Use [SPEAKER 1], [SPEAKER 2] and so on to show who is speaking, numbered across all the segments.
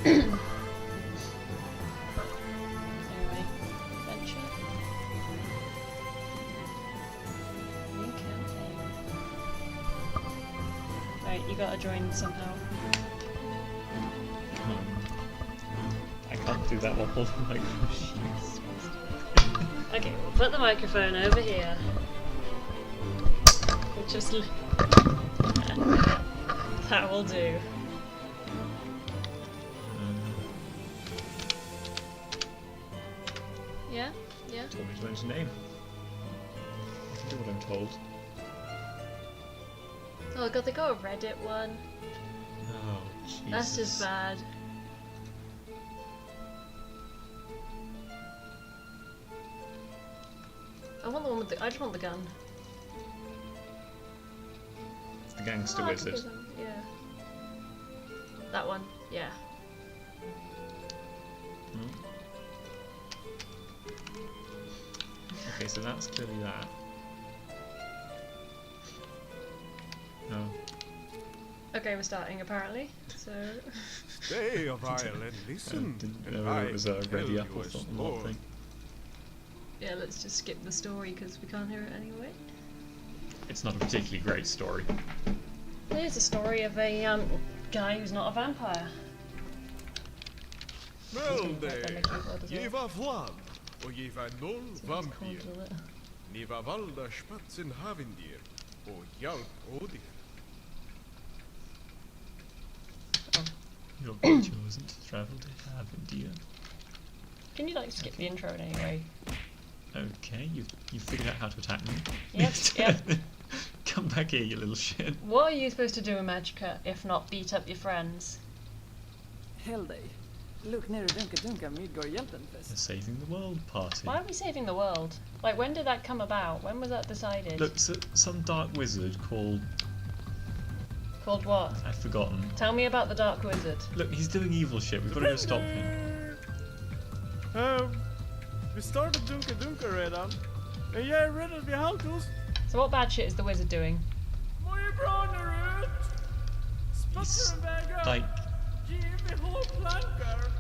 [SPEAKER 1] Anyway, adventure. New campaign. Right, you gotta join somehow.
[SPEAKER 2] I can't do that while holding the microphone.
[SPEAKER 1] Okay, we'll put the microphone over here. We'll just that will do. Yeah? Yeah?
[SPEAKER 2] Told me to learn his name. I can do what I'm told.
[SPEAKER 1] Oh god, they got a Reddit one.
[SPEAKER 2] Oh, Jesus.
[SPEAKER 1] That's just bad. I want the one with the. I just want the gun.
[SPEAKER 2] It's the gangster
[SPEAKER 1] Oh, I can
[SPEAKER 2] wizard.
[SPEAKER 1] do them, yeah. That one, yeah.
[SPEAKER 2] Hmm. Okay, so that's clearly that. No.
[SPEAKER 1] Okay, we're starting apparently. So.
[SPEAKER 3] Stay a while and listen.
[SPEAKER 2] Didn't
[SPEAKER 3] and
[SPEAKER 2] know
[SPEAKER 3] I
[SPEAKER 2] it was a
[SPEAKER 3] will tell
[SPEAKER 2] ready
[SPEAKER 3] you
[SPEAKER 2] up or
[SPEAKER 3] a
[SPEAKER 2] something.
[SPEAKER 3] story.
[SPEAKER 1] Yeah, let's just skip the story because we can't hear it anyway.
[SPEAKER 2] It's not a particularly great story.
[SPEAKER 1] Here's a story of a guy who's not a vampire.
[SPEAKER 3] Wel
[SPEAKER 1] Then
[SPEAKER 3] day,
[SPEAKER 1] they keep what as
[SPEAKER 3] je
[SPEAKER 1] well.
[SPEAKER 3] var vlad, och je var noll
[SPEAKER 1] It's
[SPEAKER 3] vampyr.
[SPEAKER 1] called, isn't it?
[SPEAKER 3] Ni var valda spatsen havendir, och hjälp Odir.
[SPEAKER 2] Your been chosen to travel to India.
[SPEAKER 1] Can you like skip the intro in any way?
[SPEAKER 2] Okay, you've figured out how to attack me.
[SPEAKER 1] Yep, yep.
[SPEAKER 2] Come back here, you little shit.
[SPEAKER 1] What are you supposed to do in Magicka if not beat up your friends?
[SPEAKER 4] Hell day. Look ner dunka Midgårdhjälten
[SPEAKER 2] You're
[SPEAKER 4] fest.
[SPEAKER 2] saving the world party.
[SPEAKER 1] Why are we saving the world? Like, when did that come about? When was that decided?
[SPEAKER 2] Look, so, some dark wizard called...
[SPEAKER 1] Called what?
[SPEAKER 2] I've forgotten.
[SPEAKER 1] Tell me about the Dark Wizard.
[SPEAKER 2] Look, he's doing evil shit. We've got to go stop him.
[SPEAKER 5] Vi startade dunka redan. Men jag är rädd att vi halkar oss.
[SPEAKER 1] So what bad shit is the wizard doing?
[SPEAKER 5] Mår ju bra när ut.
[SPEAKER 2] He's
[SPEAKER 5] Spattar en väg upp.
[SPEAKER 2] like
[SPEAKER 5] GmbH-plankar.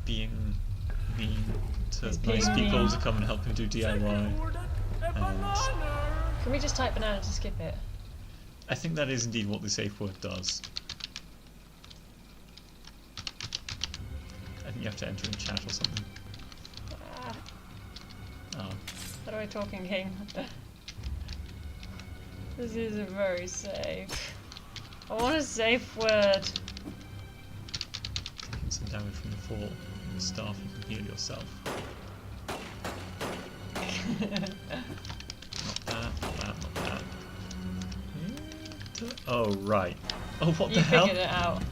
[SPEAKER 2] being mean to
[SPEAKER 1] He's
[SPEAKER 2] nice
[SPEAKER 1] being
[SPEAKER 2] people
[SPEAKER 1] mean.
[SPEAKER 2] to come and help him do DIY.
[SPEAKER 5] Ordet är bananer.
[SPEAKER 1] Can we just type banana to skip it?
[SPEAKER 2] I think that is indeed what the safe word does. I think you have to enter in chat or something.
[SPEAKER 1] Ah,
[SPEAKER 2] Oh.
[SPEAKER 1] how do I talk in game? This isn't very safe. I want a safe word.
[SPEAKER 2] Taking some damage from the fall. With the staff, you can heal yourself. Not that, not that, not that. Oh, right. Oh, what
[SPEAKER 1] You
[SPEAKER 2] the hell?
[SPEAKER 1] figured it out.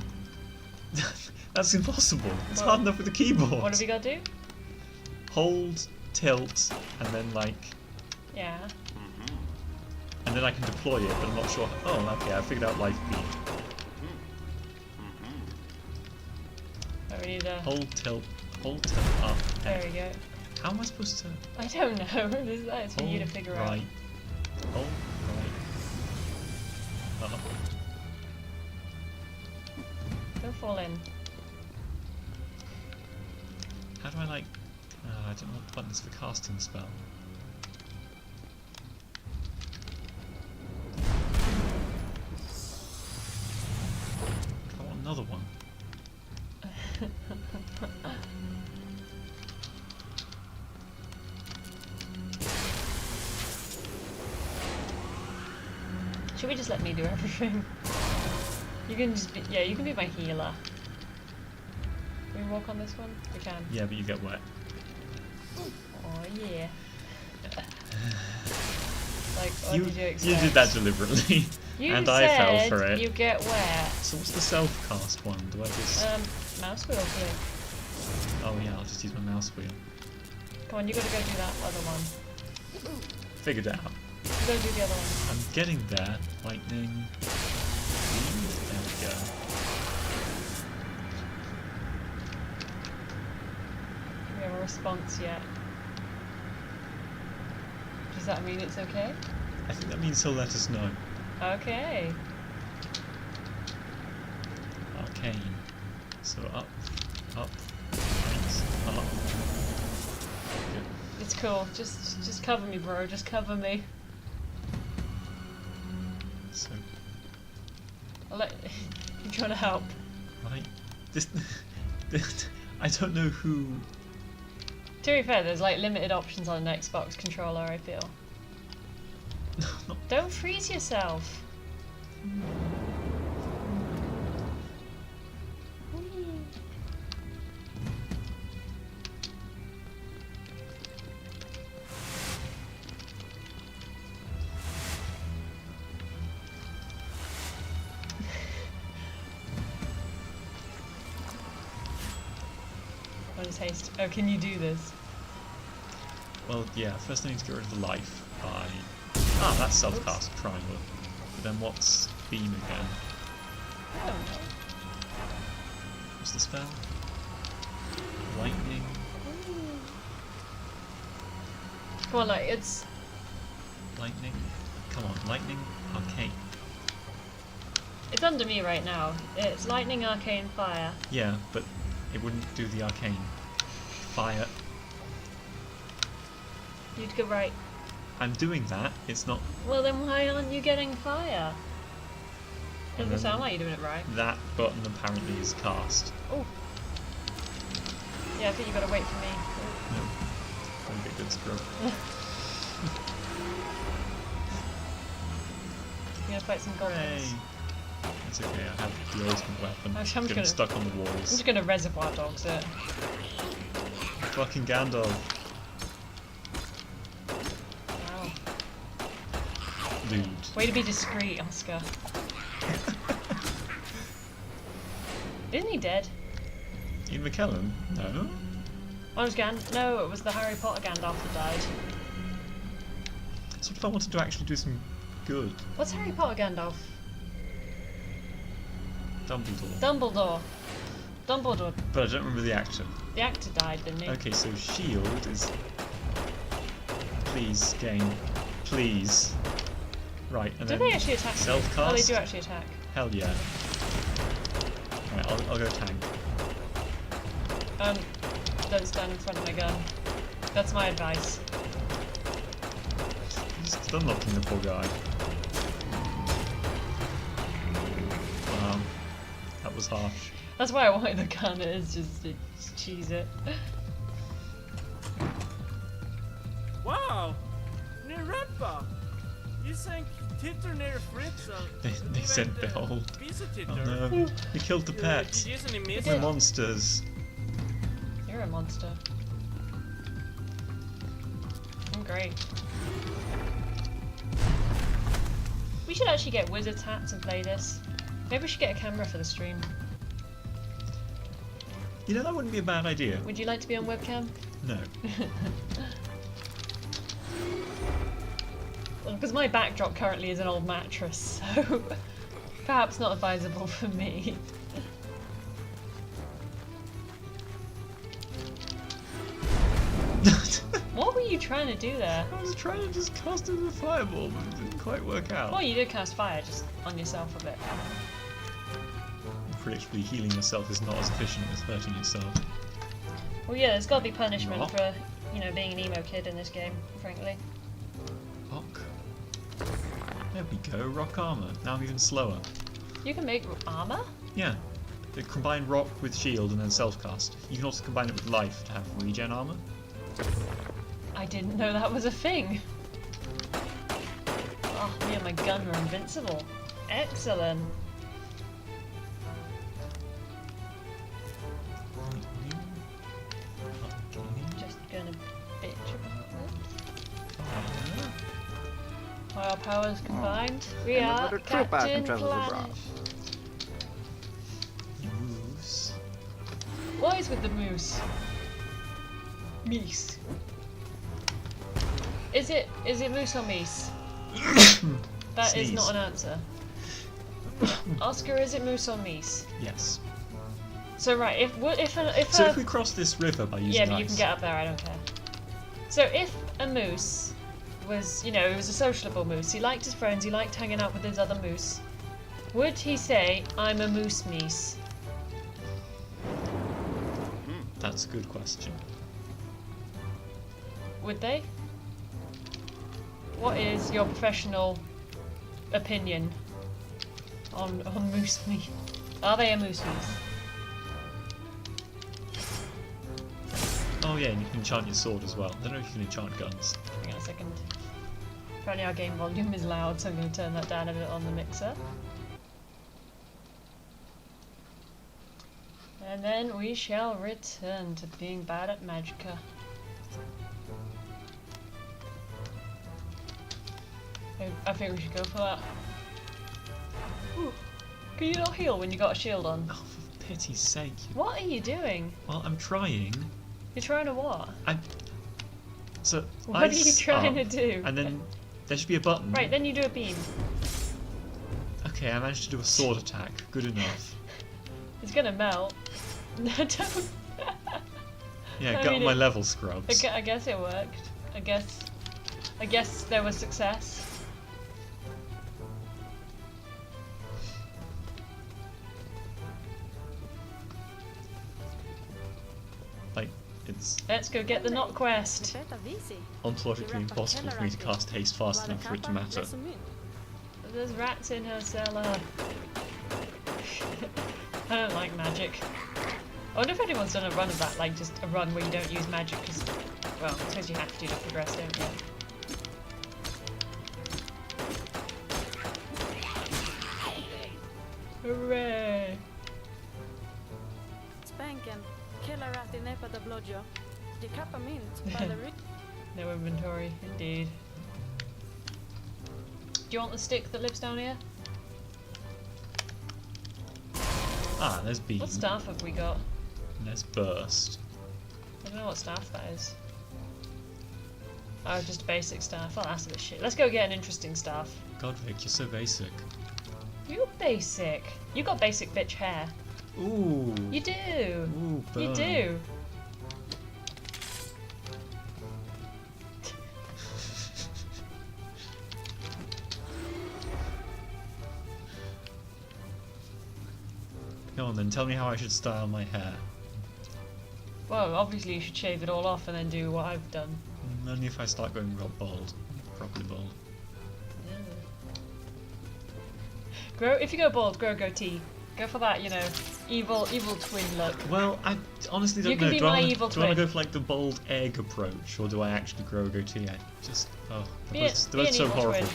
[SPEAKER 2] That's impossible. It's
[SPEAKER 1] What?
[SPEAKER 2] hard enough with the keyboard.
[SPEAKER 1] What have we got to do?
[SPEAKER 2] Hold, tilt, and then like...
[SPEAKER 1] Yeah.
[SPEAKER 2] And then I can deploy it, but I'm not sure... Oh, okay, I figured out life beam.
[SPEAKER 1] Oh, we need a...
[SPEAKER 2] Hold, tilt, up.
[SPEAKER 1] There we go.
[SPEAKER 2] How am I supposed to...
[SPEAKER 1] I don't know. That's for you to
[SPEAKER 2] Hold
[SPEAKER 1] figure
[SPEAKER 2] right.
[SPEAKER 1] out.
[SPEAKER 2] Hold right. Up.
[SPEAKER 1] Don't fall in.
[SPEAKER 2] How do I like... I don't know what buttons for casting the spell. I want another one.
[SPEAKER 1] Should we just let me do everything? You can just be, yeah, you can be my healer. Can we walk on this one? We can.
[SPEAKER 2] Yeah, but you get wet.
[SPEAKER 1] Oh yeah. Like, what
[SPEAKER 2] You
[SPEAKER 1] did you expect?
[SPEAKER 2] did that deliberately.
[SPEAKER 1] You
[SPEAKER 2] and
[SPEAKER 1] said
[SPEAKER 2] I fell for it.
[SPEAKER 1] you get wet.
[SPEAKER 2] So what's the self-cast one? Do I just...
[SPEAKER 1] Mouse wheel click.
[SPEAKER 2] Oh yeah, I'll just use my mouse wheel.
[SPEAKER 1] Come on, you gotta go do that other one.
[SPEAKER 2] Figured it out.
[SPEAKER 1] You gotta do the other one.
[SPEAKER 2] I'm getting there. Lightning. There we go.
[SPEAKER 1] We have a response yet. Does that mean it's okay?
[SPEAKER 2] I think that means he'll let us know.
[SPEAKER 1] Okay.
[SPEAKER 2] Arcane. So up, Up. Thanks. Up. Good.
[SPEAKER 1] It's cool. Just cover me, bro. Just cover me.
[SPEAKER 2] So,
[SPEAKER 1] I'll let you trying to help.
[SPEAKER 2] right. This I don't know who.
[SPEAKER 1] To be fair, there's like limited options on an Xbox controller, I feel.
[SPEAKER 2] Not
[SPEAKER 1] Don't freeze yourself. What is haste? Oh, can you do this?
[SPEAKER 2] Well, yeah, first I need to get rid of the life by... Ah, that's self-cast triangle. But then what's beam again?
[SPEAKER 1] I don't know.
[SPEAKER 2] What's the spell? Lightning.
[SPEAKER 1] Come on, like, it's...
[SPEAKER 2] Lightning. Come on, lightning. Arcane.
[SPEAKER 1] It's under me right now. It's lightning, arcane, fire.
[SPEAKER 2] Yeah, but it wouldn't do the arcane. Fire.
[SPEAKER 1] You'd go right.
[SPEAKER 2] I'm doing that. It's not
[SPEAKER 1] Well, then why aren't you getting fire? Doesn't
[SPEAKER 2] then-
[SPEAKER 1] sound like you're doing it right.
[SPEAKER 2] that button. Apparently is cast.
[SPEAKER 1] Oh. Yeah, I think you gotta wait for me.
[SPEAKER 2] No. That'd be a good scrub.
[SPEAKER 1] You're gonna fight some goblins.
[SPEAKER 2] It's okay. I have the ultimate weapon.
[SPEAKER 1] I'm just gonna-
[SPEAKER 2] Getting stuck on the
[SPEAKER 1] I'm
[SPEAKER 2] walls.
[SPEAKER 1] just gonna reservoir dogs it.
[SPEAKER 2] Fucking Gandalf.
[SPEAKER 1] Wow.
[SPEAKER 2] Dude.
[SPEAKER 1] Way to be discreet, Oscar. Isn't he dead?
[SPEAKER 2] Ian McKellen? No.
[SPEAKER 1] Oh, it was No, it was the Harry Potter Gandalf that died.
[SPEAKER 2] So what if I wanted to actually do some good?
[SPEAKER 1] What's Harry Potter Gandalf?
[SPEAKER 2] Dumbledore.
[SPEAKER 1] Dumbledore.
[SPEAKER 2] But I don't remember the actor.
[SPEAKER 1] The actor died, didn't he?
[SPEAKER 2] Okay, so shield is... Please, game. Please. Right, and
[SPEAKER 1] Do
[SPEAKER 2] then
[SPEAKER 1] they actually attack?
[SPEAKER 2] self-cast?
[SPEAKER 1] Oh, they do actually attack.
[SPEAKER 2] Hell yeah. Right, I'll go tank.
[SPEAKER 1] Don't stand in front of my gun. That's my advice.
[SPEAKER 2] Just unlocking the poor guy. That was harsh.
[SPEAKER 1] That's why I wanted the gun. It's just to cheese it.
[SPEAKER 5] Wow! Near Redbar! You sank Titter near Fritz.
[SPEAKER 2] They said behold. Oh no, we killed the pets. We're
[SPEAKER 5] We're
[SPEAKER 2] monsters.
[SPEAKER 1] You're a monster. I'm great. We should actually get wizard's hats and play this. Maybe we should get a camera for the stream.
[SPEAKER 2] You know, that wouldn't be a bad idea.
[SPEAKER 1] Would you like to be on webcam?
[SPEAKER 2] No.
[SPEAKER 1] Because my backdrop currently is an old mattress, so perhaps not advisable for me. What were you trying to do there?
[SPEAKER 2] I was trying to just cast it as a fireball, but it didn't quite work out.
[SPEAKER 1] Well, you did cast fire just on yourself a bit.
[SPEAKER 2] Predictably, healing yourself is not as efficient as hurting yourself.
[SPEAKER 1] Well, yeah, there's got to be punishment
[SPEAKER 2] Rock.
[SPEAKER 1] for, you know, being an emo kid in this game, frankly.
[SPEAKER 2] Rock. There we go, rock armor. Now I'm even slower.
[SPEAKER 1] You can make armor?
[SPEAKER 2] Yeah. They combine rock with shield and then self-cast. You can also combine it with life to have regen armor.
[SPEAKER 1] I didn't know that was a thing. Oh, me and my gun are invincible. Excellent. Just gonna bitch about this. By our powers combined, we
[SPEAKER 6] And
[SPEAKER 1] are
[SPEAKER 6] another troop out
[SPEAKER 1] Captain
[SPEAKER 6] and travels
[SPEAKER 1] Planet.
[SPEAKER 6] abroad.
[SPEAKER 2] Moves.
[SPEAKER 1] What is with the moose? Meese. Is it moose or meese? That is
[SPEAKER 2] Sneeze.
[SPEAKER 1] not an answer. Oscar, is it moose or meese?
[SPEAKER 2] Yes.
[SPEAKER 1] So right, if
[SPEAKER 2] So if we cross this river by using
[SPEAKER 1] yeah, but
[SPEAKER 2] ice,
[SPEAKER 1] you can get up there. I don't care. So if a moose was, you know, he was a sociable moose, he liked his friends, he liked hanging out with his other moose, would he say, "I'm a moose meese"?
[SPEAKER 2] That's a good question.
[SPEAKER 1] Would they? What is your professional opinion on moose meat? Are they a moose meat?
[SPEAKER 2] Oh yeah, and you can enchant your sword as well. I don't know if you can enchant guns.
[SPEAKER 1] Hang on a second. Apparently our game volume is loud, so I'm going to turn that down a bit on the mixer. And then we shall return to being bad at Magicka. I think we should go for that. Ooh. Can you not heal when you got a shield on?
[SPEAKER 2] Oh, for pity's sake.
[SPEAKER 1] What are you doing?
[SPEAKER 2] Well, I'm trying.
[SPEAKER 1] You're trying to what?
[SPEAKER 2] So,
[SPEAKER 1] What are you trying to do?
[SPEAKER 2] And then there should be a button.
[SPEAKER 1] Right, then you do a beam.
[SPEAKER 2] Okay, I managed to do a sword attack. Good enough.
[SPEAKER 1] It's gonna melt. No, don't.
[SPEAKER 2] Yeah,
[SPEAKER 1] I
[SPEAKER 2] get
[SPEAKER 1] mean,
[SPEAKER 2] on my level, scrubs.
[SPEAKER 1] I guess it worked. I guess there was success.
[SPEAKER 2] Like, it's
[SPEAKER 1] Let's go get the knot quest.
[SPEAKER 2] ontologically impossible for me to cast haste fast enough for it to matter.
[SPEAKER 1] There's rats in her cellar. I don't like magic. I wonder if anyone's done a run of that, like just a run where you don't use magic, because, well, I suppose you have to progress, don't you? Hooray!
[SPEAKER 6] Spanken, killar rat i näpet av blodjo. De kappar mint, balleri.
[SPEAKER 1] No inventory, indeed. Do you want the stick that lives down here?
[SPEAKER 2] Ah, there's beam.
[SPEAKER 1] What staff have we got?
[SPEAKER 2] And there's burst.
[SPEAKER 1] I don't know what staff that is. Oh, just basic staff. Oh, that's a bit shit. Let's go get an interesting staff.
[SPEAKER 2] God, Vic, you're so basic.
[SPEAKER 1] You're basic. You got basic bitch hair.
[SPEAKER 2] Ooh.
[SPEAKER 1] You do.
[SPEAKER 2] Ooh, burn.
[SPEAKER 1] You do.
[SPEAKER 2] Go on then, tell me how I should style my hair.
[SPEAKER 1] Well, obviously you should shave it all off and then do what I've done.
[SPEAKER 2] Only if I start going real bald. Properly bald.
[SPEAKER 1] If you go bald, grow a goatee. Go for that, you know, evil twin look.
[SPEAKER 2] Well, I honestly don't
[SPEAKER 1] You can
[SPEAKER 2] know.
[SPEAKER 1] be
[SPEAKER 2] Do I
[SPEAKER 1] my
[SPEAKER 2] wanna-
[SPEAKER 1] evil
[SPEAKER 2] do I want to
[SPEAKER 1] twin.
[SPEAKER 2] go for like the bald egg approach, or do I actually grow a goatee? I just,
[SPEAKER 1] Be
[SPEAKER 2] they're
[SPEAKER 1] an
[SPEAKER 2] both so
[SPEAKER 1] evil
[SPEAKER 2] horrible.
[SPEAKER 1] twin.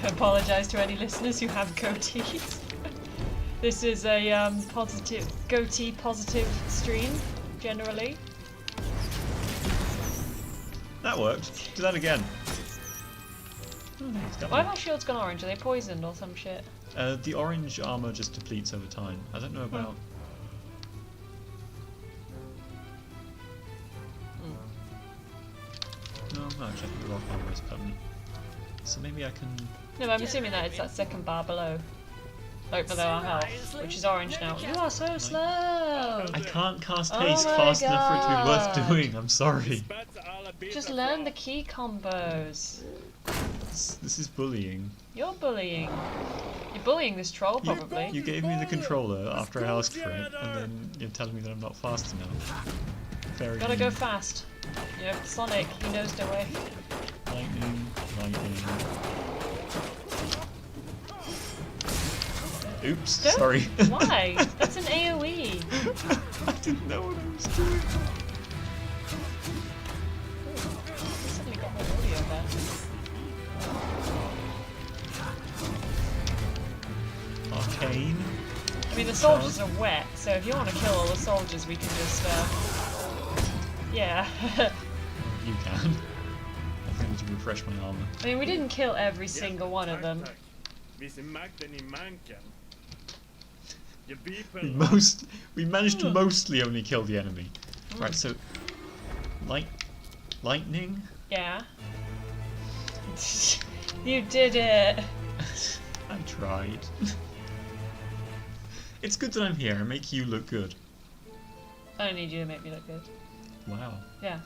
[SPEAKER 1] I apologise to any listeners who have goatees. This is a goatee positive stream, generally.
[SPEAKER 2] That worked. Do that again. It's got
[SPEAKER 1] Why
[SPEAKER 2] me.
[SPEAKER 1] have our shields gone orange? Are they poisoned or some shit?
[SPEAKER 2] The orange armor just depletes over time. I don't know about. No, actually, I think the rock armor is permanent. So maybe I can.
[SPEAKER 1] No, but I'm assuming that it's that second bar below. Like below our health, which is orange now. You are so slow!
[SPEAKER 2] I can't cast
[SPEAKER 1] Oh
[SPEAKER 2] haste
[SPEAKER 1] my
[SPEAKER 2] fast enough for it to be
[SPEAKER 1] God.
[SPEAKER 2] worth doing. I'm sorry.
[SPEAKER 1] Just learn the key combos.
[SPEAKER 2] This is bullying.
[SPEAKER 1] You're bullying. You're bullying this troll, probably.
[SPEAKER 2] You gave me the controller after I asked for it, and then you're telling me that I'm not fast enough. Very
[SPEAKER 1] Gotta go
[SPEAKER 2] mean.
[SPEAKER 1] fast. You know, Sonic, he knows the way.
[SPEAKER 2] Lightning, lightning. Oops,
[SPEAKER 1] Don't-
[SPEAKER 2] sorry.
[SPEAKER 1] Why? That's an AoE.
[SPEAKER 2] I didn't know what I was doing.
[SPEAKER 1] I suddenly got more audio there.
[SPEAKER 2] Arcane.
[SPEAKER 1] I mean, the soldiers are wet, so if you want to kill all the soldiers, we can just, yeah.
[SPEAKER 2] You can. I need to refresh my armor.
[SPEAKER 1] I mean, we didn't kill every single one of them.
[SPEAKER 2] We managed to mostly only kill the enemy. Right, so lightning.
[SPEAKER 1] Yeah. You did it.
[SPEAKER 2] I tried. It's good that I'm here. I make you look good.
[SPEAKER 1] I don't need you to make me look good.
[SPEAKER 2] Wow.
[SPEAKER 1] Yeah.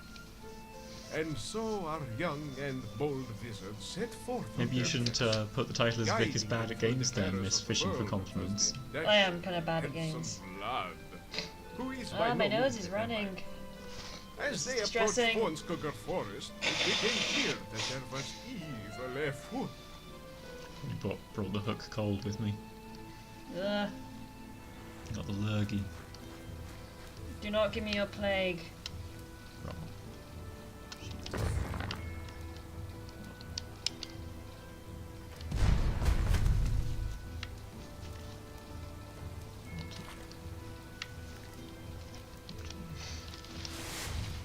[SPEAKER 3] And so our young and bold wizard set forth. on
[SPEAKER 2] Maybe you
[SPEAKER 3] their
[SPEAKER 2] shouldn't
[SPEAKER 3] quest,
[SPEAKER 2] put the title as Vic is
[SPEAKER 3] guiding
[SPEAKER 2] bad
[SPEAKER 3] them
[SPEAKER 2] at
[SPEAKER 3] through the
[SPEAKER 2] games then,
[SPEAKER 3] terrors
[SPEAKER 2] Miss
[SPEAKER 3] of the
[SPEAKER 2] Fishing for
[SPEAKER 3] world
[SPEAKER 2] Compliments.
[SPEAKER 3] with
[SPEAKER 1] I am kind of bad at
[SPEAKER 3] and some
[SPEAKER 1] games.
[SPEAKER 3] blood. who is
[SPEAKER 1] Ah, my
[SPEAKER 3] no
[SPEAKER 1] nose
[SPEAKER 3] means
[SPEAKER 1] is
[SPEAKER 3] a vampire.
[SPEAKER 1] running.
[SPEAKER 3] As they approached
[SPEAKER 1] Distressing.
[SPEAKER 3] Fonskugger Forest, it became clear that there was evil afoot.
[SPEAKER 2] I brought the hook cold with me.
[SPEAKER 1] Ugh.
[SPEAKER 2] Got the lurgy.
[SPEAKER 1] Do not give me your plague.
[SPEAKER 2] Wrong.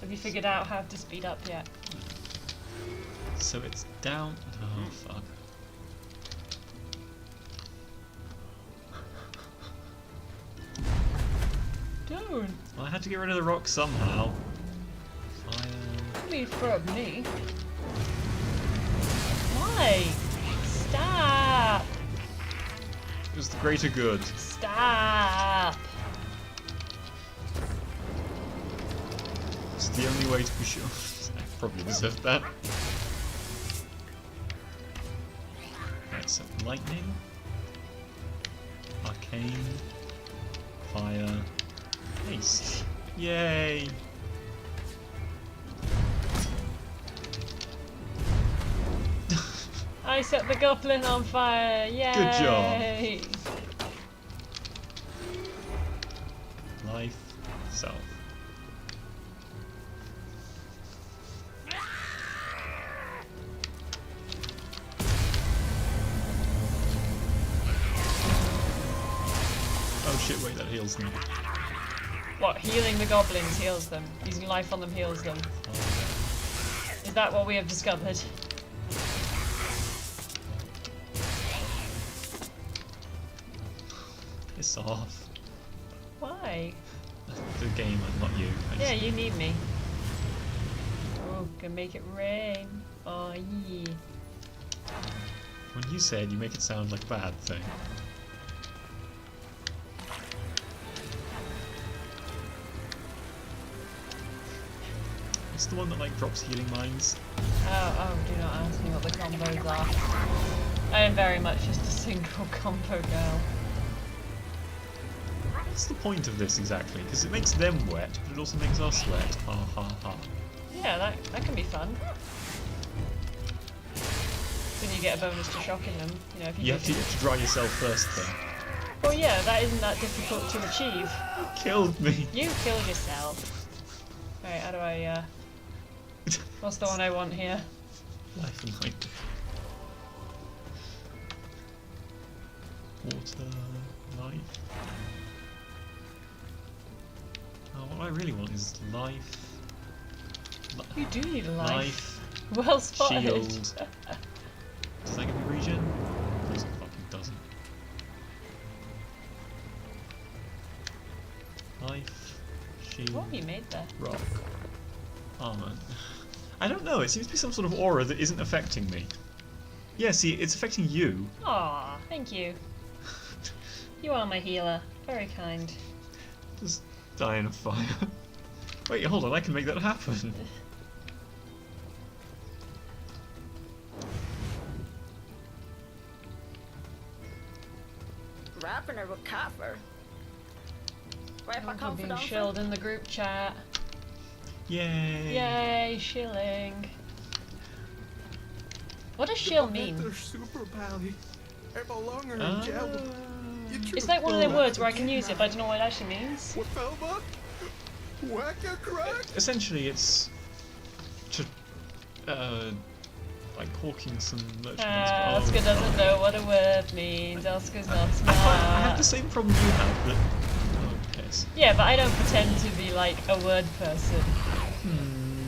[SPEAKER 1] Have you figured out how to speed up yet?
[SPEAKER 2] So it's down. Oh fuck.
[SPEAKER 1] Don't.
[SPEAKER 2] Well, I had to get rid of the rock somehow. Fire.
[SPEAKER 1] Leave from me. Why? Stop!
[SPEAKER 2] It was the greater good.
[SPEAKER 1] Stop!
[SPEAKER 2] It's the only way to be sure. I probably deserved that. Right, so lightning, arcane, fire, haste. Yay!
[SPEAKER 1] I set the goblin on fire! Yay!
[SPEAKER 2] Good job. Life, self. Oh shit, wait, that heals me.
[SPEAKER 1] What, healing the goblins heals them? Using life on them heals them? Is that what we have discovered?
[SPEAKER 2] Piss off.
[SPEAKER 1] Why?
[SPEAKER 2] The game and not you.
[SPEAKER 1] Yeah, you need me. Oh, can make it rain. Oh, yeah.
[SPEAKER 2] When you said, you make it sound like a bad thing. What's the one that like drops healing mines?
[SPEAKER 1] Oh, do not ask me what the combos are. I am very much just a single combo girl.
[SPEAKER 2] What's the point of this exactly? Because it makes them wet, but it also makes us wet. Ha ha ha.
[SPEAKER 1] Yeah, that can be fun. Then you get a bonus to shocking them. You know, if
[SPEAKER 2] You have to dry yourself first then.
[SPEAKER 1] Well, yeah, that isn't that difficult to achieve.
[SPEAKER 2] Killed me.
[SPEAKER 1] You killed yourself. Alright, how do I, what's the one I want here?
[SPEAKER 2] Life and light. Water, life. Oh, what I really want is life.
[SPEAKER 1] You do need a life.
[SPEAKER 2] Life.
[SPEAKER 1] Well spotted.
[SPEAKER 2] Shield. Does that give me regen? Of course it fucking doesn't. Life. Shield.
[SPEAKER 1] What have you made there?
[SPEAKER 2] Rock. Armor. I don't know, it seems to be some sort of aura that isn't affecting me. Yeah, see, it's affecting you.
[SPEAKER 1] Aw, thank you. You are my healer. Very kind.
[SPEAKER 2] Just die in a fire. Wait, hold on, I can make that happen.
[SPEAKER 6] Rapping her with kaffer. Right back
[SPEAKER 1] I'm
[SPEAKER 6] on for
[SPEAKER 1] being
[SPEAKER 6] dancing.
[SPEAKER 1] shilled in the group chat.
[SPEAKER 2] Yay!
[SPEAKER 1] Yay, shilling. What does shill mean?
[SPEAKER 3] They're super pally. I belong in
[SPEAKER 2] Ah.
[SPEAKER 3] jail.
[SPEAKER 1] It's like one of them words where I can use it, but I don't know what it actually means.
[SPEAKER 3] What Velma? Whack a crack?
[SPEAKER 2] Essentially, it's to, like hawking some merchandise.
[SPEAKER 1] Oscar doesn't know what a word means. Oscar's not smart.
[SPEAKER 2] I have the same problem you have, but oh, yes.
[SPEAKER 1] Yeah, but I don't pretend to be like a word person.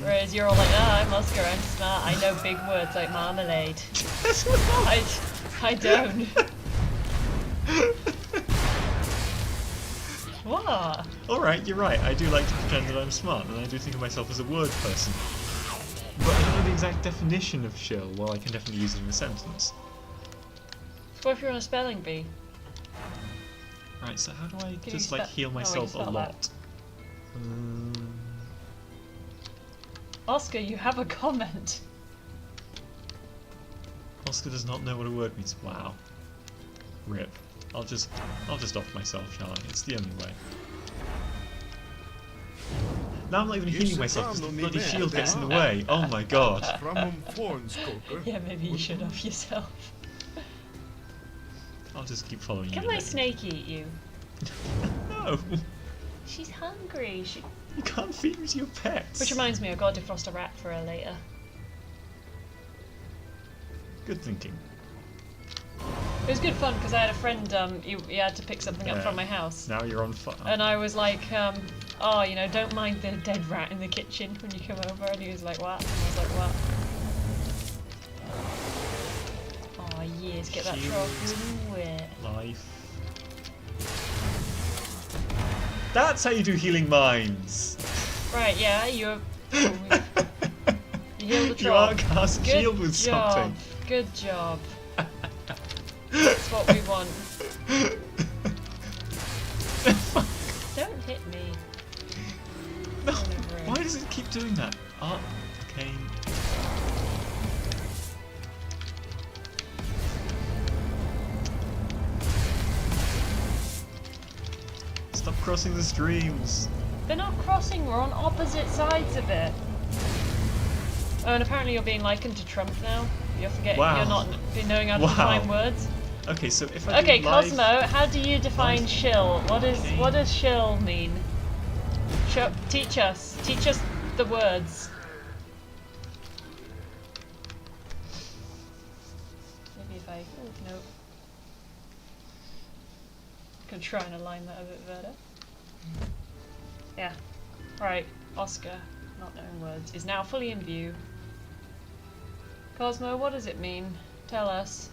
[SPEAKER 1] Whereas you're all like, ah, I'm Oscar, I'm smart, I know big words like marmalade. I don't. What?
[SPEAKER 2] Alright, you're right. I do like to pretend that I'm smart, and I do think of myself as a word person. But I don't know the exact definition of shill, well, I can definitely use it in a sentence.
[SPEAKER 1] What if you're on a spelling bee?
[SPEAKER 2] Right, so how do I
[SPEAKER 1] Can
[SPEAKER 2] just
[SPEAKER 1] you
[SPEAKER 2] like
[SPEAKER 1] spe-
[SPEAKER 2] heal
[SPEAKER 1] oh, wait,
[SPEAKER 2] myself a
[SPEAKER 1] spell that.
[SPEAKER 2] lot?
[SPEAKER 1] Oscar, you have a comment.
[SPEAKER 2] Oscar does not know what a word means. Wow. Rip. I'll just off myself, shall I? It's the only way. Now I'm not even healing myself because the bloody shield gets in the way. Oh my god.
[SPEAKER 1] Yeah, maybe you should off yourself.
[SPEAKER 2] I'll just keep following you.
[SPEAKER 1] Can my snake eat you?
[SPEAKER 2] No.
[SPEAKER 1] She's hungry.
[SPEAKER 2] You can't feed me to your pets.
[SPEAKER 1] Which reminds me, I've got to defrost a rat for her later.
[SPEAKER 2] Good thinking.
[SPEAKER 1] It was good fun because I had a friend, he had to pick something up from my house.
[SPEAKER 2] Now you're on fire.
[SPEAKER 1] And I was like, oh, you know, don't mind the dead rat in the kitchen when you come over. And he was like, what? And I was like, what? Oh, yes, get that trophy and wet.
[SPEAKER 2] Life. That's how you do healing mines.
[SPEAKER 1] Right, yeah, you heal the troll.
[SPEAKER 2] You outcast shield with something.
[SPEAKER 1] Good job. That's what we want. Don't hit me.
[SPEAKER 2] No. Why does it keep doing that? Arcane. Stop crossing the streams.
[SPEAKER 1] They're not crossing, we're on opposite sides of it. Oh, and apparently you're being likened to Trump now. You're forgetting you're not knowing how to define words.
[SPEAKER 2] Okay, so if I
[SPEAKER 1] Okay,
[SPEAKER 2] do live...
[SPEAKER 1] Cosmo, how do you define shill? What does shill mean? Teach us the words. Maybe if I... Oh, nope. Could try and align that a bit better. Yeah. Right, Oscar, not knowing words, is now fully in view. Cosmo, what does it mean? Tell us.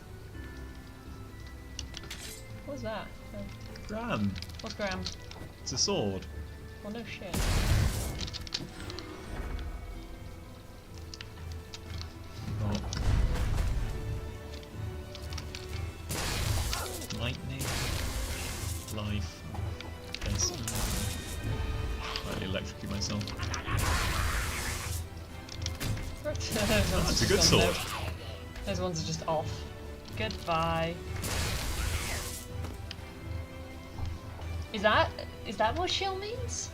[SPEAKER 1] What's that? Oh.
[SPEAKER 2] Gram.
[SPEAKER 1] What's gram?
[SPEAKER 2] It's a sword.
[SPEAKER 1] Well, no shit.
[SPEAKER 2] Oh. Lightning. Life. Yes. I'll electrocute myself.
[SPEAKER 1] That's
[SPEAKER 2] a good sword.
[SPEAKER 1] Those ones are just off. Goodbye. Is that what shill means?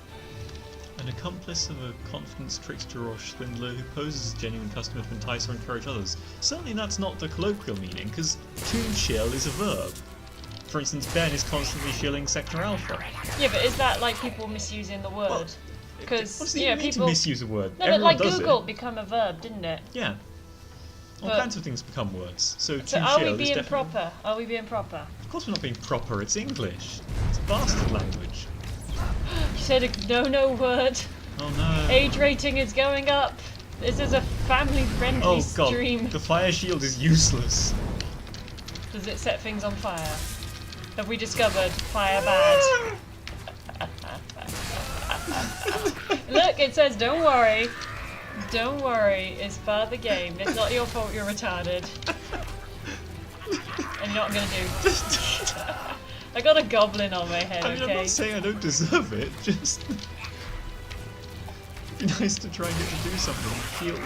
[SPEAKER 2] An accomplice of a confidence trickster or swindler who poses as a genuine customer to entice or encourage others. Certainly that's not the colloquial meaning, because to shill is a verb. For instance, Ben is constantly shilling Sector Alpha.
[SPEAKER 1] Yeah, but is that like people misusing the word? Because
[SPEAKER 2] you know, people misuse a word.
[SPEAKER 1] No, but like Google become a verb, didn't it?
[SPEAKER 2] Yeah. All kinds of things become words. So to
[SPEAKER 1] are
[SPEAKER 2] shill
[SPEAKER 1] we being
[SPEAKER 2] is
[SPEAKER 1] proper? Are we being proper?
[SPEAKER 2] Of course we're not being proper. It's English. It's a bastard language.
[SPEAKER 1] You said a no word.
[SPEAKER 2] Oh no.
[SPEAKER 1] Age rating is going up. This is a family-friendly stream.
[SPEAKER 2] The fire shield is useless.
[SPEAKER 1] Does it set things on fire? Have we discovered fire bad? Look, it says don't worry. Don't worry, it's part of the game. It's not your fault you're retarded. And you know what I'm gonna do? I got a goblin on my head,
[SPEAKER 2] I mean,
[SPEAKER 1] okay?
[SPEAKER 2] I'm not saying I don't deserve it, just... It'd be nice to try and get to do something. Heal.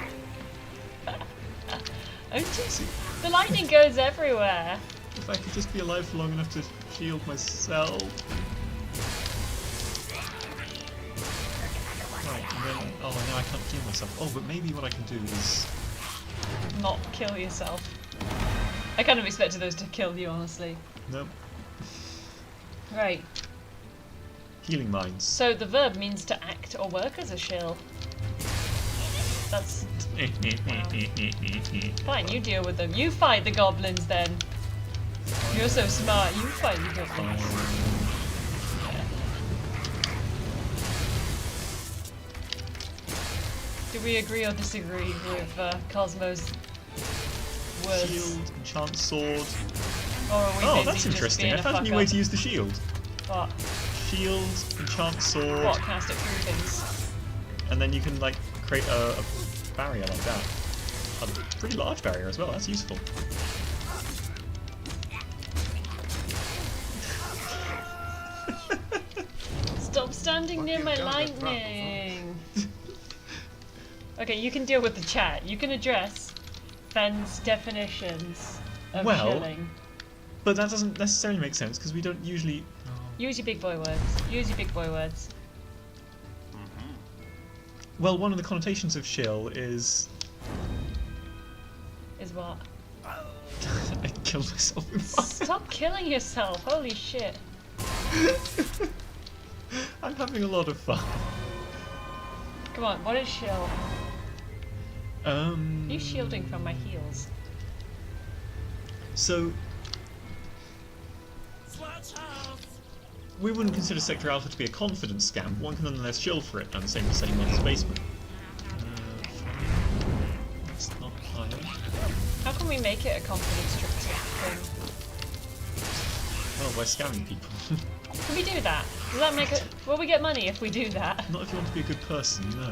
[SPEAKER 1] The lightning goes everywhere.
[SPEAKER 2] If I could just be alive for long enough to shield myself. Right, and then... Oh, now I can't heal myself. Oh, but maybe what I can do is...
[SPEAKER 1] Not kill yourself. I kind of expected those to kill you, honestly.
[SPEAKER 2] Nope.
[SPEAKER 1] Right.
[SPEAKER 2] Healing mines.
[SPEAKER 1] So the verb means to act or work as a shill. That's... Fine, you deal with them. You fight the goblins then. You're so smart, you fight the goblins. Do we agree or disagree with Cosmo's words?
[SPEAKER 2] Shield, enchant sword.
[SPEAKER 1] Or are we
[SPEAKER 2] Oh,
[SPEAKER 1] busy
[SPEAKER 2] that's
[SPEAKER 1] just
[SPEAKER 2] interesting.
[SPEAKER 1] being
[SPEAKER 2] I found a new way to use the shield.
[SPEAKER 1] What?
[SPEAKER 2] Shield, enchant sword.
[SPEAKER 1] What? Cast it through things.
[SPEAKER 2] And then you can like create a barrier like that. A pretty large barrier as well. That's useful.
[SPEAKER 1] Stop standing near my lightning. Okay, you can deal with the chat. You can address Ben's definitions of shilling.
[SPEAKER 2] But that doesn't necessarily make sense because we don't usually...
[SPEAKER 1] Use your big boy words. Use your big boy words.
[SPEAKER 2] Well, one of the connotations of shill is...
[SPEAKER 1] Is what?
[SPEAKER 2] I killed myself in fire.
[SPEAKER 1] Stop killing yourself! Holy shit!
[SPEAKER 2] I'm having a lot of fun.
[SPEAKER 1] Come on, what is shill? You shielding from my heels.
[SPEAKER 2] So... we wouldn't consider Sector Alpha to be a confidence scam, but one can nonetheless shield for it, and the same for setting one's basement. That's not higher.
[SPEAKER 1] How can we make it a confidence trick thing?
[SPEAKER 2] Well, by scamming people.
[SPEAKER 1] Can we do that? Does that make it? Will we get money if we do that?
[SPEAKER 2] Not if you want to be a good person, no.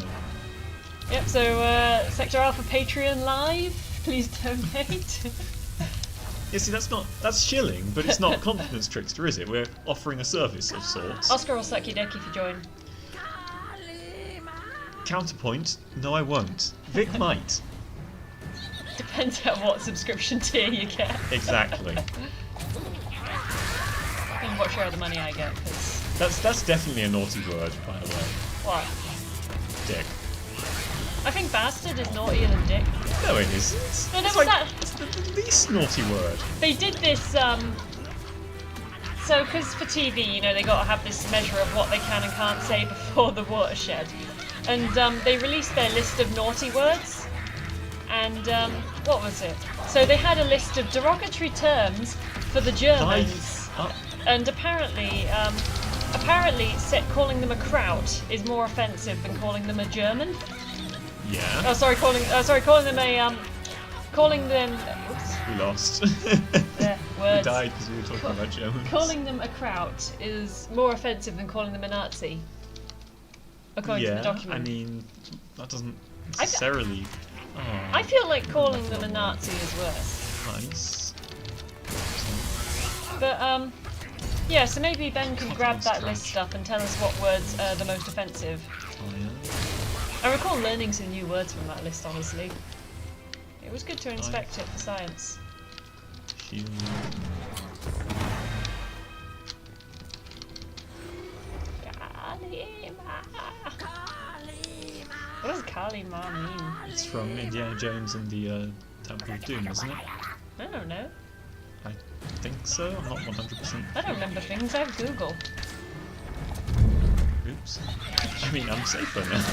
[SPEAKER 1] Yep. So Sector Alpha Patreon live. Please donate.
[SPEAKER 2] Yeah, see, that's shilling, but it's not confidence trickster, is it? We're offering a service of sorts.
[SPEAKER 1] Oscar will suck your dick if you join.
[SPEAKER 2] Counterpoint, no I won't. Vic might.
[SPEAKER 1] Depends on what subscription tier you get.
[SPEAKER 2] Exactly.
[SPEAKER 1] And what share of the money I get, because...
[SPEAKER 2] That's definitely a naughty word, by the way.
[SPEAKER 1] What?
[SPEAKER 2] Dick.
[SPEAKER 1] I think bastard is naughtier than dick.
[SPEAKER 2] No, it isn't.
[SPEAKER 1] No,
[SPEAKER 2] It's
[SPEAKER 1] was
[SPEAKER 2] like,
[SPEAKER 1] that...
[SPEAKER 2] it's the least naughty word.
[SPEAKER 1] They did this, so, because for TV, you know, they got to have this measure of what they can and can't say before the watershed. And they released their list of naughty words. And, what was it? So they had a list of derogatory terms for the Germans. And apparently, calling them a kraut is more offensive than calling them a German.
[SPEAKER 2] Yeah.
[SPEAKER 1] Oh, sorry, calling them a, oops.
[SPEAKER 2] We lost.
[SPEAKER 1] Yeah,
[SPEAKER 2] We
[SPEAKER 1] words.
[SPEAKER 2] died because we were talking about Germans.
[SPEAKER 1] Calling them a kraut is more offensive than calling them a Nazi. According to the document.
[SPEAKER 2] I mean, that doesn't necessarily...
[SPEAKER 1] I feel like calling them a Nazi is worse.
[SPEAKER 2] Nice.
[SPEAKER 1] But, yeah, so maybe Ben can grab that list up and tell us what words are the most offensive. I recall learning some new words from that list, honestly. It was good to inspect it for science.
[SPEAKER 2] Shield.
[SPEAKER 1] What does Kalima mean?
[SPEAKER 2] It's from Indiana Jones and the Temple of Doom, isn't it?
[SPEAKER 1] I don't know.
[SPEAKER 2] I think so. I'm not 100%.
[SPEAKER 1] I don't remember things. I have Google.
[SPEAKER 2] Oops. I mean, I'm safer now.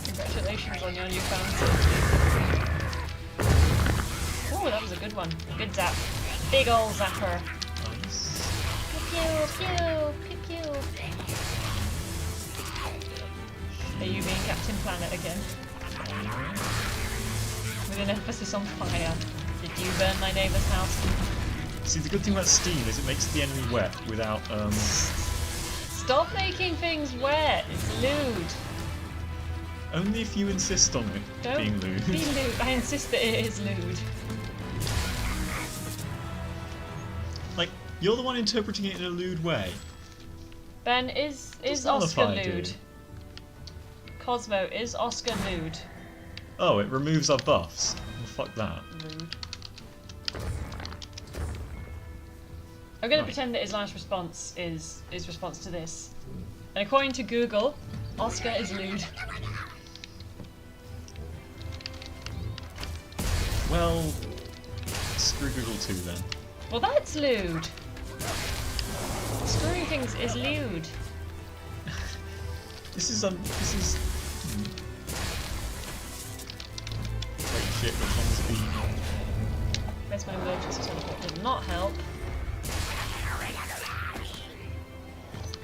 [SPEAKER 1] Congratulations on your newfound safety. Oh, that was a good one. Good zap. Big ol' zapper.
[SPEAKER 2] Nice.
[SPEAKER 1] Pew pew pew pew. Are you being Captain Planet again? With an emphasis on fire. Did you burn my neighbour's house?
[SPEAKER 2] See, the good thing about steam is it makes the enemy wet without,
[SPEAKER 1] Stop making things wet! It's lewd.
[SPEAKER 2] only if you insist on it
[SPEAKER 1] Don't
[SPEAKER 2] being lewd.
[SPEAKER 1] be lewd. I insist that it is lewd.
[SPEAKER 2] Like, you're the one interpreting it in a lewd way.
[SPEAKER 1] Ben, is
[SPEAKER 2] Just
[SPEAKER 1] Oscar
[SPEAKER 2] nullify,
[SPEAKER 1] lewd?
[SPEAKER 2] dude.
[SPEAKER 1] Cosmo, is Oscar lewd?
[SPEAKER 2] Oh, it removes our buffs. Well, fuck that.
[SPEAKER 1] Lewd. I'm going
[SPEAKER 2] Right.
[SPEAKER 1] to pretend that his last response is his response to this. And according to Google, Oscar is lewd.
[SPEAKER 2] Well, screw Google too then.
[SPEAKER 1] Well, that's lewd. Screwing things is lewd.
[SPEAKER 2] This is Wait, shit, which one's B?
[SPEAKER 1] Best my emergency teleport did not help.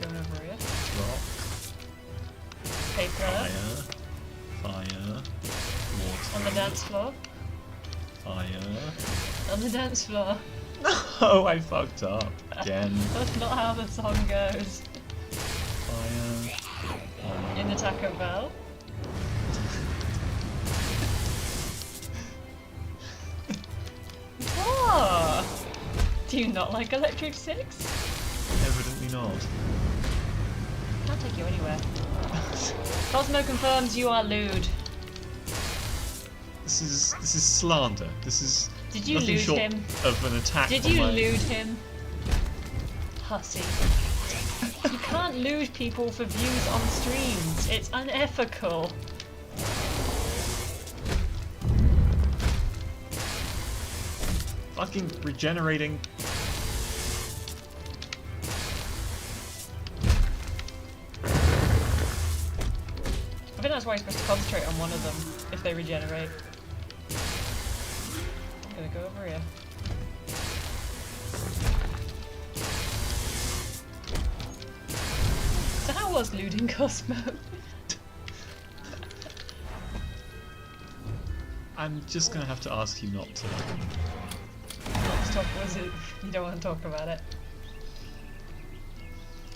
[SPEAKER 1] Going over here.
[SPEAKER 2] Rock,
[SPEAKER 1] Paper.
[SPEAKER 2] fire, water,
[SPEAKER 1] On the dance floor.
[SPEAKER 2] fire.
[SPEAKER 1] On the dance floor.
[SPEAKER 2] No, I fucked up again.
[SPEAKER 1] That's not how the song goes.
[SPEAKER 2] Fire.
[SPEAKER 1] In the Taco Bell. What? Do you not like Electric Six?
[SPEAKER 2] Evidently not.
[SPEAKER 1] Can't take you anywhere. Cosmo confirms you are lewd.
[SPEAKER 2] This is slander. This is
[SPEAKER 1] Did you
[SPEAKER 2] nothing
[SPEAKER 1] lewd
[SPEAKER 2] short
[SPEAKER 1] him?
[SPEAKER 2] of an attack.
[SPEAKER 1] Did
[SPEAKER 2] on
[SPEAKER 1] you
[SPEAKER 2] my...
[SPEAKER 1] lewd him? Hussy. You can't lose people for views on streams. It's unethical.
[SPEAKER 2] Fucking regenerating.
[SPEAKER 1] I think that's why you're supposed to concentrate on one of them if they regenerate. I'm gonna go over here. So how was looting Cosmo?
[SPEAKER 2] I'm just gonna have to ask you not to.
[SPEAKER 1] Let's talk. Was it? You don't want to talk about it.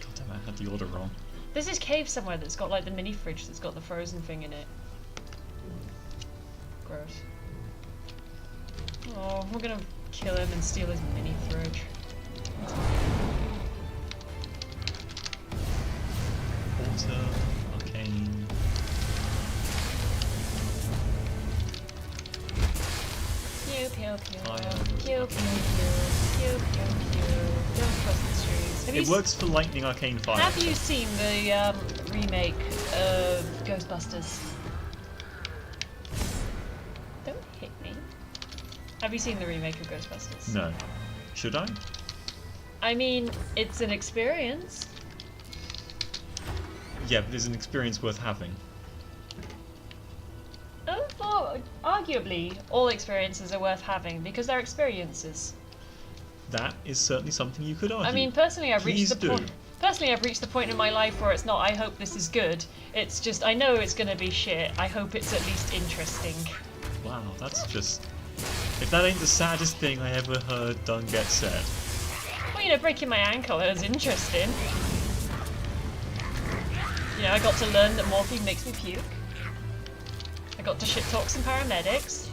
[SPEAKER 2] God damn it, I had the order wrong.
[SPEAKER 1] There's this cave somewhere that's got like the mini fridge that's got the frozen thing in it. Gross. Oh, we're gonna kill him and steal his mini fridge.
[SPEAKER 2] Water, arcane.
[SPEAKER 1] Pew pew pew.
[SPEAKER 2] Fire.
[SPEAKER 1] Pew pew pew. Pew pew pew. Don't cross the streets.
[SPEAKER 2] It works for lightning, arcane, fire.
[SPEAKER 1] Have you seen the remake of Ghostbusters? Don't hit me. Have you seen the remake of Ghostbusters?
[SPEAKER 2] No. Should I?
[SPEAKER 1] I mean, it's an experience.
[SPEAKER 2] Yeah, but it's an experience worth having.
[SPEAKER 1] Well, arguably, all experiences are worth having because they're experiences.
[SPEAKER 2] That is certainly something you could argue.
[SPEAKER 1] I mean, personally, I've reached
[SPEAKER 2] Please
[SPEAKER 1] the
[SPEAKER 2] do.
[SPEAKER 1] point. Personally, I've reached the point in my life where it's not. I hope this is good. It's just I know it's gonna be shit. I hope it's at least interesting.
[SPEAKER 2] Wow, that's just... If that ain't the saddest thing I ever heard done get said.
[SPEAKER 1] Well, you know, breaking my ankle is interesting. You know, I got to learn that morphine makes me puke. I got to shit talk some paramedics.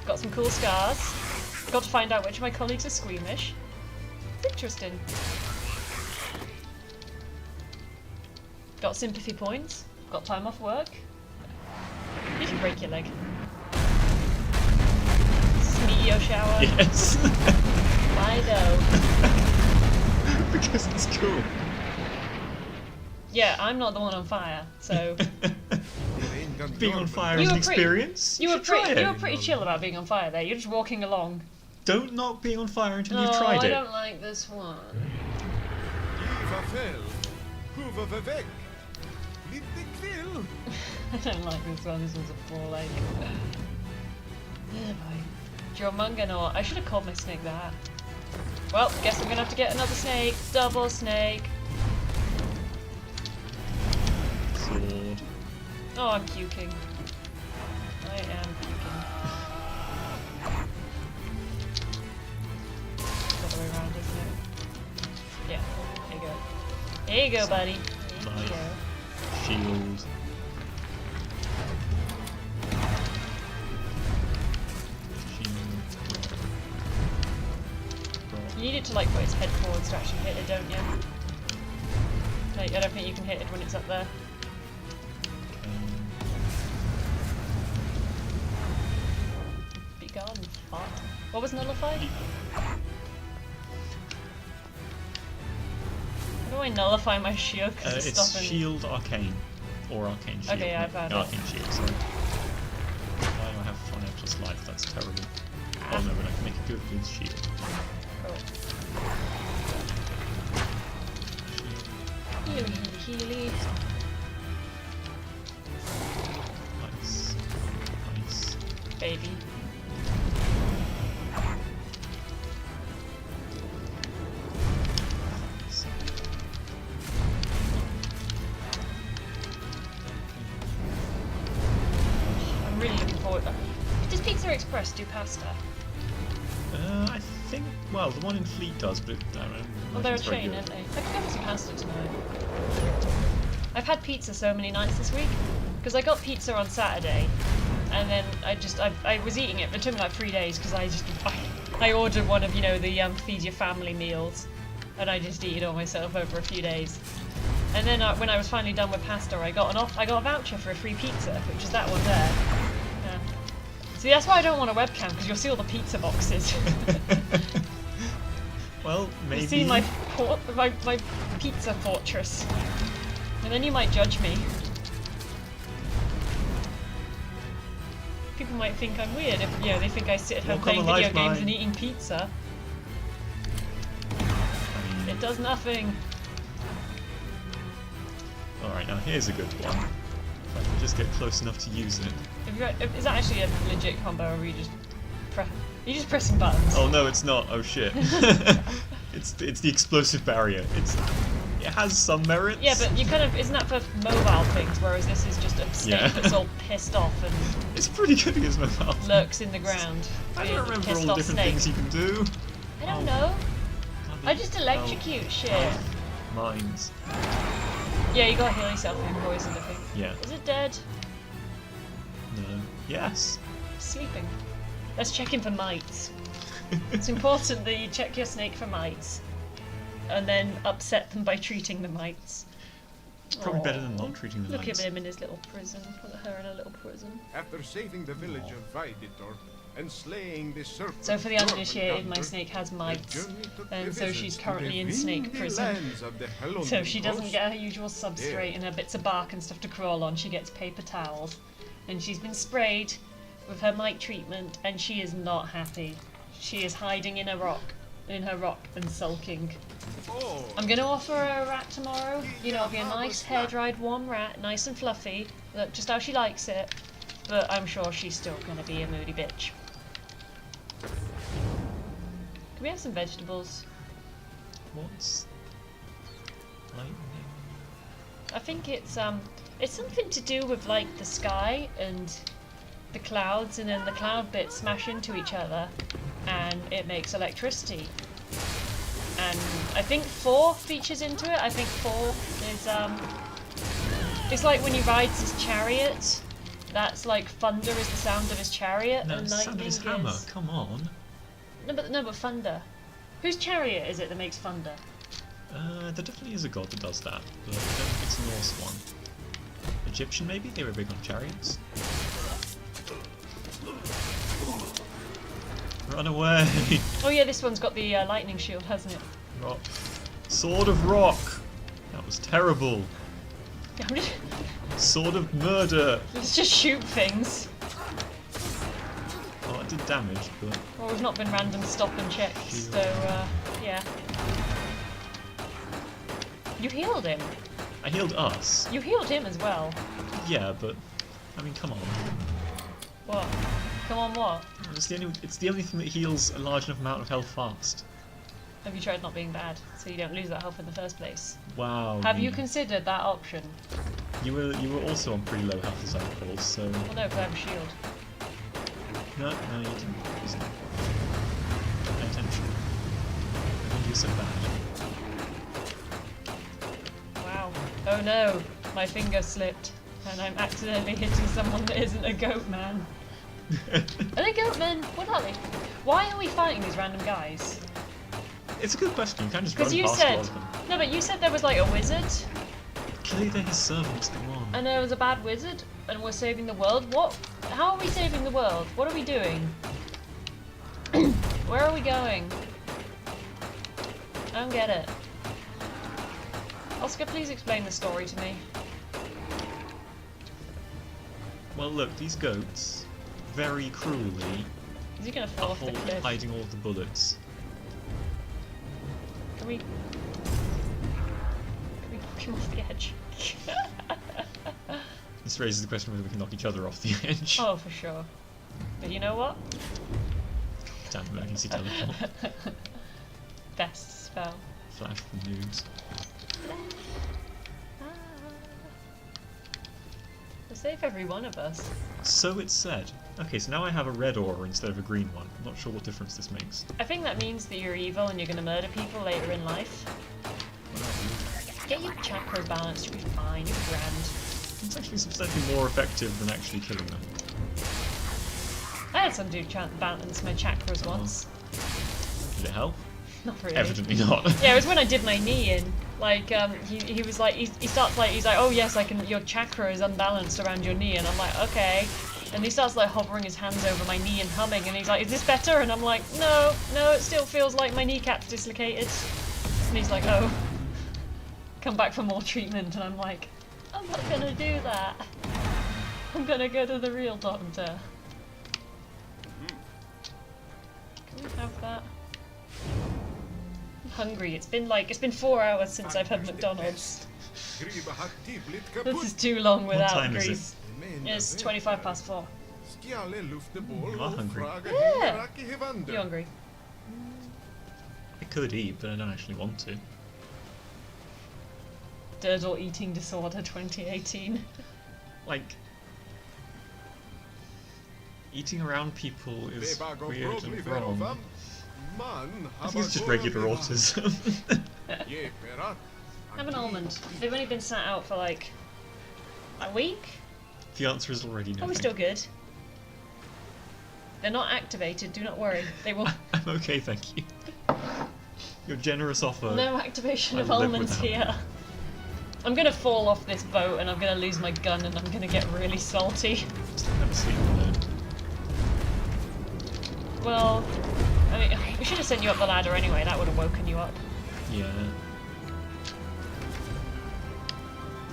[SPEAKER 1] Got some cool scars. Got to find out which of my colleagues are squeamish. It's interesting. Got sympathy points. Got time off work. You can break your leg. Meteor shower.
[SPEAKER 2] Yes!
[SPEAKER 1] Why though?
[SPEAKER 2] Because it's cool.
[SPEAKER 1] Yeah, I'm not the one on fire, so
[SPEAKER 2] Being on fire
[SPEAKER 1] You
[SPEAKER 2] is
[SPEAKER 1] were
[SPEAKER 2] an
[SPEAKER 1] pretty-
[SPEAKER 2] experience.
[SPEAKER 1] you were
[SPEAKER 2] should try
[SPEAKER 1] pretty
[SPEAKER 2] it.
[SPEAKER 1] chill about being on fire there. You're just walking along.
[SPEAKER 2] Don't knock being on fire until
[SPEAKER 1] No,
[SPEAKER 2] you've tried
[SPEAKER 1] I
[SPEAKER 2] it.
[SPEAKER 1] don't like this one.
[SPEAKER 3] Viva fel, huva vivek, lite kvill.
[SPEAKER 1] I don't like this one. This one's a ball ache. Yeah, boy. Jormunganor. I should have called my snake that. Well, guess I'm gonna have to get another snake. Double snake.
[SPEAKER 2] Sword.
[SPEAKER 1] Oh, I'm puking. I am puking. It's the other way around, isn't it? Yeah. There you go. There you go, buddy. There you
[SPEAKER 2] Life.
[SPEAKER 1] go.
[SPEAKER 2] Shield.
[SPEAKER 1] You need it to like put its head forwards to actually hit it, don't you? Like, I don't think you can hit it when it's up there. Be gone, fuck. What was nullified? How do I nullify my shield? Because it's
[SPEAKER 2] It's
[SPEAKER 1] stopping.
[SPEAKER 2] shield arcane. Or arcane shield.
[SPEAKER 1] Okay, yeah, I found it.
[SPEAKER 2] Arcane shield, sorry. Why do I have 5 plus life? That's terrible. Oh no, but I can make it good with shield.
[SPEAKER 1] Oh. Healy, healy.
[SPEAKER 2] Nice. Nice.
[SPEAKER 1] Baby. I'm really looking forward. Does Pizza Express do pasta?
[SPEAKER 2] I think, well, the one in Fleet does, but I don't know.
[SPEAKER 1] Well, they're a
[SPEAKER 2] it's very
[SPEAKER 1] chain,
[SPEAKER 2] good.
[SPEAKER 1] aren't they? I could go for some pasta tonight. I've had pizza so many nights this week because I got pizza on Saturday, and then I was eating it, but it took me like 3 days because I ordered one of the feed your family meals, and I just eat it all myself over a few days. And then when I was finally done with pasta, I got a voucher for a free pizza, which is that one there. Yeah. See, that's why I don't want a webcam because you'll see all the pizza boxes.
[SPEAKER 2] Well, Well, maybe.
[SPEAKER 1] You see my pizza fortress. And then you might judge me. People might think I'm weird if, you know, they think I sit at home
[SPEAKER 2] Walk on
[SPEAKER 1] playing
[SPEAKER 2] the
[SPEAKER 1] video games
[SPEAKER 2] lifeline.
[SPEAKER 1] and eating pizza.
[SPEAKER 2] I mean,
[SPEAKER 1] It does nothing.
[SPEAKER 2] alright, now here's a good one. If I can just get close enough to use it.
[SPEAKER 1] Is that actually a legit combo, or are you just pressing buttons?
[SPEAKER 2] Oh no, it's not. Oh shit. it's the explosive barrier. It has some merits.
[SPEAKER 1] Yeah, but you kind of, isn't that for mobile things, whereas this is just a snake
[SPEAKER 2] Yeah.
[SPEAKER 1] that's all pissed off and
[SPEAKER 2] It's pretty good against my mouth.
[SPEAKER 1] lurks in the ground.
[SPEAKER 2] I
[SPEAKER 1] being
[SPEAKER 2] don't
[SPEAKER 1] a
[SPEAKER 2] remember
[SPEAKER 1] pissed
[SPEAKER 2] all the
[SPEAKER 1] off
[SPEAKER 2] different
[SPEAKER 1] snake.
[SPEAKER 2] things you can do.
[SPEAKER 1] I don't know. I just electrocute shit.
[SPEAKER 2] Mines.
[SPEAKER 1] Yeah, you gotta heal yourself from poison, I think.
[SPEAKER 2] Yeah.
[SPEAKER 1] Is it dead?
[SPEAKER 2] No. Yes.
[SPEAKER 1] Sleeping. Let's check in for mites. It's important that you check your snake for mites. And then upset them by treating the mites.
[SPEAKER 2] It's probably better than
[SPEAKER 1] Aw.
[SPEAKER 2] not treating the
[SPEAKER 1] Look
[SPEAKER 2] mites.
[SPEAKER 1] at him in his little prison. Put her in a little prison.
[SPEAKER 3] After saving the village of Viditor and slaying the serpent.
[SPEAKER 1] So for the uninitiated, my
[SPEAKER 3] Jormungandr,
[SPEAKER 1] snake has
[SPEAKER 3] the
[SPEAKER 1] mites.
[SPEAKER 3] journey took
[SPEAKER 1] And
[SPEAKER 3] the
[SPEAKER 1] so
[SPEAKER 3] visits
[SPEAKER 1] she's
[SPEAKER 3] to
[SPEAKER 1] currently
[SPEAKER 3] the
[SPEAKER 1] in snake
[SPEAKER 3] windy
[SPEAKER 1] prison.
[SPEAKER 3] lands of the Helluland
[SPEAKER 1] So she doesn't
[SPEAKER 3] coast.
[SPEAKER 1] get her usual substrate and her bits of bark and stuff to crawl on. She gets paper towels. And she's been sprayed with her mite treatment, and she is not happy. She is hiding in her rock and sulking.
[SPEAKER 3] Oh,
[SPEAKER 1] I'm gonna offer her a rat tomorrow. You know, it'll be a nice hair-dried warm rat, nice and fluffy, look just how she likes it. But I'm sure she's still gonna be a moody bitch. Can we have some vegetables?
[SPEAKER 2] What's lightning?
[SPEAKER 1] I think it's something to do with like the sky and the clouds, and then the cloud bits smash into each other and it makes electricity. And I think 4 features into it. I think 4 is it's like when he rides his chariot. That's like thunder is the sound of his chariot,
[SPEAKER 2] No,
[SPEAKER 1] and
[SPEAKER 2] it's the sound
[SPEAKER 1] lightning
[SPEAKER 2] of his hammer.
[SPEAKER 1] is
[SPEAKER 2] Come on.
[SPEAKER 1] no, but thunder. Whose chariot is it that makes thunder?
[SPEAKER 2] There definitely is a god that does that, but I don't think it's a Norse one. Egyptian maybe? They were big on chariots. Run away!
[SPEAKER 1] Oh yeah, this one's got the lightning shield, hasn't it?
[SPEAKER 2] Rock. Sword of rock! That was terrible. Sword of murder!
[SPEAKER 1] Let's just shoot things.
[SPEAKER 2] Oh, it did damage, but
[SPEAKER 1] Well, we've not been random stop and check, so yeah. You healed him.
[SPEAKER 2] I healed us.
[SPEAKER 1] You healed him as well.
[SPEAKER 2] Yeah, but I mean, come on.
[SPEAKER 1] What? Come on, what?
[SPEAKER 2] It's the only thing that heals a large enough amount of health fast.
[SPEAKER 1] Have you tried not being bad, so you don't lose that health in the first place?
[SPEAKER 2] Wow.
[SPEAKER 1] Have you considered that option?
[SPEAKER 2] You were also on pretty low health as I recall, so
[SPEAKER 1] Well, no, because I have a shield.
[SPEAKER 2] no, you didn't. Pay attention. I think you're so bad.
[SPEAKER 1] Wow. Oh no, my finger slipped, and I'm accidentally hitting someone that isn't a goat man. Are they goat men? What are they? Why are we fighting these random guys?
[SPEAKER 2] It's a good question. You can just run
[SPEAKER 1] Because you
[SPEAKER 2] past a
[SPEAKER 1] said
[SPEAKER 2] lot of them.
[SPEAKER 1] no, but you said there was like a wizard,
[SPEAKER 2] Clearly they're his servants. Come on.
[SPEAKER 1] and there was a bad wizard, and we're saving the world. What? How are we saving the world? What are we doing? Where are we going? I don't get it. Oscar, please explain the story to me.
[SPEAKER 2] Well, look, these goats very cruelly
[SPEAKER 1] Is he gonna fall
[SPEAKER 2] are
[SPEAKER 1] off the cliff?
[SPEAKER 2] hiding all of the bullets.
[SPEAKER 1] Can we knock him off the edge?
[SPEAKER 2] This raises the question whether we can knock each other off the edge.
[SPEAKER 1] Oh, for sure. But you know what?
[SPEAKER 2] Damn emergency teleport.
[SPEAKER 1] Best spell.
[SPEAKER 2] Flash for noobs.
[SPEAKER 1] To save every one of us.
[SPEAKER 2] So it's said. Okay, so now I have a red aura instead of a green one. I'm not sure what difference this makes.
[SPEAKER 1] I think that means that you're evil and you're gonna murder people later in life. Get your chakra balanced, you'll be fine, you're grand.
[SPEAKER 2] It's actually substantially more effective than actually killing them.
[SPEAKER 1] I had some dude balance my chakras once.
[SPEAKER 2] Did it help?
[SPEAKER 1] Not really.
[SPEAKER 2] Evidently not.
[SPEAKER 1] Yeah, it was when I did my knee in. Like, he was like, he starts like, he's like, oh yes, I can, your chakra is unbalanced around your knee, and I'm like, okay. And he starts like hovering his hands over my knee and humming, and he's like, "Is this better?" And I'm like, "No, no, it still feels like my kneecap's dislocated." And he's like, "Oh, come back for more treatment." And I'm like, "I'm not gonna do that. I'm gonna go to the real doctor." Can we have that? I'm hungry. It's been 4 hours since I've had McDonald's. This is too long without
[SPEAKER 2] time is
[SPEAKER 1] grease. It's 4:25.
[SPEAKER 2] You are hungry.
[SPEAKER 1] Yeah. You hungry?
[SPEAKER 2] I could eat, but I don't actually want to.
[SPEAKER 1] Dirdle eating disorder 2018.
[SPEAKER 2] Like, eating around people is weird and wrong. I think it's just regular autism.
[SPEAKER 1] Have an almond. They've only been sat out for like a week.
[SPEAKER 2] The answer is already no.
[SPEAKER 1] Oh, we're still good. They're not activated, do not worry. They will.
[SPEAKER 2] I'm okay, thank you. Your generous offer.
[SPEAKER 1] No activation
[SPEAKER 2] I
[SPEAKER 1] of
[SPEAKER 2] live
[SPEAKER 1] almonds
[SPEAKER 2] without.
[SPEAKER 1] here. I'm gonna fall off this boat and I'm gonna lose my gun and I'm gonna get really salty.
[SPEAKER 2] Never sleep alone.
[SPEAKER 1] Well, I mean, we should have sent you up the ladder anyway. That would have woken you up.
[SPEAKER 2] Yeah.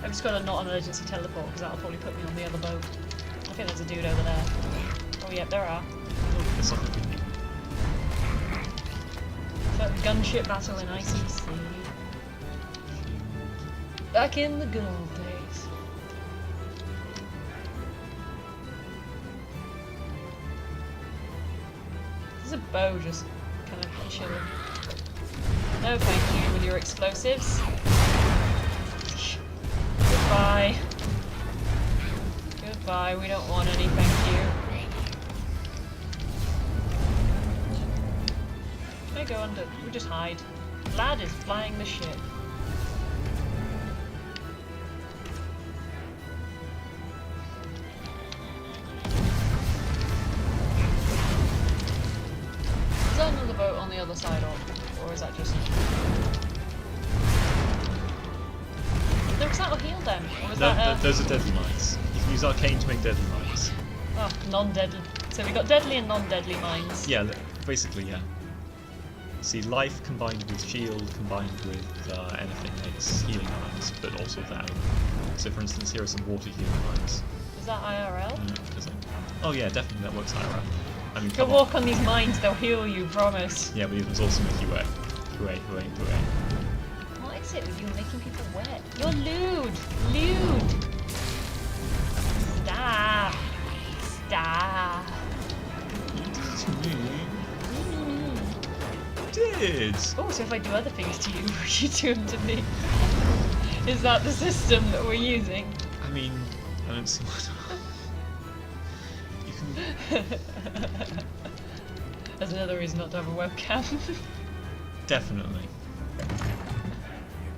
[SPEAKER 1] I've just got to not emergency teleport because that'll probably put me on the other boat. I think there's a dude over there. Oh, yeah, there are.
[SPEAKER 2] Oh, there's something with me.
[SPEAKER 1] It's like a gunship battle in ICC. Back in the good old days. There's a bow just kind of chilling. No thank you with your explosives. Goodbye. Goodbye, we don't want any thank you. Can I go under? We just hide. Lad is flying the ship. Is that another boat on the other side or is that just... No, because that'll heal them. Or was
[SPEAKER 2] No,
[SPEAKER 1] that,
[SPEAKER 2] those are deadly mines. You can use arcane to make deadly mines.
[SPEAKER 1] Oh, non-deadly. So we got deadly and non-deadly mines.
[SPEAKER 2] Yeah, basically, yeah. See, life combined with shield combined with anything makes healing mines, but also that. So, for instance, here are some water healing mines.
[SPEAKER 1] Is that IRL?
[SPEAKER 2] Is it? Oh yeah, definitely that works IRL. I mean,
[SPEAKER 1] Go
[SPEAKER 2] come
[SPEAKER 1] walk
[SPEAKER 2] on.
[SPEAKER 1] on these mines, they'll heal you, promise.
[SPEAKER 2] Yeah, but it was also make you wet. Wait.
[SPEAKER 1] What is it with you making people wet? You're lewd! Lewd! Stop! Stop!
[SPEAKER 2] Did.
[SPEAKER 1] Oh, so if I do other things to you, you do them to me. Is that the system that we're using?
[SPEAKER 2] I mean, I don't see what. You can
[SPEAKER 1] That's another reason not to have a webcam.
[SPEAKER 2] definitely.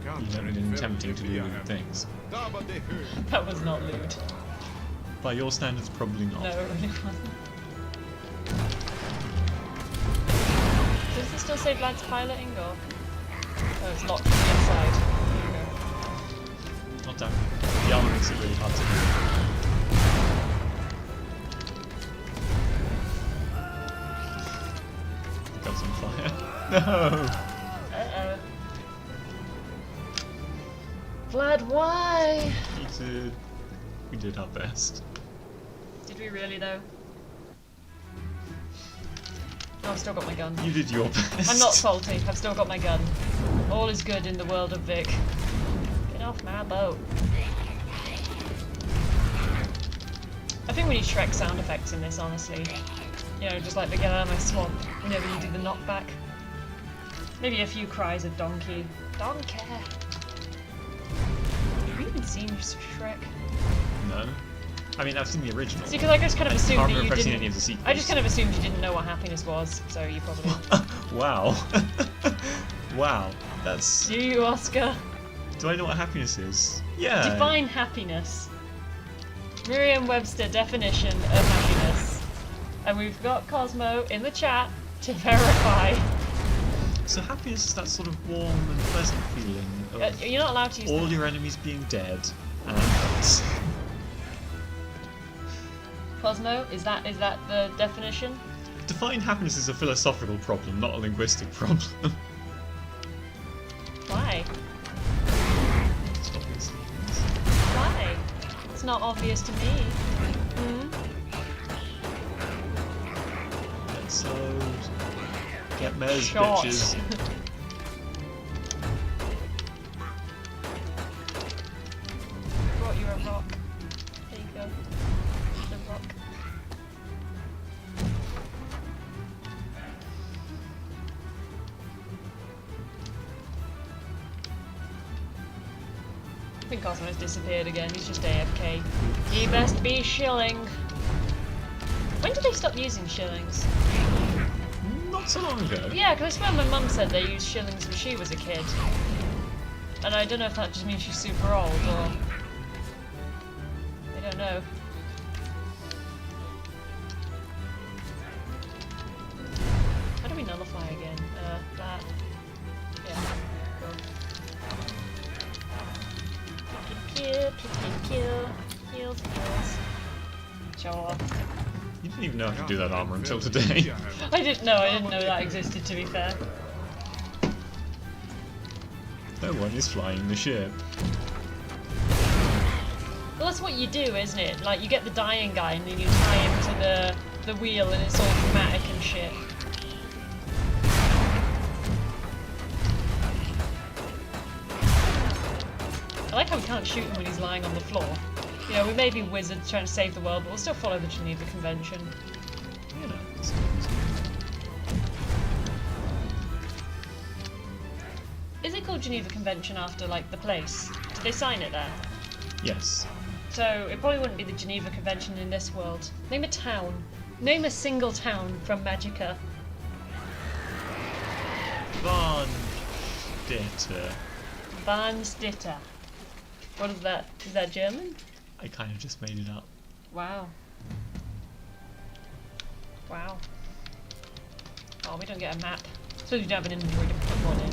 [SPEAKER 2] You've never been tempting to do lewd things.
[SPEAKER 1] That was not lewd.
[SPEAKER 2] By your standards, probably not.
[SPEAKER 1] No, it really wasn't. Does this still say Vlad's piloting or? Oh, it's locked from the inside. There you go.
[SPEAKER 2] Not down. The armor makes it really hard to do. The gun's on fire. No!
[SPEAKER 1] Uh-oh. Vlad, why?
[SPEAKER 2] We did our best.
[SPEAKER 1] Did we really though? Oh, I've still got my gun.
[SPEAKER 2] You did your best.
[SPEAKER 1] I'm not salty, I've still got my gun. All is good in the world of Vic. Get off my boat. I think we need Shrek sound effects in this, honestly. You know, just like the get out of my swamp whenever you do the knockback. Maybe a few cries of donkey. Donkey! Have you even seen Shrek?
[SPEAKER 2] No. I mean, I've seen the original.
[SPEAKER 1] See, because I just kind of assumed
[SPEAKER 2] I can't
[SPEAKER 1] that you
[SPEAKER 2] remember if I've seen
[SPEAKER 1] didn't...
[SPEAKER 2] any of the sequels.
[SPEAKER 1] I just kind of assumed you didn't know what happiness was, so you probably...
[SPEAKER 2] Wow. Wow. That's...
[SPEAKER 1] Do you, Oscar?
[SPEAKER 2] Do I know what happiness is? Yeah.
[SPEAKER 1] Define happiness. Merriam-Webster definition of happiness. And we've got Cosmo in the chat to verify.
[SPEAKER 2] So happiness is that sort of warm and pleasant feeling of
[SPEAKER 1] You're not allowed to use
[SPEAKER 2] all
[SPEAKER 1] that.
[SPEAKER 2] your enemies being dead and
[SPEAKER 1] Cosmo, is that the definition?
[SPEAKER 2] Define happiness is a philosophical problem, not a linguistic problem.
[SPEAKER 1] Why?
[SPEAKER 2] It's obvious.
[SPEAKER 1] Why? It's not obvious to me.
[SPEAKER 2] Let's load. Get Mez,
[SPEAKER 1] Shot.
[SPEAKER 2] bitches.
[SPEAKER 1] Brought you a rock. There you go. The rock. I think Cosmo's disappeared again. He's just AFK. He best be shilling. When did they stop using shillings?
[SPEAKER 2] Not so long ago.
[SPEAKER 1] Yeah, because I swear my mum said they used shillings when she was a kid. And I don't know if that just means she's super old or... I don't know. How do we nullify again? That. Yeah. Cool. Kill, kill. Kills. Sure.
[SPEAKER 2] You didn't even know how to do that armor until today.
[SPEAKER 1] I didn't know that existed, to be fair.
[SPEAKER 2] No one is flying the ship.
[SPEAKER 1] Well, that's what you do, isn't it? Like, you get the dying guy and then you tie him to the wheel and it's all dramatic and shit. I like how we can't shoot him when he's lying on the floor. You know, we may be wizards trying to save the world, but we'll still follow the Geneva Convention.
[SPEAKER 2] You know.
[SPEAKER 1] Is it called Geneva Convention after, like, the place? Did they sign it there?
[SPEAKER 2] Yes.
[SPEAKER 1] So, it probably wouldn't be the Geneva Convention in this world. Name a town. Name a single town from Magicka.
[SPEAKER 2] Van Ditter.
[SPEAKER 1] Van Stitter. What is that? Is that German?
[SPEAKER 2] I kind of just made it up.
[SPEAKER 1] Wow. Wow. Oh, we don't get a map. I suppose we don't have an inventory to put one in.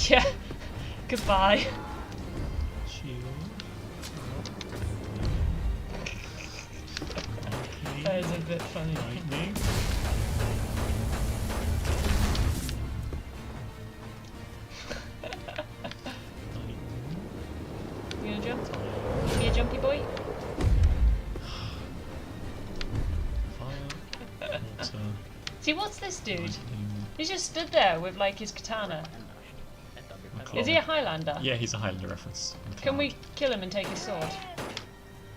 [SPEAKER 1] Yeah. Goodbye.
[SPEAKER 2] Shield.
[SPEAKER 1] That is a bit funny.
[SPEAKER 2] Lightning.
[SPEAKER 1] You gonna jump? Be a jumpy boy?
[SPEAKER 2] Fire. Water.
[SPEAKER 1] See, what's this dude?
[SPEAKER 2] Lightning.
[SPEAKER 1] He's just stood there with, like, his katana.
[SPEAKER 2] McClure.
[SPEAKER 1] Is he a Highlander?
[SPEAKER 2] Yeah, he's a Highlander reference.
[SPEAKER 1] Can we kill him and take his sword?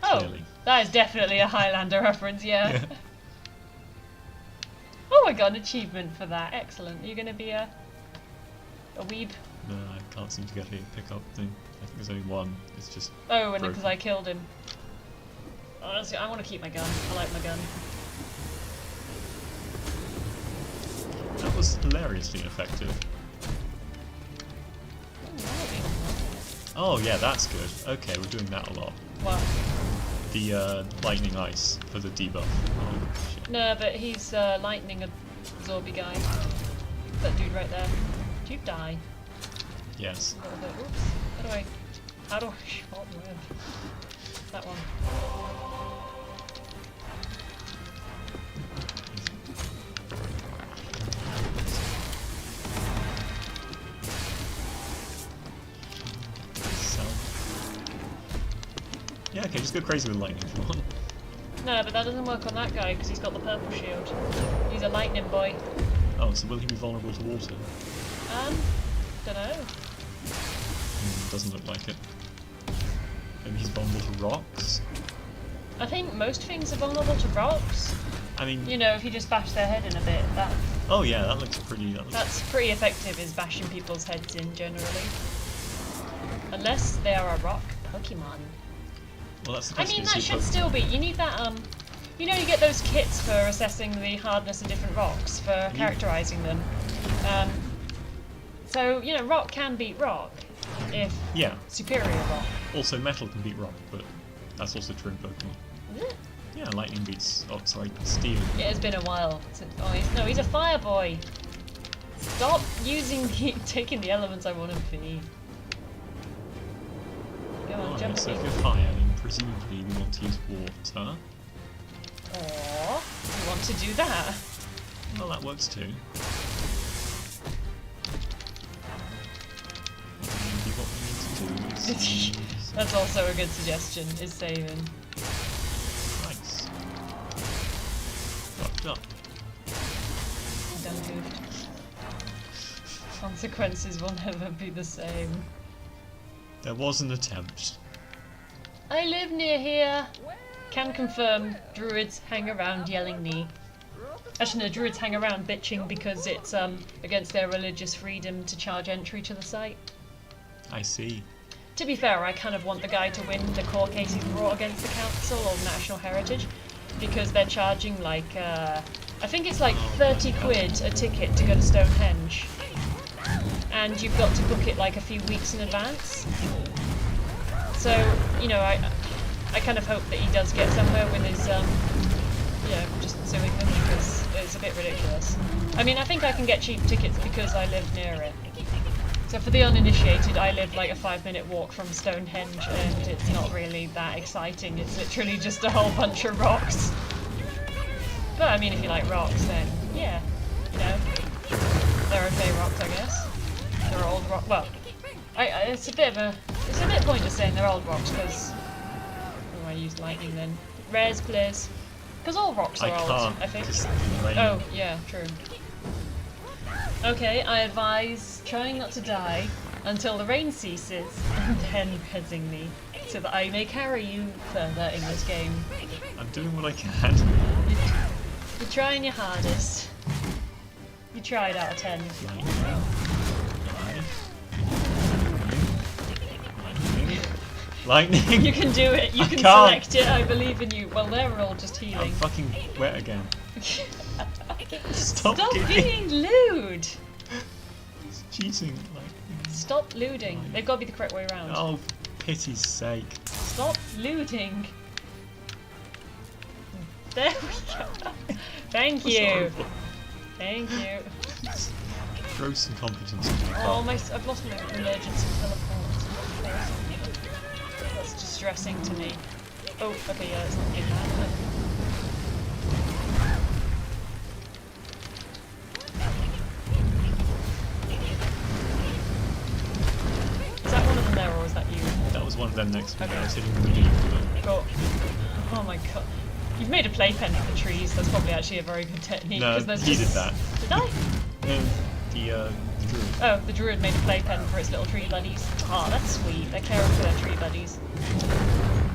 [SPEAKER 1] Oh,
[SPEAKER 2] Clearly.
[SPEAKER 1] that is definitely a Highlander reference, yeah.
[SPEAKER 2] Yeah.
[SPEAKER 1] Oh, I got an achievement for that. Excellent. Are you going to be a weeb?
[SPEAKER 2] No, I can't seem to get a pick-up thing. I think there's only one. It's just.
[SPEAKER 1] Oh, and
[SPEAKER 2] broken.
[SPEAKER 1] because I killed him. Honestly, I want to keep my gun. I like my gun.
[SPEAKER 2] That was hilariously ineffective. Oh yeah, that's good. Okay, we're doing that a lot.
[SPEAKER 1] What?
[SPEAKER 2] The lightning ice for the debuff. Oh shit.
[SPEAKER 1] No, but he's lightning absorby guy. That dude right there. Did you die?
[SPEAKER 2] Yes.
[SPEAKER 1] A little bit. Oops. How do I shot word? That one.
[SPEAKER 2] Yeah, okay, just go crazy with lightning if you want.
[SPEAKER 1] No, but that doesn't work on that guy because he's got the purple shield. He's a lightning boy.
[SPEAKER 2] Oh, so will he be vulnerable to water?
[SPEAKER 1] Dunno.
[SPEAKER 2] Doesn't look like it. Maybe he's vulnerable to rocks?
[SPEAKER 1] I think most things are vulnerable to rocks.
[SPEAKER 2] I mean...
[SPEAKER 1] You know, if you just bash their head in a bit,
[SPEAKER 2] Oh yeah, that looks pretty...
[SPEAKER 1] that's pretty effective, is bashing people's heads in generally. Unless they are a rock Pokemon.
[SPEAKER 2] Well, that's the
[SPEAKER 1] I
[SPEAKER 2] question.
[SPEAKER 1] mean,
[SPEAKER 2] is
[SPEAKER 1] that
[SPEAKER 2] he
[SPEAKER 1] should still be. You need that, you know, you get those kits for assessing the hardness of different rocks, for characterizing them. So, you know, rock can beat rock, if
[SPEAKER 2] Yeah.
[SPEAKER 1] superior rock.
[SPEAKER 2] Also, metal can beat rock, but that's also true in Pokemon.
[SPEAKER 1] Is it?
[SPEAKER 2] Yeah, lightning beats... Oh, sorry, steel.
[SPEAKER 1] It has been a while since... Oh, he's a fire boy! Stop taking the elements I want to be. Go on,
[SPEAKER 2] Oh,
[SPEAKER 1] jump
[SPEAKER 2] so
[SPEAKER 1] at
[SPEAKER 2] if
[SPEAKER 1] me.
[SPEAKER 2] you're fire, then presumably we want to use water.
[SPEAKER 1] Or you want to do that?
[SPEAKER 2] Well, that works too. Maybe what we need to do is use
[SPEAKER 1] That's also a good suggestion, is saving.
[SPEAKER 2] rice. Fucked up.
[SPEAKER 1] Done goofed. Consequences will never be the same.
[SPEAKER 2] There was an attempt.
[SPEAKER 1] I live near here. Can confirm, druids hang around yelling me. Actually, no, druids hang around bitching because it's against their religious freedom to charge entry to the site.
[SPEAKER 2] I see.
[SPEAKER 1] To be fair, I kind of want the guy to win the court case he's brought against the council or national heritage, because they're charging like, I think it's like 30 quid a ticket to go to Stonehenge. And you've got to book it like a few weeks in advance. So, you know, I kind of hope that he does get somewhere with his, you know, just suing them, because it's a bit ridiculous. I mean, I think I can get cheap tickets because I live near it. So for the uninitiated, I live like a 5-minute walk from Stonehenge, and it's not really that exciting. It's literally just a whole bunch of rocks. But I mean, if you like rocks, then yeah, you know, they're okay rocks, I guess. They're old rock. Well, it's a bit pointless saying they're old rocks because I used lightning then. Rares, please. Because all rocks are old, I think. Oh, yeah, true. Okay, I advise trying not to die until the rain ceases, and then rezzing me, so that I may carry you further in this game.
[SPEAKER 2] I'm doing what I can.
[SPEAKER 1] You're trying your hardest. You tried out of 10.
[SPEAKER 2] Lightning.
[SPEAKER 1] You can do it. You can
[SPEAKER 2] can't.
[SPEAKER 1] select it. I believe in you. Well, they're all just
[SPEAKER 2] I'm
[SPEAKER 1] healing.
[SPEAKER 2] fucking wet again. Stop
[SPEAKER 1] being lewd.
[SPEAKER 2] It's cheating. Lightning.
[SPEAKER 1] Stop looting. They've got to be the correct way around.
[SPEAKER 2] Oh, for pity's sake.
[SPEAKER 1] Stop looting. There we go. Thank
[SPEAKER 2] That's
[SPEAKER 1] you.
[SPEAKER 2] horrible.
[SPEAKER 1] Thank you.
[SPEAKER 2] Gross incompetence.
[SPEAKER 1] Oh, I've lost my emergency teleport. That's distressing to me. Oh, okay, yeah, it's not good now. Is that one of them there, or is that you?
[SPEAKER 2] That was one of them next to me.
[SPEAKER 1] Okay.
[SPEAKER 2] I was hitting the deep.
[SPEAKER 1] Cool. Oh my god. You've made a playpen for the trees. That's probably actually a very good technique.
[SPEAKER 2] No,
[SPEAKER 1] 'cause there's
[SPEAKER 2] he
[SPEAKER 1] just...
[SPEAKER 2] did that.
[SPEAKER 1] Did I?
[SPEAKER 2] No, the druid.
[SPEAKER 1] Oh, the druid made a playpen for its little tree buddies. Oh, that's sweet. They're caring for their tree buddies.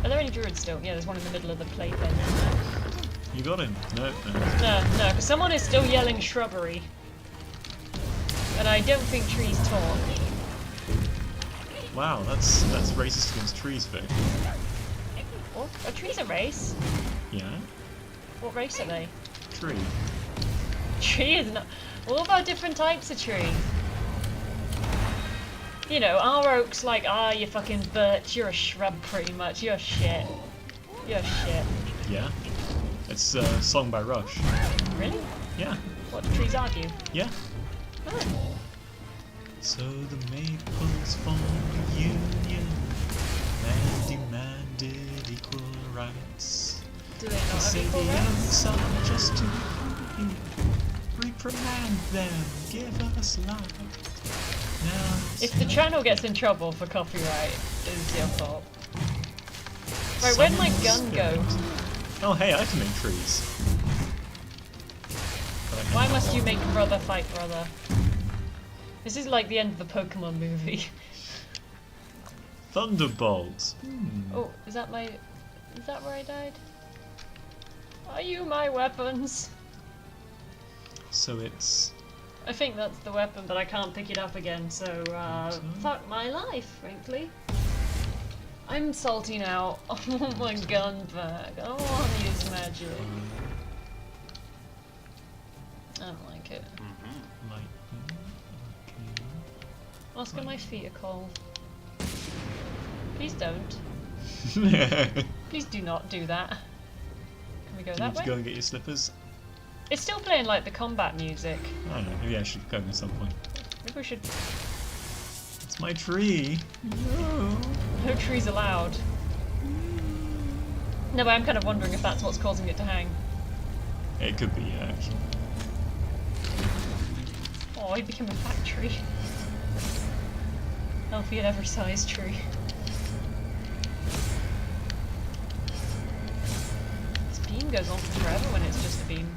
[SPEAKER 1] Are there any druids still? Yeah, there's one in the middle of the playpen.
[SPEAKER 2] You got him. No.
[SPEAKER 1] No, because someone is still yelling shrubbery. And I don't think trees talk.
[SPEAKER 2] Wow, that's racist against trees, Vic.
[SPEAKER 1] What? Are trees a race?
[SPEAKER 2] Yeah?
[SPEAKER 1] What race are they?
[SPEAKER 2] Tree.
[SPEAKER 1] Tree is not... What about different types of tree? You know, our oak's like, you fucking birch, you're a shrub pretty much, you're shit. You're shit.
[SPEAKER 2] Yeah? It's a song by Rush.
[SPEAKER 1] Really?
[SPEAKER 2] Yeah.
[SPEAKER 1] What do trees argue?
[SPEAKER 2] Yeah.
[SPEAKER 1] Oh.
[SPEAKER 2] So the maples formed a union and demanded equal rights.
[SPEAKER 1] Do they not
[SPEAKER 2] They
[SPEAKER 1] have
[SPEAKER 2] say
[SPEAKER 1] equal
[SPEAKER 2] the
[SPEAKER 1] rights?
[SPEAKER 2] oaks are just too weak. Reprimand them, give us light. Now
[SPEAKER 1] If the channel gets in trouble for copyright, it's your fault. Right, where'd my gun go?
[SPEAKER 2] Oh hey, I can make trees. But I
[SPEAKER 1] Why
[SPEAKER 2] can't
[SPEAKER 1] must you
[SPEAKER 2] walk.
[SPEAKER 1] make brother fight brother? This is like the end of the Pokemon movie.
[SPEAKER 2] Thunderbolt.
[SPEAKER 1] Oh, is that where I died? Are you my weapons?
[SPEAKER 2] So it's
[SPEAKER 1] I think that's the weapon, but I can't pick it up again, so fuck my life, frankly. I'm salty now. I want my gun back. I don't want to use magic. I don't like it.
[SPEAKER 2] lightning.
[SPEAKER 1] Oscar, my feet are cold. Please don't.
[SPEAKER 2] Okay.
[SPEAKER 1] Please do not do that. Can we go
[SPEAKER 2] Do you
[SPEAKER 1] that
[SPEAKER 2] need to
[SPEAKER 1] way?
[SPEAKER 2] go and get your slippers?
[SPEAKER 1] It's still playing like the combat music.
[SPEAKER 2] I don't know, maybe I should go at some point.
[SPEAKER 1] Maybe we should...
[SPEAKER 2] It's my tree! No!
[SPEAKER 1] No trees allowed. No, but I'm kind of wondering if that's what's causing it to hang.
[SPEAKER 2] It could be, yeah, actually.
[SPEAKER 1] Oh, he became a fat tree. Healthy at every size tree. This beam goes on forever when it's just a beam.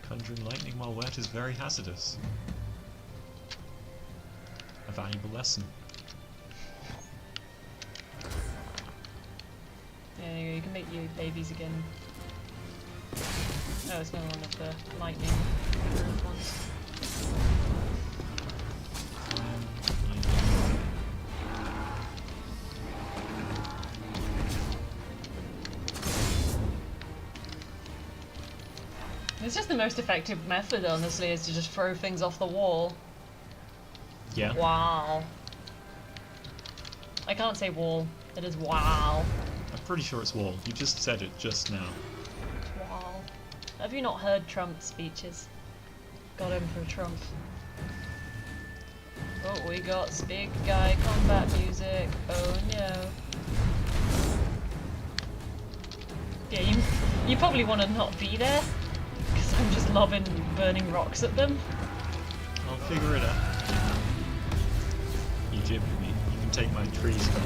[SPEAKER 2] Conjuring lightning while wet is very hazardous. A valuable lesson.
[SPEAKER 1] Yeah, you can make your babies again. Oh, it's another one of the lightning ruined ones. It's just the most effective method, honestly, is to just throw things off the wall.
[SPEAKER 2] Yeah.
[SPEAKER 1] Wow. I can't say wall. It is wow.
[SPEAKER 2] I'm pretty sure it's wall. You just said it just now.
[SPEAKER 1] Wow. Have you not heard Trump's speeches? Got him for Trump. Oh, we got big guy combat music. Oh no. Yeah, you probably want to not be there, because I'm just lobbing burning rocks at them.
[SPEAKER 2] I'll figure it out. You jib with me. You can take my trees back.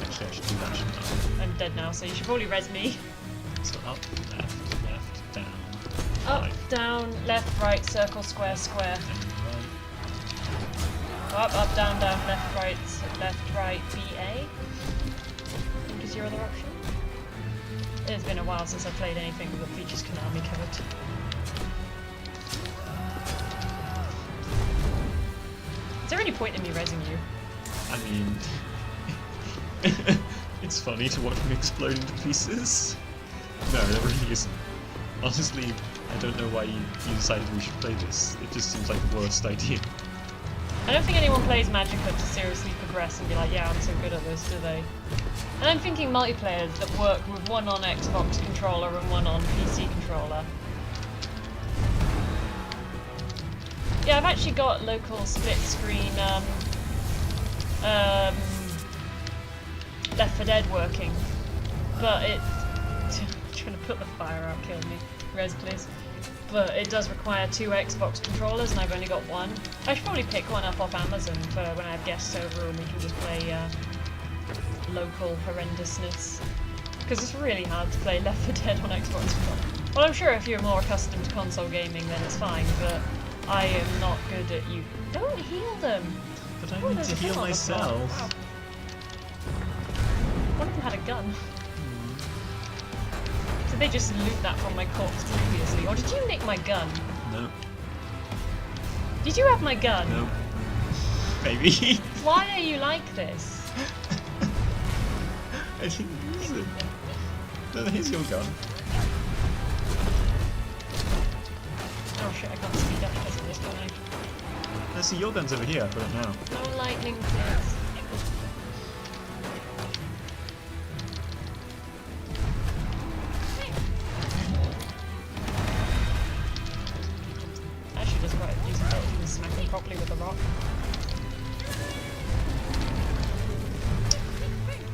[SPEAKER 2] Actually, I should do that, shouldn't I?
[SPEAKER 1] I'm dead now, so you should probably res me.
[SPEAKER 2] So up, left, down.
[SPEAKER 1] Up,
[SPEAKER 2] Right,
[SPEAKER 1] down, left, right, circle, square, square.
[SPEAKER 2] and right.
[SPEAKER 1] Up, down, left, right, BA. I think is your other option. It's been a while since I played anything that features Konami covered. Is there any point in me resing you?
[SPEAKER 2] I mean, it's funny to watch me explode into pieces. No, there really isn't. Honestly, I don't know why you decided we should play this. It just seems like the worst idea.
[SPEAKER 1] I don't think anyone plays Magicka to seriously progress and be like, yeah, I'm so good at this, do they? And I'm thinking multiplayers that work with one on Xbox controller and one on PC controller. Yeah, I've actually got local split screen Left 4 Dead working, but it... trying to put the fire out, kill me. Res, please. But it does require 2 Xbox controllers, and I've only got one. I should probably pick one up off Amazon for when I have guests over and we can just play local horrendousness. Because it's really hard to play Left 4 Dead on Xbox. Well, I'm sure if you're more accustomed to console gaming, then it's fine, but I am not good at you. Don't heal them!
[SPEAKER 2] But I
[SPEAKER 1] Oh,
[SPEAKER 2] need
[SPEAKER 1] there's
[SPEAKER 2] to
[SPEAKER 1] a
[SPEAKER 2] heal
[SPEAKER 1] gun on the floor.
[SPEAKER 2] myself.
[SPEAKER 1] Wow. One of them had a gun. Did they just loot that from my corpse previously? Or did you nick my gun?
[SPEAKER 2] No.
[SPEAKER 1] Did you have my gun?
[SPEAKER 2] No. Maybe.
[SPEAKER 1] Why are you like this?
[SPEAKER 2] I didn't use it. No, here's your gun.
[SPEAKER 1] Oh shit, I can't speed up because of this, can I?
[SPEAKER 2] No, see, your gun's over here. I've got it now.
[SPEAKER 1] No lightning, please. Actually, does quite a decent job of smacking properly with the rock.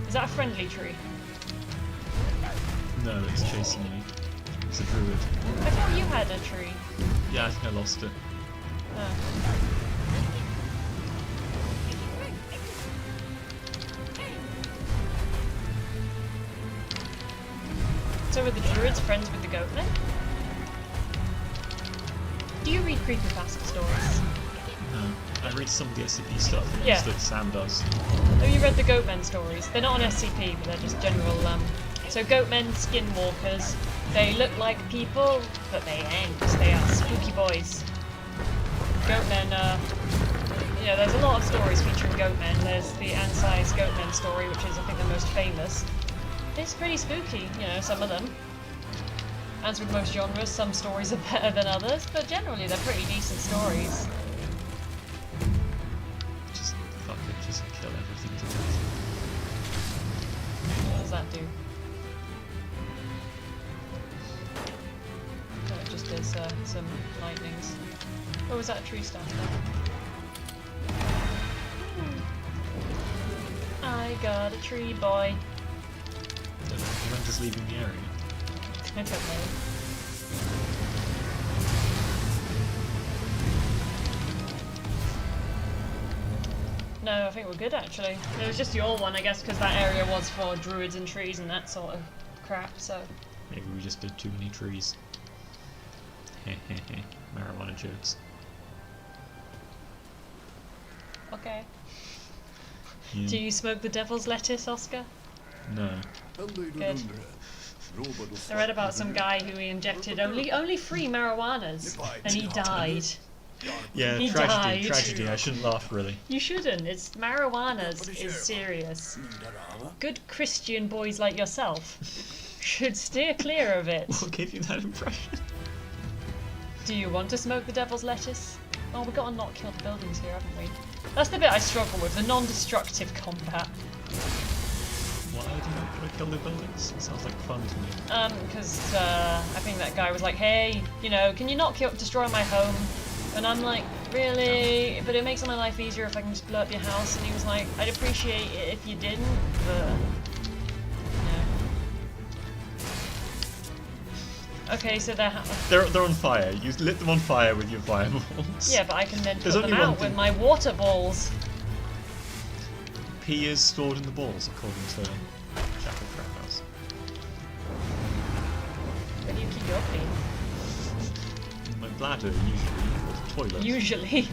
[SPEAKER 1] Is that a friendly tree?
[SPEAKER 2] No, it's chasing me. It's a druid.
[SPEAKER 1] I thought you had a tree.
[SPEAKER 2] Yeah, I think I lost it.
[SPEAKER 1] Oh. So are the druids friends with the goatmen? Do you read creepypasta stories?
[SPEAKER 2] No. I read some of the SCP stuff
[SPEAKER 1] Yeah.
[SPEAKER 2] that Sam does.
[SPEAKER 1] Have you read the goatmen stories? They're not on SCP, but they're just general, So goatmen, skinwalkers, they look like people, but they ain't. They are spooky boys. Goatmen, there's a lot of stories featuring goatmen. There's the Ansai's goatmen story, which is, I think, the most famous. It's pretty spooky, some of them. As with most genres, some stories are better than others, but generally they're pretty decent stories.
[SPEAKER 2] Just fuck it, just kill everything to death.
[SPEAKER 1] What does that do? No, it just does some lightnings. Oh, was that a tree stand there? I got a tree boy.
[SPEAKER 2] Don't know, just leaving the area.
[SPEAKER 1] I don't know. No, I think we're good actually. It was just your one, I guess, because that area was for druids and trees and that sort of crap, so.
[SPEAKER 2] Maybe we just did too many trees. Hehehe. Marijuana jokes.
[SPEAKER 1] Okay.
[SPEAKER 2] Yeah.
[SPEAKER 1] Do you smoke the devil's lettuce, Oscar?
[SPEAKER 2] No.
[SPEAKER 1] Good. I read about some guy who he injected only 3 marijuanas and he died.
[SPEAKER 2] Yeah,
[SPEAKER 1] He
[SPEAKER 2] tragedy,
[SPEAKER 1] died.
[SPEAKER 2] tragedy. I shouldn't laugh, really.
[SPEAKER 1] You shouldn't. It's marijuana's is serious. Good Christian boys like yourself should steer clear of it.
[SPEAKER 2] What gave you that impression?
[SPEAKER 1] Do you want to smoke the devil's lettuce? Oh, we've got to not kill the buildings here, haven't we? That's the bit I struggle with, the non-destructive combat.
[SPEAKER 2] Why do you not want to kill the buildings? It sounds like fun to me.
[SPEAKER 1] Because I think that guy was like, hey, you know, can you not destroy my home? And I'm like, really? But it makes my life easier if I can just blow up your house. And he was like, I'd appreciate it if you didn't, but... no. Okay, so
[SPEAKER 2] They're on fire. You lit them on fire with your fireballs.
[SPEAKER 1] yeah, but I can then put
[SPEAKER 2] There's
[SPEAKER 1] them
[SPEAKER 2] only one
[SPEAKER 1] out with
[SPEAKER 2] thing.
[SPEAKER 1] my water balls.
[SPEAKER 2] Pee is stored in the balls, according to Chapel Crab House.
[SPEAKER 1] Where do you keep your pee?
[SPEAKER 2] In my bladder, usually, or the toilet.
[SPEAKER 1] Usually.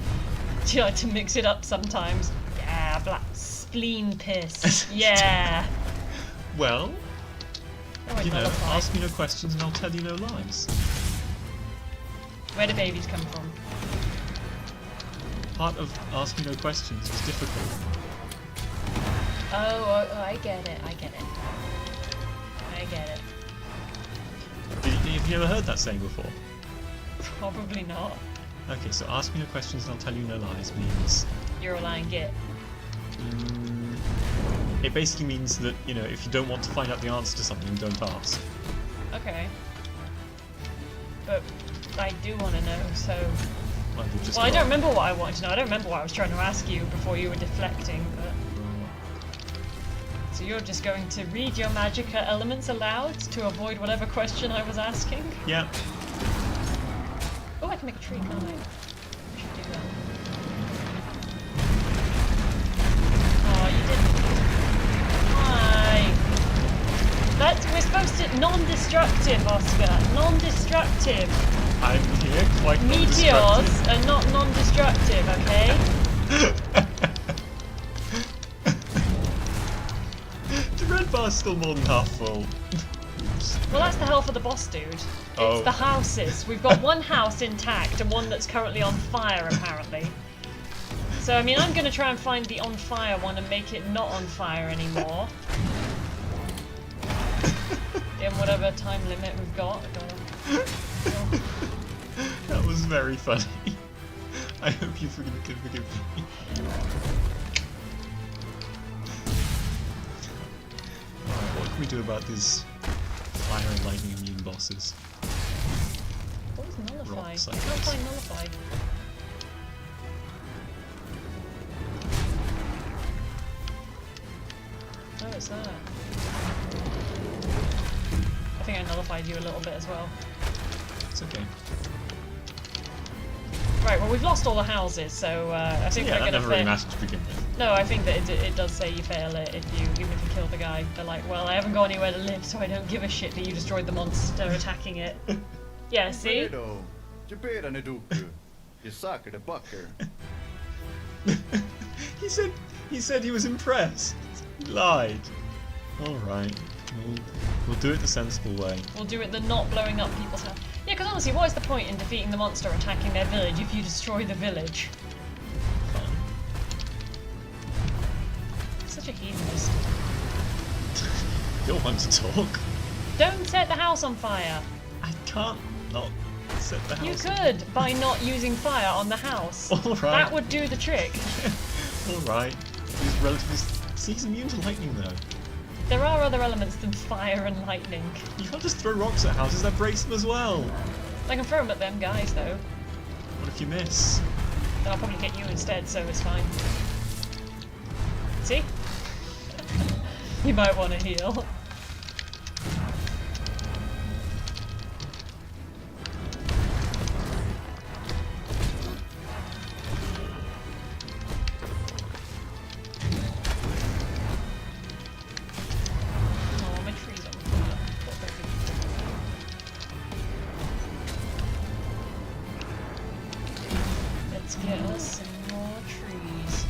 [SPEAKER 1] Do you like to mix it up sometimes? Yeah, black spleen piss. Yeah.
[SPEAKER 2] Well,
[SPEAKER 1] Oh,
[SPEAKER 2] you know,
[SPEAKER 1] nullify.
[SPEAKER 2] ask me no questions and I'll tell you no lies.
[SPEAKER 1] Where do babies come from?
[SPEAKER 2] Part of Ask Me No Questions was difficult.
[SPEAKER 1] Oh, I get it. I get it. I get it.
[SPEAKER 2] Have you ever heard that saying before?
[SPEAKER 1] Probably not.
[SPEAKER 2] Okay, so Ask Me No Questions and I'll tell you no lies means...
[SPEAKER 1] You're a lying git.
[SPEAKER 2] It basically means that, you know, if you don't want to find out the answer to something, don't ask.
[SPEAKER 1] Okay. But I do want to know, so...
[SPEAKER 2] Well, you've just
[SPEAKER 1] Well, I
[SPEAKER 2] got-
[SPEAKER 1] don't remember what I wanted to know. I don't remember what I was trying to ask you before you were deflecting, but... So you're just going to read your Magicka elements aloud to avoid whatever question I was asking?
[SPEAKER 2] Yeah.
[SPEAKER 1] Oh, I can make a tree, can't I? I should do that. Oh, you didn't. Why? We're supposed to... Non-destructive, Oscar. Non-destructive.
[SPEAKER 2] I'm here, quite
[SPEAKER 1] Meteors are not non-destructive, okay?
[SPEAKER 2] The red bar's still more than half full.
[SPEAKER 1] Well, that's the hell for the boss dude. It's
[SPEAKER 2] Oh.
[SPEAKER 1] the houses. We've got one house intact and one that's currently on fire, apparently. So, I mean, I'm going to try and find the on fire one and make it not on fire anymore. In whatever time limit we've got.
[SPEAKER 2] That was very funny. I hope you can forgive me. Alright, what can we do about these fire and lightning immune bosses?
[SPEAKER 1] What was nullify?
[SPEAKER 2] Rock
[SPEAKER 1] I can't
[SPEAKER 2] cycles.
[SPEAKER 1] find nullify. Oh, it's that. I think I nullified you a little bit as well.
[SPEAKER 2] It's okay.
[SPEAKER 1] Right, well, we've lost all the houses, so I think
[SPEAKER 2] Yeah,
[SPEAKER 1] we're
[SPEAKER 2] that
[SPEAKER 1] going to
[SPEAKER 2] never really mattered to begin with.
[SPEAKER 1] No, I think that it does say you fail it if you, even if you kill the guy. They're like, well, I haven't got anywhere to live, so I don't give a shit that you destroyed the monster attacking it. Yeah, see?
[SPEAKER 7] Fredo, je ber ne duku. Je sucker the bucker.
[SPEAKER 2] He said he was impressed. He lied. Alright. We'll do it the sensible way.
[SPEAKER 1] We'll do it the not blowing up people's house. Yeah, because honestly, what is the point in defeating the monster attacking their village if you destroy the village?
[SPEAKER 2] Fun.
[SPEAKER 1] Such a heathenist.
[SPEAKER 2] You'll want to talk.
[SPEAKER 1] Don't set the house on fire!
[SPEAKER 2] I can't not set the house.
[SPEAKER 1] You could, by not using fire on the house.
[SPEAKER 2] Alright.
[SPEAKER 1] That would do the trick.
[SPEAKER 2] Alright. He's relatively... See, he's immune to lightning though.
[SPEAKER 1] There are other elements than fire and lightning.
[SPEAKER 2] You can't just throw rocks at houses, that breaks them as well.
[SPEAKER 1] I can throw them at them guys, though.
[SPEAKER 2] What if you miss?
[SPEAKER 1] Then I'll probably hit you instead, so it's fine. See? You might want to heal. Oh, my tree's on fire. Let's get us some more trees.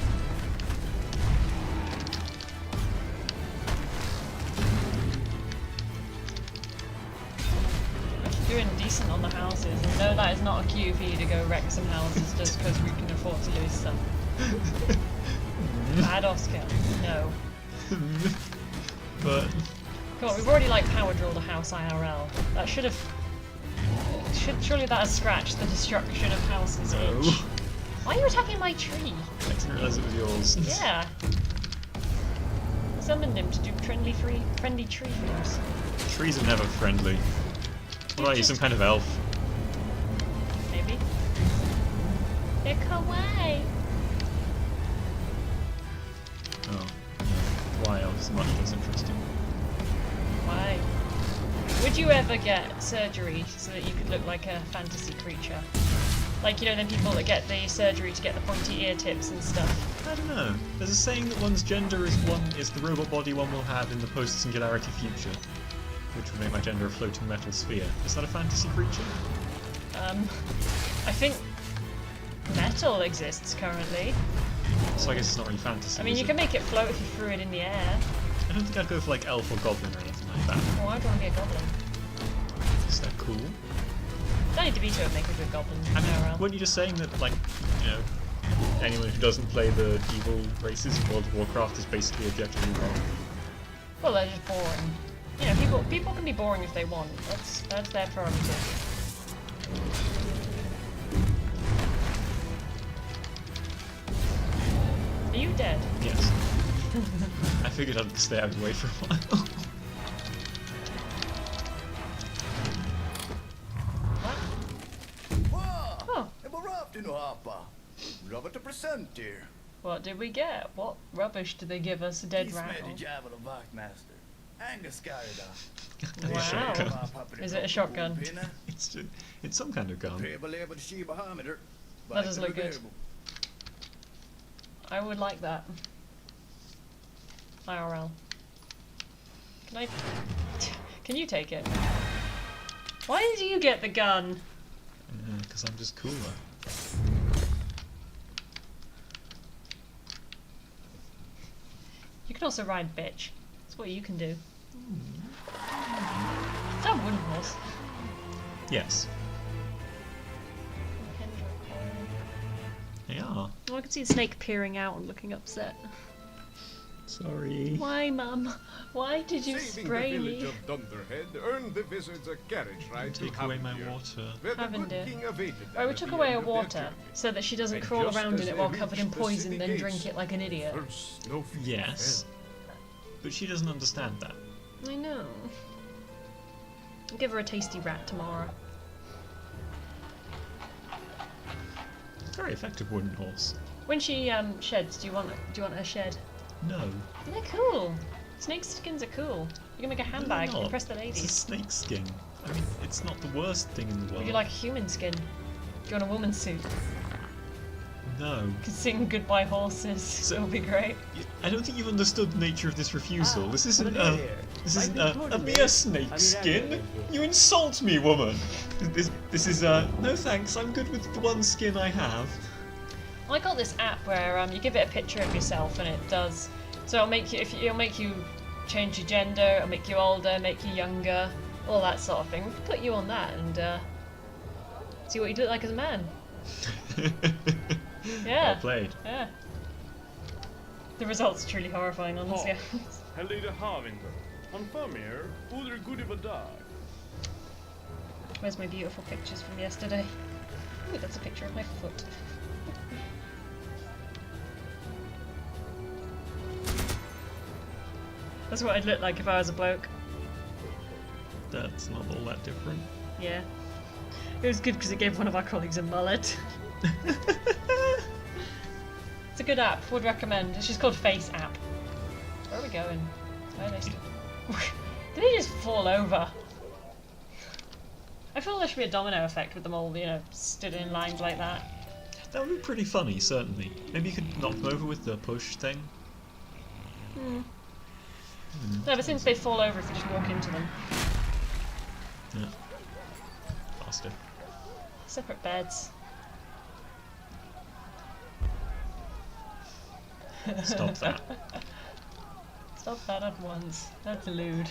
[SPEAKER 1] Doing decent on the houses, and no, that is not a cue for you to go wreck some houses just because we can afford to lose some. Bad Oscar, no.
[SPEAKER 2] But
[SPEAKER 1] Come on, we've already like power drilled a house IRL. That should have. Surely that has scratched the destruction of houses
[SPEAKER 2] no.
[SPEAKER 1] itch. Why are you attacking my tree?
[SPEAKER 2] I didn't realise it was yours.
[SPEAKER 1] Yeah. I summoned him to do friendly tree things.
[SPEAKER 2] Trees are never friendly. What are you, some kind of elf?
[SPEAKER 1] Maybe. They're kawaii.
[SPEAKER 2] Oh. Why elf is much less interesting.
[SPEAKER 1] Why? Would you ever get surgery so that you could look like a fantasy creature? Like, you know, them people that get the surgery to get the pointy ear tips and stuff.
[SPEAKER 2] I don't know. There's a saying that one's gender is the robot body one will have in the post-singularity future, which would make my gender a floating metal sphere. Is that a fantasy creature?
[SPEAKER 1] I think metal exists currently.
[SPEAKER 2] So I guess it's not really fantasy.
[SPEAKER 1] I mean,
[SPEAKER 2] is
[SPEAKER 1] you
[SPEAKER 2] it?
[SPEAKER 1] can make it float if you threw it in the air.
[SPEAKER 2] I don't think I'd go for like elf or goblin or anything like that.
[SPEAKER 1] Oh, I'd want to be a goblin.
[SPEAKER 2] Is that cool?
[SPEAKER 1] Danny DeVito would make a good goblin.
[SPEAKER 2] I mean,
[SPEAKER 1] IRL.
[SPEAKER 2] weren't you just saying that, like, you know, anyone who doesn't play the evil races in World of Warcraft is basically objectively wrong?
[SPEAKER 1] Well, they're just boring. You know, people can be boring if they want. That's their prerogative. Are you dead?
[SPEAKER 2] Yes. I figured I'd stay out of the way for a while.
[SPEAKER 1] What?
[SPEAKER 7] Wow!
[SPEAKER 1] Oh.
[SPEAKER 7] Det var rakt nu hapa. Robert to present here.
[SPEAKER 1] What did we get? What rubbish did they give us? A dead
[SPEAKER 7] He's
[SPEAKER 1] rattle.
[SPEAKER 7] med i Djävul och Vaktmaster. Angus Skarda.
[SPEAKER 1] Wow. Is it a shotgun?
[SPEAKER 2] It's some kind of gun.
[SPEAKER 1] That does look good. I would like that. IRL. Can you take it? Why did you get the gun?
[SPEAKER 2] Because I'm just cooler.
[SPEAKER 1] You can also ride bitch. That's what you can do. Is that a wooden horse?
[SPEAKER 2] Yes. They are.
[SPEAKER 1] Oh, I can see the snake peering out and looking upset.
[SPEAKER 2] Sorry.
[SPEAKER 1] Why, Mum? Why did you
[SPEAKER 3] Saving
[SPEAKER 1] spray
[SPEAKER 3] the village
[SPEAKER 1] me?
[SPEAKER 3] of Dunderhead earned the wizards a carriage ride to
[SPEAKER 2] Take away my
[SPEAKER 3] Havendir,
[SPEAKER 2] water.
[SPEAKER 3] where the good
[SPEAKER 1] Havendir.
[SPEAKER 3] king awaited them
[SPEAKER 1] Right, we
[SPEAKER 3] at
[SPEAKER 1] took
[SPEAKER 3] the
[SPEAKER 1] away
[SPEAKER 3] end
[SPEAKER 1] her
[SPEAKER 3] of their
[SPEAKER 1] water
[SPEAKER 3] journey.
[SPEAKER 1] so that she doesn't
[SPEAKER 3] And
[SPEAKER 1] crawl
[SPEAKER 3] just
[SPEAKER 1] around
[SPEAKER 3] as
[SPEAKER 1] in it
[SPEAKER 3] they
[SPEAKER 1] while covered in
[SPEAKER 3] reached the
[SPEAKER 1] poison,
[SPEAKER 3] city
[SPEAKER 1] then
[SPEAKER 3] gates,
[SPEAKER 1] drink it like an idiot.
[SPEAKER 3] First snowflake
[SPEAKER 2] Yes. But she doesn't understand that.
[SPEAKER 1] I know. I'll give her a tasty rat tomorrow.
[SPEAKER 2] Very effective wooden horse.
[SPEAKER 1] When she sheds, do you want her shed?
[SPEAKER 2] No.
[SPEAKER 1] They're cool. Snake skins are cool. You can make a
[SPEAKER 2] No,
[SPEAKER 1] handbag.
[SPEAKER 2] they're not.
[SPEAKER 1] Impress the
[SPEAKER 2] It's a
[SPEAKER 1] ladies.
[SPEAKER 2] snake skin. I mean, it's not the worst thing in the world.
[SPEAKER 1] Would you like a human skin? Do you want a woman's suit?
[SPEAKER 2] No.
[SPEAKER 1] You can sing Goodbye Horses. It'll be great.
[SPEAKER 2] I don't think you've understood the nature of this refusal. This isn't a
[SPEAKER 4] totally.
[SPEAKER 2] mere snake skin. You insult me, woman. This is no thanks. I'm good with the one skin I have.
[SPEAKER 1] I got this app where you give it a picture of yourself and it does. So it'll make you change your gender, it'll make you older, make you younger, all that sort of thing. We can put you on that and see what you look like as a man. Yeah.
[SPEAKER 2] Well played.
[SPEAKER 1] Yeah. The results are truly horrifying, honestly.
[SPEAKER 5] Helide Havinger. Han förmer, odre gudi dag.
[SPEAKER 1] Where's my beautiful pictures from yesterday? Ooh, that's a picture of my foot. That's what I'd look like if I was a bloke.
[SPEAKER 2] That's not all that different.
[SPEAKER 1] Yeah. It was good because it gave one of our colleagues a mullet. It's a good app, would recommend. It's just called Face App. Where are we going? Where are they still? Did they just fall over? I feel there should be a domino effect with them all, you know, stood in lines like that.
[SPEAKER 2] That would be pretty funny, certainly. Maybe you could knock them over with the push thing.
[SPEAKER 1] No, but since they fall over if you just walk into them.
[SPEAKER 2] Yeah. Faster.
[SPEAKER 1] Separate beds.
[SPEAKER 2] Stop that.
[SPEAKER 1] Stop that at once. That's lewd.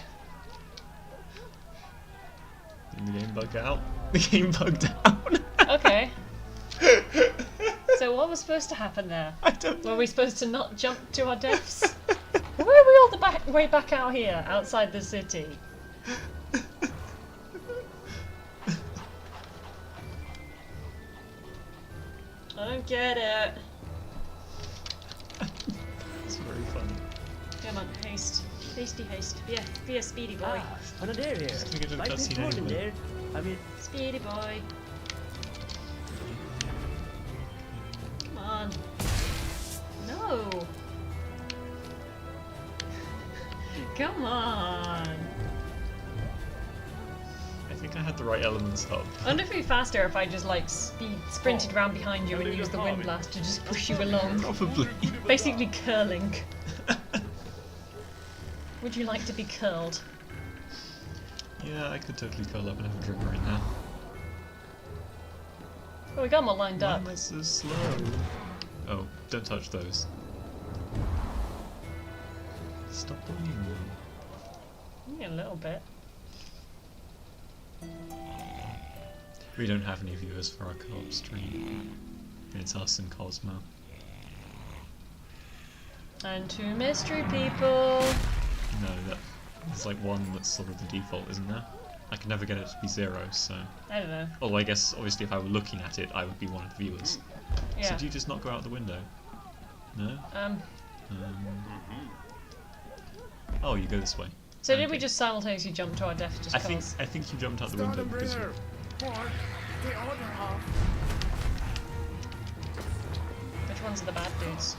[SPEAKER 2] The game bugged out. The game bugged out.
[SPEAKER 1] Okay. So what was supposed to happen there?
[SPEAKER 2] I don't know.
[SPEAKER 1] Were we supposed to not jump to our deaths? Why are we all the way back out here, outside the city? I don't get it.
[SPEAKER 2] It's very funny.
[SPEAKER 1] Come on, haste. Hasty haste. Be a speedy boy.
[SPEAKER 5] Ah, another there here.
[SPEAKER 2] Just gonna get to the
[SPEAKER 5] Might be
[SPEAKER 2] cutscene
[SPEAKER 5] more in
[SPEAKER 2] anyway.
[SPEAKER 5] there. I mean,
[SPEAKER 1] Speedy boy. Come on. No. Come on.
[SPEAKER 2] I think I had the right elements up.
[SPEAKER 1] I wonder if it'd be faster if I just like sprinted around behind you and used the wind blast to just push you along.
[SPEAKER 2] Probably.
[SPEAKER 1] Basically curling. Would you like to be curled?
[SPEAKER 2] Yeah, I could totally curl up and have a drink right now.
[SPEAKER 1] Oh, we got them all lined
[SPEAKER 2] Why
[SPEAKER 1] up.
[SPEAKER 2] am I so slow? Oh, don't touch those. Stop bullying me.
[SPEAKER 1] Yeah, a little bit.
[SPEAKER 2] We don't have any viewers for our co-op stream. It's us and Cosmo.
[SPEAKER 1] And two mystery people.
[SPEAKER 2] No, there's like one that's sort of the default, isn't there? I can never get it to be 0, so...
[SPEAKER 1] I don't know.
[SPEAKER 2] Although I guess, obviously, if I were looking at it, I would be one of the viewers.
[SPEAKER 1] Yeah.
[SPEAKER 2] So do you just not go out the window? No? Oh, you go this way.
[SPEAKER 1] So did we
[SPEAKER 2] Okay.
[SPEAKER 1] just simultaneously jump to our death just
[SPEAKER 2] I think
[SPEAKER 1] cause?
[SPEAKER 2] you jumped out the window because you...
[SPEAKER 3] Mark, the other half.
[SPEAKER 1] Which ones are the bad dudes?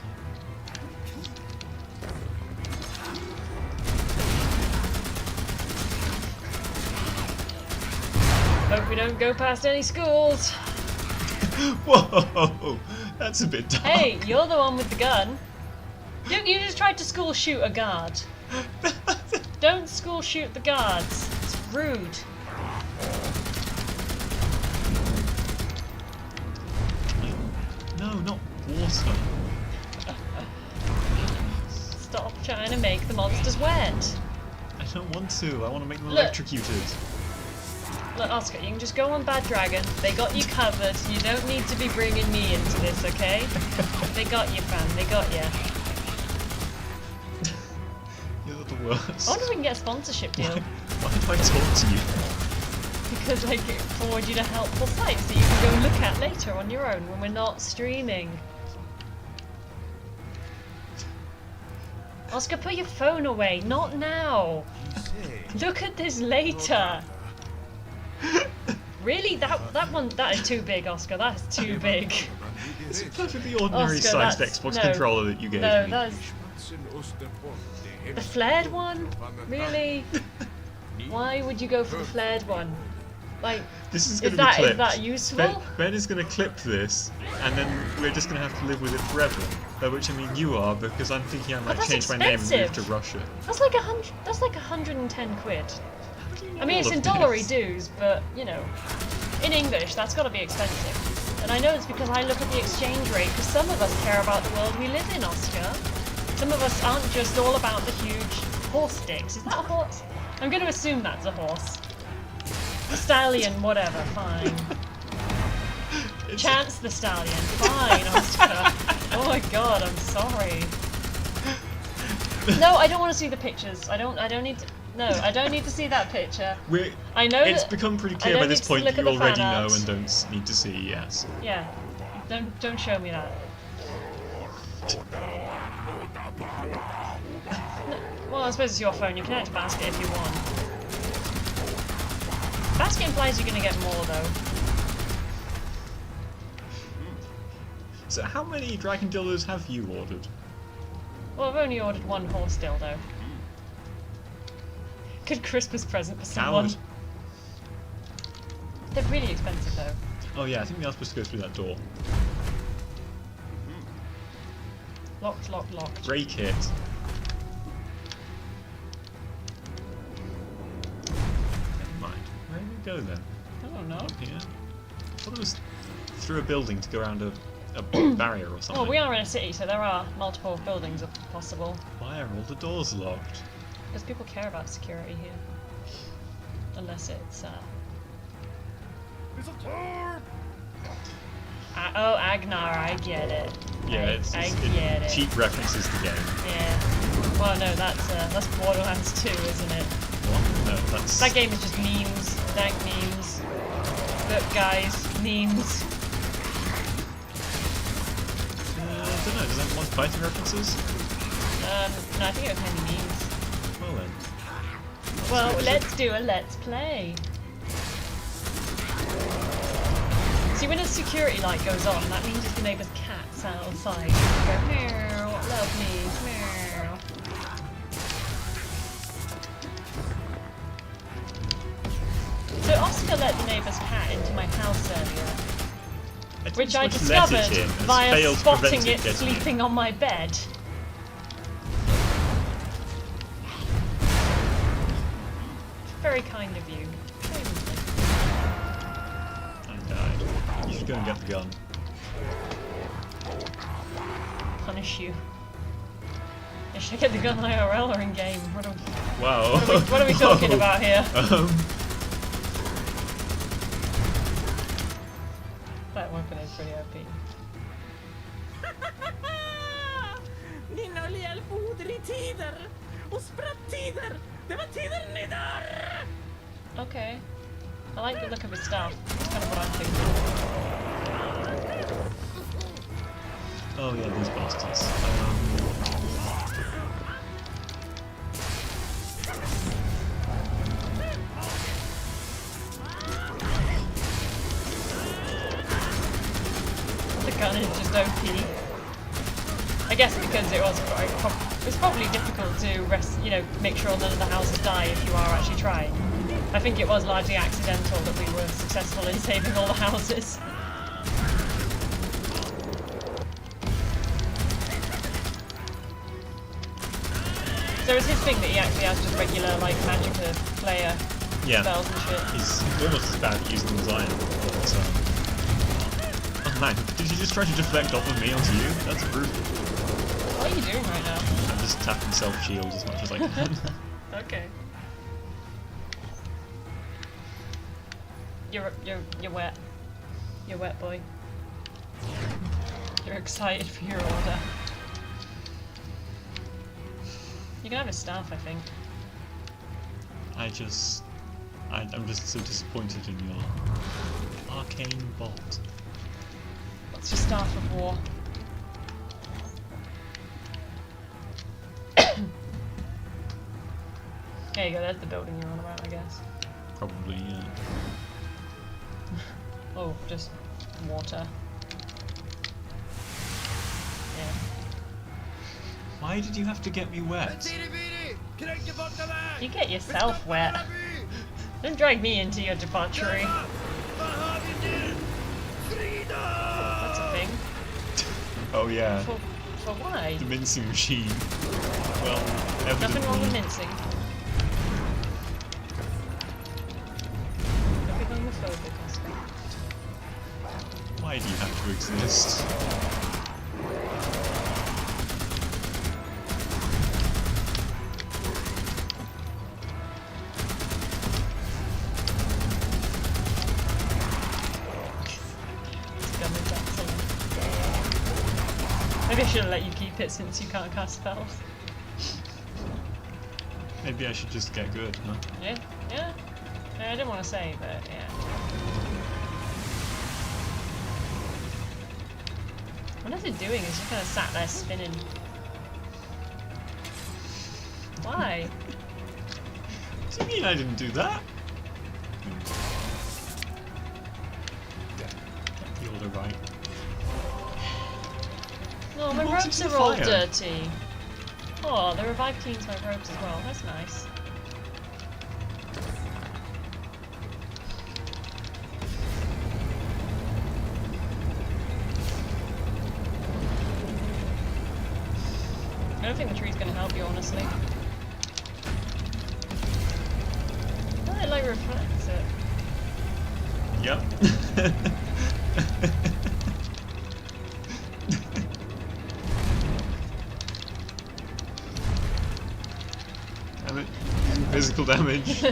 [SPEAKER 1] Hope we don't go past any schools.
[SPEAKER 2] Whoa! That's a bit dark.
[SPEAKER 1] Hey, you're the one with the gun. You just tried to school shoot a guard. Don't school shoot the guards. It's rude.
[SPEAKER 2] No, not water.
[SPEAKER 1] Stop trying to make the monsters wet.
[SPEAKER 2] I don't want to. I want to make them
[SPEAKER 1] Look.
[SPEAKER 2] electrocuted.
[SPEAKER 1] Look, Oscar, you can just go on Bad Dragon. They got you covered. You don't need to be bringing me into this, okay? They got you, fam. They got you.
[SPEAKER 2] You're the worst.
[SPEAKER 1] I wonder if we can get a sponsorship deal.
[SPEAKER 2] Why do I talk to you?
[SPEAKER 1] Because I can forward you to helpful sites that you can go look at later on your own when we're not streaming. Oscar, put your phone away. Not now. Look at this later. Really? That is too big, Oscar. That is too big.
[SPEAKER 2] It's a perfectly ordinary
[SPEAKER 1] Oscar,
[SPEAKER 2] sized
[SPEAKER 1] that's-
[SPEAKER 2] Xbox
[SPEAKER 1] no.
[SPEAKER 2] controller that you gave
[SPEAKER 1] No,
[SPEAKER 2] me.
[SPEAKER 1] that's the flared one? Really? Why would you go for the flared one? Like,
[SPEAKER 2] This is
[SPEAKER 1] is
[SPEAKER 2] going to be
[SPEAKER 1] that
[SPEAKER 2] clipped.
[SPEAKER 1] that useful?
[SPEAKER 2] Ben is going to clip this, and then we're just going to have to live with it forever. By which I mean you are, because I'm thinking I might
[SPEAKER 1] that's
[SPEAKER 2] change my name and move
[SPEAKER 1] expensive.
[SPEAKER 2] to Russia.
[SPEAKER 1] That's like 100. That's like 110 quid. I mean, it's
[SPEAKER 2] all
[SPEAKER 1] in
[SPEAKER 2] of
[SPEAKER 1] dollary
[SPEAKER 2] this?
[SPEAKER 1] dues, but you know, in English, that's got to be expensive. And I know it's because I look at the exchange rate, because some of us care about the world we live in, Oscar. Some of us aren't just all about the huge horse dicks. Is that a horse? I'm going to assume that's a horse. A stallion, whatever, fine. Chance the stallion, fine, Oscar. Oh my god, I'm sorry. No, I don't want to see the pictures. I don't need to. No, I don't need to see that picture. I know
[SPEAKER 2] It's
[SPEAKER 1] that-
[SPEAKER 2] become pretty
[SPEAKER 1] I
[SPEAKER 2] clear
[SPEAKER 1] don't
[SPEAKER 2] by this
[SPEAKER 1] need to
[SPEAKER 2] point
[SPEAKER 1] look
[SPEAKER 2] that
[SPEAKER 1] at
[SPEAKER 2] you
[SPEAKER 1] the
[SPEAKER 2] already
[SPEAKER 1] fan
[SPEAKER 2] know
[SPEAKER 1] art.
[SPEAKER 2] and don't need to see, yes.
[SPEAKER 1] Yeah. Don't show me that. No, well, I suppose it's your phone. You can add to basket if you want. Basket implies you're going to get more, though.
[SPEAKER 2] So how many Dragon Dildos have you ordered?
[SPEAKER 1] Well, I've only ordered one horse dildo. Good Christmas present for someone.
[SPEAKER 2] Coward.
[SPEAKER 1] They're really expensive though.
[SPEAKER 2] Oh yeah, I think we are supposed to go through that door.
[SPEAKER 1] Locked, locked, locked.
[SPEAKER 2] Break it. Never mind. Where do we go then?
[SPEAKER 1] I don't know.
[SPEAKER 2] Up here? I thought it was through a building to go around a barrier or something.
[SPEAKER 1] Well, we are in a city, so there are multiple buildings possible.
[SPEAKER 2] Why are all the doors locked?
[SPEAKER 1] Because people care about security here. Unless it's,
[SPEAKER 3] It's a torp!
[SPEAKER 1] oh, Agnar, I get it.
[SPEAKER 2] Yeah,
[SPEAKER 1] I
[SPEAKER 2] it
[SPEAKER 1] get it.
[SPEAKER 2] cheap references the game.
[SPEAKER 1] Yeah. Well, no, that's Borderlands 2, isn't it?
[SPEAKER 2] What? No, that's...
[SPEAKER 1] That game is just memes, dank memes. Look, guys, memes.
[SPEAKER 2] I don't know, does that want fighting references?
[SPEAKER 1] No, I think it was mainly memes.
[SPEAKER 2] Well then.
[SPEAKER 1] Well, let's do a let's play. See, when a security light goes on, that means it's the neighbour's cats outside. Go, meow, love me, meow. So Oscar let the neighbour's cat into my house earlier, which I discovered via spotting it sleeping on my bed. Very kind of you.
[SPEAKER 2] I died. You should go and get the gun.
[SPEAKER 1] Punish you. Yeah, should I get the gun IRL or in game?
[SPEAKER 2] Wow.
[SPEAKER 1] What are we talking
[SPEAKER 2] Whoa.
[SPEAKER 1] about here? That weapon is pretty OP.
[SPEAKER 8] Mina hjälpmoder i tider och spratt-tider. Det var tider ni där!
[SPEAKER 1] Okay. I like the look of his stuff. That's kind of what I'm thinking.
[SPEAKER 2] Oh yeah, these bastards.
[SPEAKER 1] The gun is just OP. I guess because it was probably difficult to make sure none of the houses die if you are actually trying. I think it was largely accidental that we were successful in saving all the houses. So it's his thing that he actually has just regular like Magicka player spells and shit.
[SPEAKER 2] He's almost as bad at using them as I am. But, oh man, did you just try to deflect off of me onto you? That's brutal.
[SPEAKER 1] What are you doing right now?
[SPEAKER 2] I'm just tapping self-shield as much as I can.
[SPEAKER 1] Okay. You're wet. You're wet, boy. You're excited for your order. You can have his staff, I think.
[SPEAKER 2] I'm just so disappointed in your arcane bolt.
[SPEAKER 1] What's your staff of war? There you go, there's the building you're on about, I guess.
[SPEAKER 2] Probably, yeah.
[SPEAKER 1] Oh, just water. Yeah.
[SPEAKER 2] Why did you have to get me wet?
[SPEAKER 1] You get yourself wet. Don't drag me into your debauchery. That's a thing.
[SPEAKER 2] Oh yeah.
[SPEAKER 1] For why?
[SPEAKER 2] The mincing machine. Well,
[SPEAKER 1] Nothing wrong with
[SPEAKER 2] evidently.
[SPEAKER 1] mincing. Don't be homophobic, Oscar.
[SPEAKER 2] Why do you have to exist?
[SPEAKER 1] This gun is excellent. Maybe I shouldn't let you keep it since you can't cast spells.
[SPEAKER 2] Maybe I should just get good, huh?
[SPEAKER 1] Yeah, yeah. I didn't want to say, but yeah. What is it doing? It's just kind of sat there spinning. Why?
[SPEAKER 2] What do you mean I didn't do that? Get the order right.
[SPEAKER 1] No, my
[SPEAKER 2] Walked
[SPEAKER 1] robes
[SPEAKER 2] into
[SPEAKER 1] are
[SPEAKER 2] the
[SPEAKER 1] all
[SPEAKER 2] fire.
[SPEAKER 1] dirty. Oh, the revive cleans my robes as well. That's nice. I don't think the tree's gonna help you, honestly. Oh, it like reflects it.
[SPEAKER 2] Yep. Damn it. Physical damage.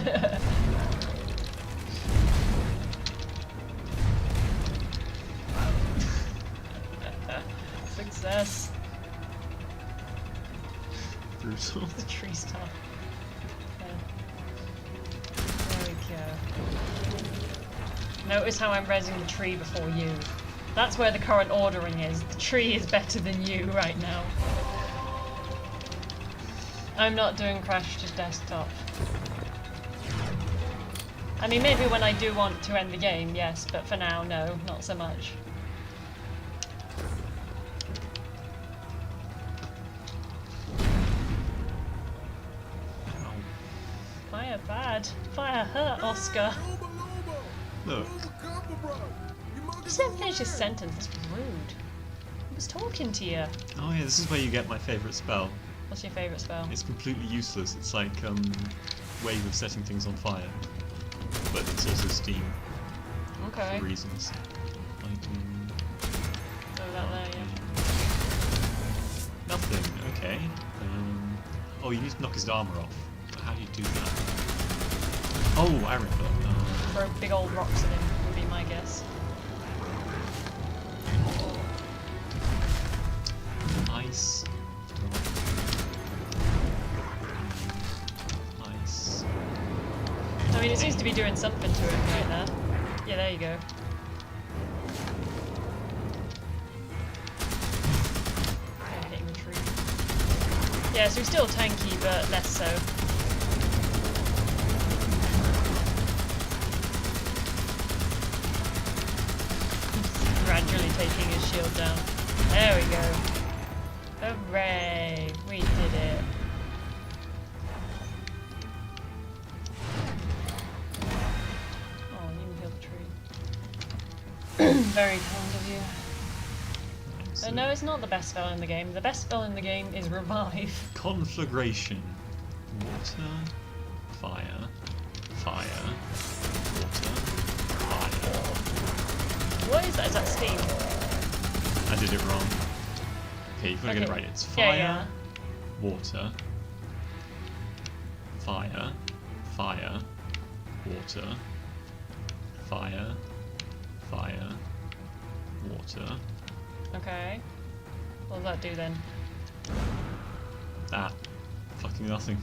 [SPEAKER 1] Success.
[SPEAKER 2] Brutal.
[SPEAKER 1] The tree's tough. There we go. Notice how I'm rezzing the tree before you. That's where the current ordering is. The tree is better than you right now. I'm not doing Crash to desktop. I mean, maybe when I do want to end the game, yes, but for now, no, not so much. Fire bad. Fire hurt, Oscar.
[SPEAKER 2] Look.
[SPEAKER 1] Just didn't finish his sentence. That's rude. He was talking to you.
[SPEAKER 2] Oh yeah, this is where you get my favourite spell.
[SPEAKER 1] What's your favourite spell?
[SPEAKER 2] It's completely useless. It's like wave of setting things on fire, but it's also steam
[SPEAKER 1] Okay.
[SPEAKER 2] for reasons. Lightning.
[SPEAKER 1] Throw that there, yeah.
[SPEAKER 2] Nothing. Okay. Oh, you need to knock his armor off. How do you do that? Oh, I remember.
[SPEAKER 1] Throw big old rocks at him, would be my guess.
[SPEAKER 2] Ice. Ice.
[SPEAKER 1] I mean, it seems to be doing something to him right there. Yeah, there you go. Okay, hitting the tree. Yeah, so he's still tanky, but less so. Gradually taking his shield down. There we go. Hooray! We did it. Oh, you can heal the tree. Very kind of you. No, it's not the best spell in the game. The best spell in the game is Revive.
[SPEAKER 2] Conflagration. Water. Fire. Fire. Water. Fire.
[SPEAKER 1] What is that? Is that steam?
[SPEAKER 2] I did it wrong. Okay, you've got to get it
[SPEAKER 1] Okay.
[SPEAKER 2] right. It's
[SPEAKER 1] Yeah,
[SPEAKER 2] fire,
[SPEAKER 1] yeah.
[SPEAKER 2] water, fire, fire, water, fire, fire, water.
[SPEAKER 1] Okay. What does that do then?
[SPEAKER 2] That. Fucking nothing.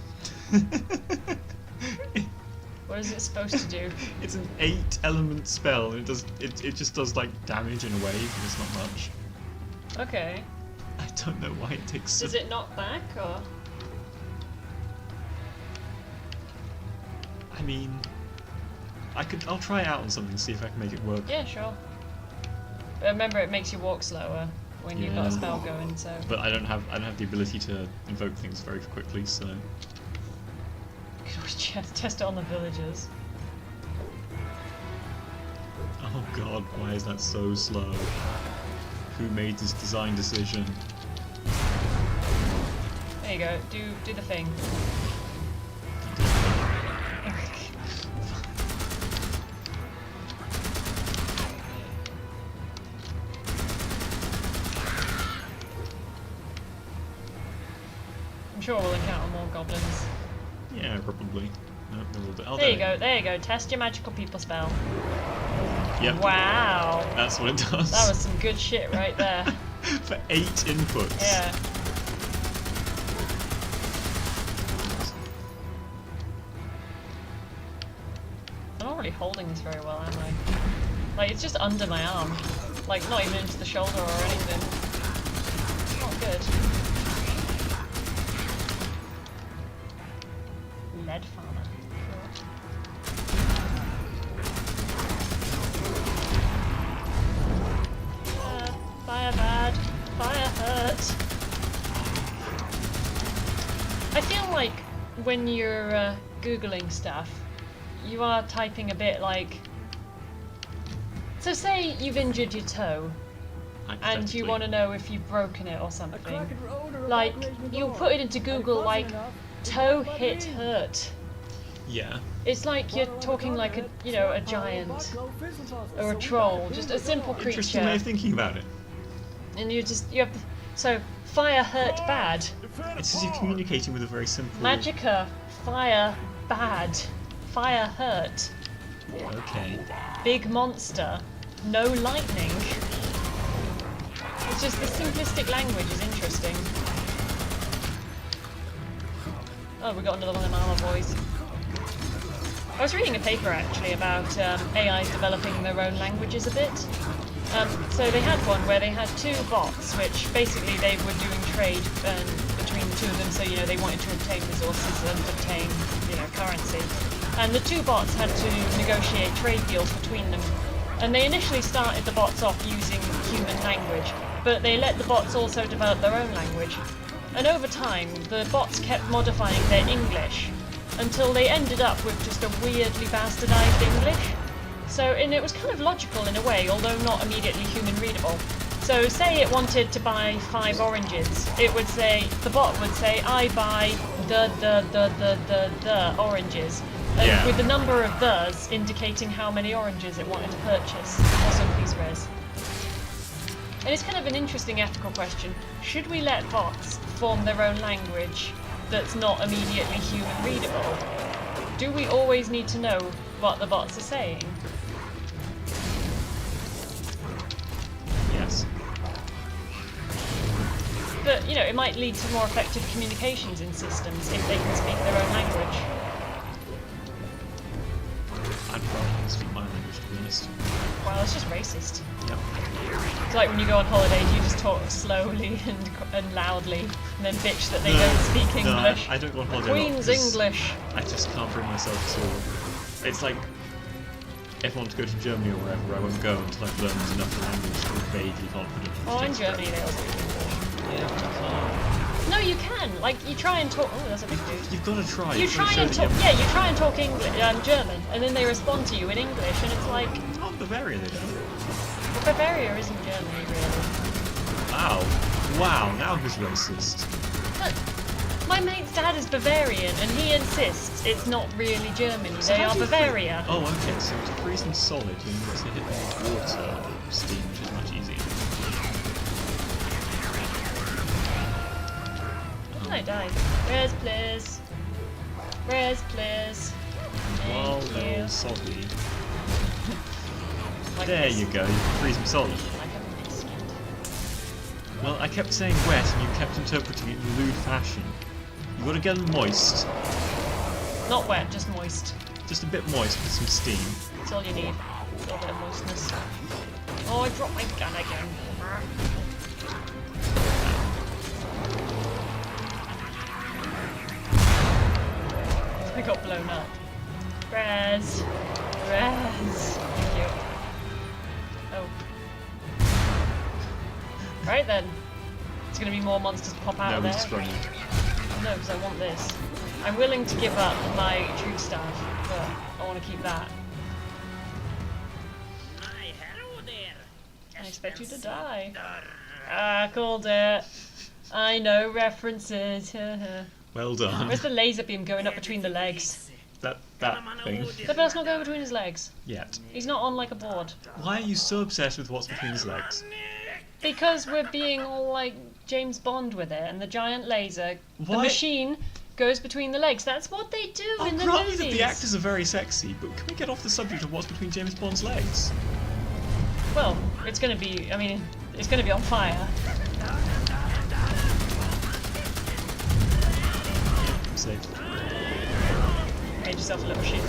[SPEAKER 1] What is it supposed to do?
[SPEAKER 2] It's an 8-element spell. And it just does like damage in a wave, and it's not much.
[SPEAKER 1] Okay.
[SPEAKER 2] I don't know why it takes so.
[SPEAKER 1] Does it knock back or?
[SPEAKER 2] I mean, I'll try it out on something, see if I can make it work.
[SPEAKER 1] Yeah, sure. But remember, it makes you walk slower when you've got a
[SPEAKER 2] Yeah.
[SPEAKER 1] spell going. So.
[SPEAKER 2] But I don't have the ability to invoke things very quickly, so.
[SPEAKER 1] You can always test it on the villagers.
[SPEAKER 2] Oh god, why is that so slow? Who made this design decision?
[SPEAKER 1] There you go. Do the thing. I'm sure we'll encounter more goblins.
[SPEAKER 2] Yeah, probably. No, they're all dead. Oh,
[SPEAKER 1] There you go. There you go. Test your magical people spell.
[SPEAKER 2] Yep.
[SPEAKER 1] Wow.
[SPEAKER 2] That's what it does.
[SPEAKER 1] That was some good shit right there.
[SPEAKER 2] For 8 inputs.
[SPEAKER 1] Yeah. I'm not really holding this very well, am I? Like, it's just under my arm. Like, not even into the shoulder or anything. Not good. Lead farmer. Fire bad. Fire hurt. I feel like when you're Googling stuff, you are typing a bit like... So say you've injured your toe. and you want to know if you've broken it or
[SPEAKER 4] A
[SPEAKER 1] something.
[SPEAKER 4] cracked road or a
[SPEAKER 1] Like,
[SPEAKER 4] bug raised in the
[SPEAKER 1] you
[SPEAKER 4] door.
[SPEAKER 1] put it into
[SPEAKER 4] And
[SPEAKER 1] Google,
[SPEAKER 4] it
[SPEAKER 1] like,
[SPEAKER 4] wasn't enough.
[SPEAKER 1] toe
[SPEAKER 4] Bug
[SPEAKER 1] hit
[SPEAKER 4] in.
[SPEAKER 1] hurt.
[SPEAKER 2] Yeah.
[SPEAKER 1] It's like you're talking like a, you know, a giant or a troll, just a simple
[SPEAKER 2] Interesting way
[SPEAKER 1] creature.
[SPEAKER 2] of thinking about it.
[SPEAKER 1] And you have the, so fire hurt bad.
[SPEAKER 2] It's as if you're communicating with a very simple...
[SPEAKER 1] Magicka, fire bad. Fire hurt.
[SPEAKER 2] Okay.
[SPEAKER 1] Big monster, no lightning. It's just the simplistic language is interesting. Oh, we got another one in our voice. I was reading a paper actually about AIs developing their own languages a bit. So they had one where they had two bots, which basically they were doing trade between the two of them. So you know they wanted to obtain resources and obtain currency, and the two bots had to negotiate trade deals between them. And they initially started the bots off using human language, but they let the bots also develop their own language. And over time, the bots kept modifying their English until they ended up with just a weirdly bastardized English. And it was kind of logical in a way, although not immediately human readable. So say it wanted to buy 5 oranges, it would say, the bot would say, I buy the oranges. And with the number of the's indicating how many oranges it wanted to purchase. Also, please res. And it's kind of an interesting ethical question. Should we let bots form their own language that's not immediately human readable? Do we always need to know what the bots are saying?
[SPEAKER 2] Yes.
[SPEAKER 1] But, you know, it might lead to more effective communications in systems if they can speak their own language.
[SPEAKER 2] I'd rather speak my language, to be honest.
[SPEAKER 1] Well, it's just racist.
[SPEAKER 2] Yep.
[SPEAKER 1] It's like when you go on holidays, you just talk slowly and loudly, and then bitch that they don't speak English.
[SPEAKER 2] No, I don't go on holiday.
[SPEAKER 1] Queen's English.
[SPEAKER 2] I just can't bring myself to. It's like if I want to go to Germany or wherever, I won't go until I've learned enough of the language to be vaguely confident.
[SPEAKER 1] Oh, in Germany they all speak English.
[SPEAKER 2] Yeah, but you can't.
[SPEAKER 1] No, you can. Like, you try and talk. Oh, that's a big dude.
[SPEAKER 2] You've got to try.
[SPEAKER 1] You
[SPEAKER 2] You've got
[SPEAKER 1] try
[SPEAKER 2] to
[SPEAKER 1] and
[SPEAKER 2] show
[SPEAKER 1] talk.
[SPEAKER 2] that
[SPEAKER 1] Yeah, you try and talk English, German, and then they respond to you in English, and it's like,
[SPEAKER 2] Oh, Bavaria, they don't.
[SPEAKER 1] well, Bavaria isn't Germany, really.
[SPEAKER 2] Wow. Wow, now who's racist?
[SPEAKER 1] But my mate's dad is Bavarian, and he insists it's not really Germany.
[SPEAKER 2] So
[SPEAKER 1] They
[SPEAKER 2] how
[SPEAKER 1] are
[SPEAKER 2] do you
[SPEAKER 1] Bavaria.
[SPEAKER 2] Oh, okay, so to freeze them solid, you need to hit them with water or steam, which is much easier.
[SPEAKER 1] And I died. Res, please. Res, please.
[SPEAKER 2] Well,
[SPEAKER 1] Thank
[SPEAKER 2] they're
[SPEAKER 1] you.
[SPEAKER 2] all soggy.
[SPEAKER 1] Like
[SPEAKER 2] There
[SPEAKER 1] this.
[SPEAKER 2] you go, you can freeze them solid.
[SPEAKER 1] Like a biscuit.
[SPEAKER 2] Well, I kept saying wet and you kept interpreting it in lewd fashion. You gotta get them moist.
[SPEAKER 1] Not wet, just moist.
[SPEAKER 2] Just a bit moist with some steam.
[SPEAKER 1] That's all you need. A little bit of moistness. Oh, I dropped my gun again. I got blown up. Res. Res. Thank you. Oh. Right then. There's gonna be more monsters pop out
[SPEAKER 2] No,
[SPEAKER 1] of
[SPEAKER 2] we're
[SPEAKER 1] there.
[SPEAKER 2] just running.
[SPEAKER 1] No, because I want this. I'm willing to give up my truth staff, but I want to keep that.
[SPEAKER 8] My hello there.
[SPEAKER 1] I expect you to die. Ah, called it. I know references.
[SPEAKER 2] Well done.
[SPEAKER 1] Where's the laser beam going up between the legs?
[SPEAKER 2] That thing.
[SPEAKER 1] The bird's not going between his legs.
[SPEAKER 2] Yet.
[SPEAKER 1] He's not on like a board.
[SPEAKER 2] Why are you so obsessed with what's between his legs?
[SPEAKER 1] Because we're being all like James Bond with it, and the giant laser, the
[SPEAKER 2] Why-
[SPEAKER 1] machine, goes between the legs. That's what they do
[SPEAKER 2] I'll
[SPEAKER 1] in the
[SPEAKER 2] grant you
[SPEAKER 1] movies.
[SPEAKER 2] that the actors are very sexy, but can we get off the subject of what's between James Bond's legs?
[SPEAKER 1] Well, it's gonna be, I mean, it's gonna be on fire.
[SPEAKER 2] Safe.
[SPEAKER 1] Made yourself a little shit.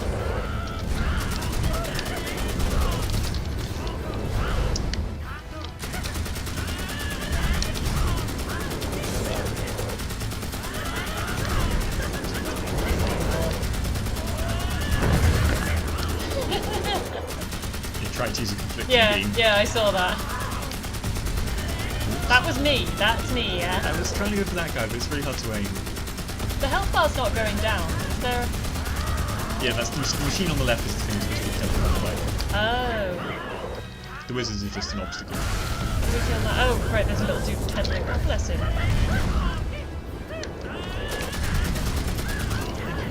[SPEAKER 2] You tried to use a conflicting beam.
[SPEAKER 1] Yeah, I saw that. That was me. That's me, yeah.
[SPEAKER 2] I was trying to go for that guy, but it's really hard to aim.
[SPEAKER 1] The health bar's not going down. Is there?
[SPEAKER 2] Yeah, that's the machine on the left is the thing that's supposed to be taken out of the way.
[SPEAKER 1] Oh.
[SPEAKER 2] The wizards are just an obstacle.
[SPEAKER 1] do we kill that? Oh, right, there's a little dude peddling. Oh, bless him.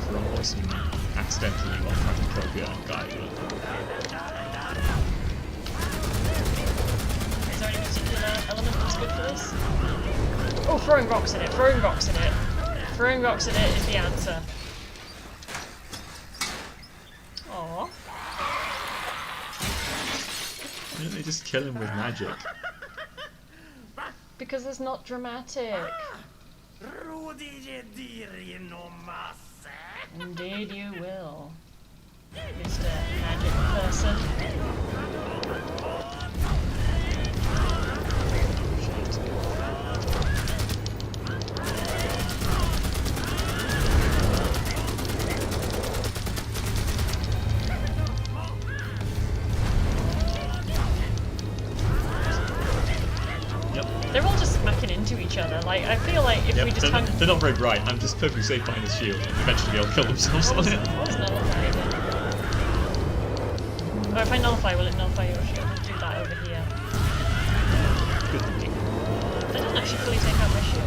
[SPEAKER 2] For a voice and accidentally while trying to kill the other guy.
[SPEAKER 1] Is there any particular element that's good for this? Oh, throwing rocks in it, throwing rocks in it. Throwing rocks in it is the answer. Aww.
[SPEAKER 2] Why don't they just kill him with magic?
[SPEAKER 1] Because it's not dramatic. Indeed you will, Mr. Magic Person. They're all just smacking into each other. Like, I feel like if we just hung...
[SPEAKER 2] They're not very bright. I'm just perfectly safe behind the shield, and eventually they'll kill themselves on it.
[SPEAKER 1] What is nullify then? Oh, if I nullify, will it nullify your shield? I'll do that over here.
[SPEAKER 2] Good thinking.
[SPEAKER 1] I didn't actually fully take out my shield.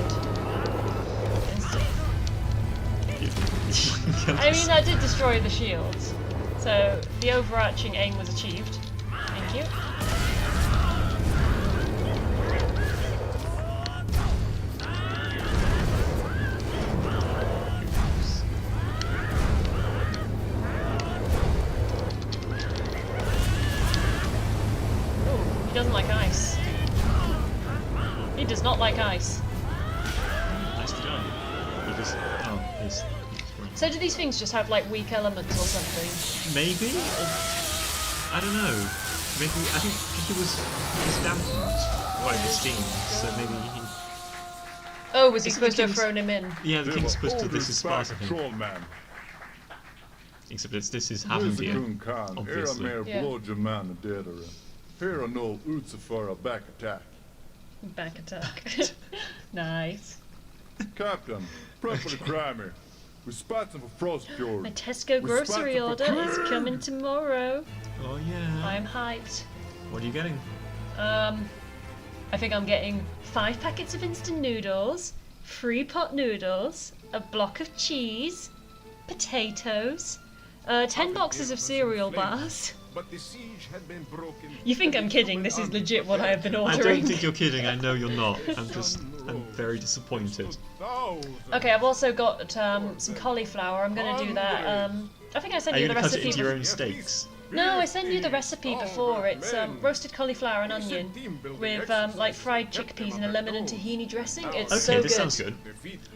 [SPEAKER 1] I mean, I did destroy the shields. So, the overarching aim was achieved. Thank you. He doesn't like ice. He does not like ice.
[SPEAKER 2] Nicely done. He just... Oh, he's...
[SPEAKER 1] So do these things just have like weak elements or something?
[SPEAKER 2] Maybe? Or, I don't know. Maybe... I think he was dampened by the steam, so maybe he...
[SPEAKER 1] Oh, was he
[SPEAKER 2] Isn't
[SPEAKER 1] supposed
[SPEAKER 2] the
[SPEAKER 1] to have
[SPEAKER 2] king's-
[SPEAKER 1] thrown him in?
[SPEAKER 2] Yeah, the
[SPEAKER 3] They
[SPEAKER 2] king's
[SPEAKER 3] were
[SPEAKER 2] supposed to... This
[SPEAKER 3] orders
[SPEAKER 2] is part
[SPEAKER 3] back,
[SPEAKER 2] of him.
[SPEAKER 3] Trollman.
[SPEAKER 2] Except this is
[SPEAKER 3] Deze
[SPEAKER 2] Havendir,
[SPEAKER 3] kung kan era
[SPEAKER 2] obviously.
[SPEAKER 3] mer
[SPEAKER 1] Yeah.
[SPEAKER 3] blodgemannen dödare. Här och noll utföra back attack.
[SPEAKER 1] Back attack. Nice.
[SPEAKER 3] Captain, prep for the crime. We spot some for Frostfjord.
[SPEAKER 1] My Tesco
[SPEAKER 3] We
[SPEAKER 1] grocery
[SPEAKER 3] spot
[SPEAKER 1] order
[SPEAKER 3] some for-
[SPEAKER 1] is coming tomorrow.
[SPEAKER 2] Oh yeah.
[SPEAKER 1] I'm hyped.
[SPEAKER 2] What are you getting?
[SPEAKER 1] I think I'm getting 5 packets of instant noodles, 3 pot noodles, a block of cheese, potatoes, 10 boxes of cereal bars.
[SPEAKER 3] But the siege had been broken.
[SPEAKER 1] You think I'm kidding? This is legit what I have been
[SPEAKER 2] I
[SPEAKER 1] ordering.
[SPEAKER 2] don't think you're kidding, I know you're not. I'm very disappointed.
[SPEAKER 1] Okay, I've also got some cauliflower. I'm gonna do that. I think I sent
[SPEAKER 2] Are
[SPEAKER 1] you
[SPEAKER 2] you
[SPEAKER 1] the
[SPEAKER 2] going to cut it
[SPEAKER 1] recipe.
[SPEAKER 2] into your own steaks?
[SPEAKER 1] No, I sent you the recipe before. It's roasted cauliflower and onion with like fried chickpeas and a lemon and tahini dressing. It's
[SPEAKER 2] Okay,
[SPEAKER 1] so
[SPEAKER 2] this
[SPEAKER 1] good.
[SPEAKER 2] sounds good.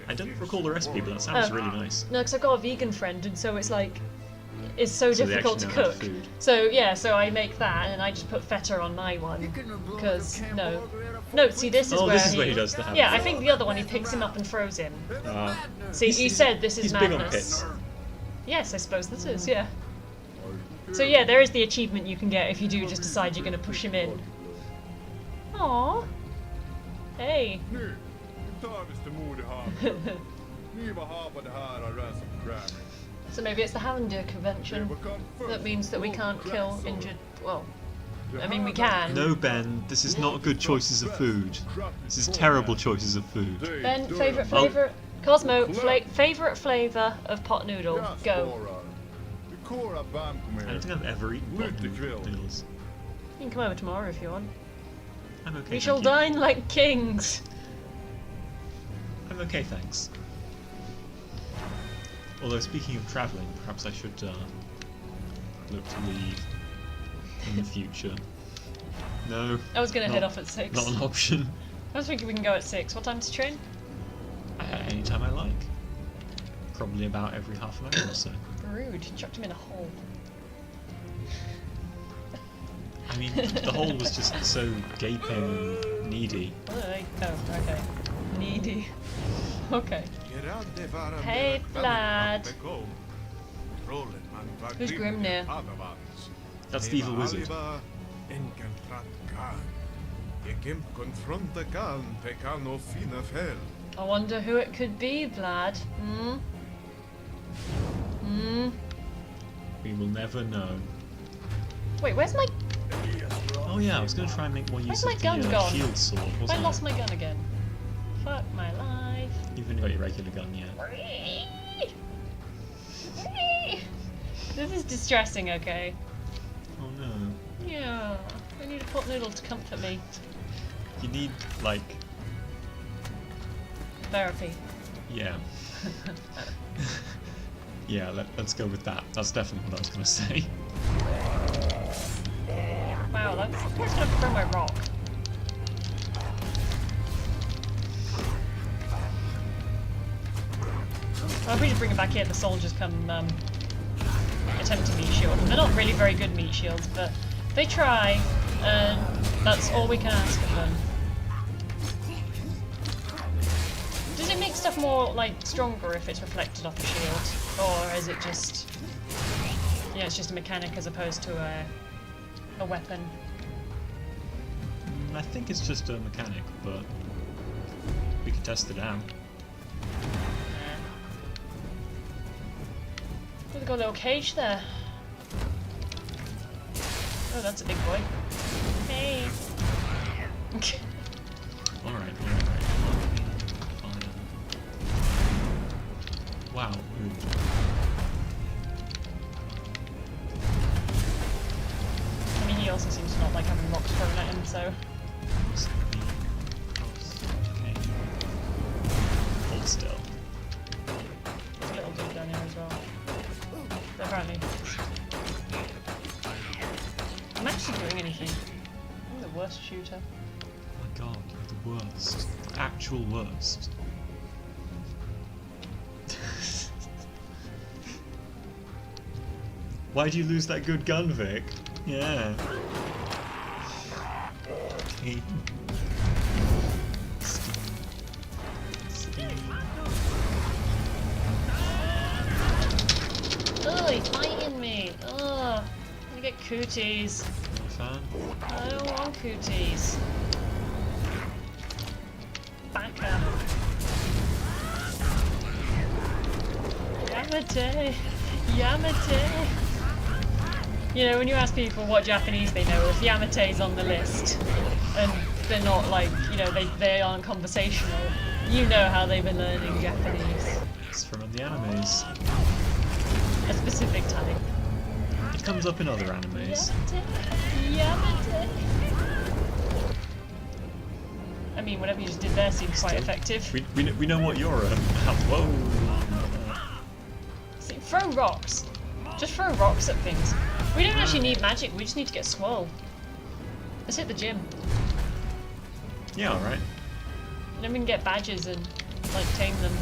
[SPEAKER 2] I don't recall the recipe, but that sounds really nice.
[SPEAKER 1] No, because I've got a vegan friend, and so it's like it's so
[SPEAKER 2] So they
[SPEAKER 1] difficult to
[SPEAKER 2] actually know how to
[SPEAKER 1] cook.
[SPEAKER 2] food.
[SPEAKER 1] So yeah, so I make that, and I just put feta on my one because no. See, this is
[SPEAKER 2] Oh,
[SPEAKER 1] where
[SPEAKER 2] this is where he does the
[SPEAKER 1] Yeah, I think the other one he picks him up and throws him.
[SPEAKER 2] Uh,
[SPEAKER 1] See, you said this is
[SPEAKER 2] he's
[SPEAKER 1] madness.
[SPEAKER 2] big on pits.
[SPEAKER 1] Yes, I suppose this is. Yeah. So yeah, there is the achievement you can get if you do just decide you're going to push him in. Aww. Hey.
[SPEAKER 3] Nu, tar vi till Modehavet. Ni var havade här och ransom crime.
[SPEAKER 1] So maybe it's the Havendir Convention that means that we can't kill injured. Well, I mean we can.
[SPEAKER 2] No, Ben, this is not good choices of food. This is terrible choices of food.
[SPEAKER 1] Ben, favourite flavour. Cosmo, favourite flavour of pot noodle. Go.
[SPEAKER 3] Vi kårar band
[SPEAKER 2] I don't
[SPEAKER 3] med.
[SPEAKER 2] think I've ever eaten pot noodles.
[SPEAKER 1] You can come over tomorrow if you want.
[SPEAKER 2] I'm okay,
[SPEAKER 1] We shall
[SPEAKER 2] thank you.
[SPEAKER 1] dine like kings.
[SPEAKER 2] I'm okay, thanks. Although, speaking of travelling, perhaps I should look to leave in the future. No.
[SPEAKER 1] I was going to
[SPEAKER 2] not-
[SPEAKER 1] head off at 6.
[SPEAKER 2] Not an option.
[SPEAKER 1] I was thinking we can go at 6. What time's the train?
[SPEAKER 2] Anytime I like. Probably about every half an hour or so.
[SPEAKER 1] Rude. Chucked him in a hole.
[SPEAKER 2] I mean, the hole was just so gaping needy.
[SPEAKER 1] Oh, okay. Needy. Okay. Hey, Vlad. Who's Grimnir?
[SPEAKER 2] That's the evil wizard.
[SPEAKER 1] I wonder who it could be, Vlad.
[SPEAKER 2] We will never know.
[SPEAKER 1] Wait, where's my...
[SPEAKER 2] Oh yeah, I was going to try and make more use
[SPEAKER 1] Where's
[SPEAKER 2] of
[SPEAKER 1] my gun
[SPEAKER 2] the
[SPEAKER 1] gone?
[SPEAKER 2] shield sword,
[SPEAKER 1] I
[SPEAKER 2] wasn't
[SPEAKER 1] lost
[SPEAKER 2] it?
[SPEAKER 1] my gun again. Fuck my life.
[SPEAKER 2] You haven't got your regular gun yet.
[SPEAKER 1] This is distressing, okay?
[SPEAKER 2] Oh no.
[SPEAKER 1] Yeah. I need a pot noodle to comfort me.
[SPEAKER 2] You need, like,
[SPEAKER 1] Therapy.
[SPEAKER 2] yeah. Yeah, let's go with that. That's definitely what I was going to say.
[SPEAKER 1] Wow, that's gonna throw my rock. Well, if we just bring it back here, the soldiers come attempt to meat shield. They're not really very good meat shields, but they try, and that's all we can ask of them. Does it make stuff more, like, stronger if it's reflected off the shield? Or is it just... Yeah, it's just a mechanic as opposed to a weapon?
[SPEAKER 2] I think it's just a mechanic, but we could test it out.
[SPEAKER 1] Oh, they've got a little cage there. Oh, that's a big boy. Hey!
[SPEAKER 2] Alright. Fine. Wow. Ooh.
[SPEAKER 1] I mean, he also seems to not like having rocks thrown at him, so...
[SPEAKER 2] Okay. Hold still.
[SPEAKER 1] There's a little dude down here as well. Apparently. I'm actually doing anything. I'm the worst shooter.
[SPEAKER 2] Oh my god, you're the worst. The actual worst. Why'd you lose that good gun, Vic? Yeah. Okay.
[SPEAKER 1] Ugh, he's fighting me! Ugh! I'm gonna get cooties.
[SPEAKER 2] Not a fan?
[SPEAKER 1] I don't want cooties. Backa. Yamate! Yamate! You know, when you ask people what Japanese they know, if Yamate's on the list, and they're not like, you know, they aren't conversational, you know how they've been learning Japanese.
[SPEAKER 2] It's from the animes.
[SPEAKER 1] A specific type.
[SPEAKER 2] It comes up in other animes.
[SPEAKER 1] Yamate! I mean, whatever you just did there seemed quite effective.
[SPEAKER 2] We know what you're whoa.
[SPEAKER 1] See, throw rocks. Just throw rocks at things. We don't actually need magic, we just need to get swole. Let's hit the gym.
[SPEAKER 2] Yeah, alright.
[SPEAKER 1] And then we can get badges and, like, tame them.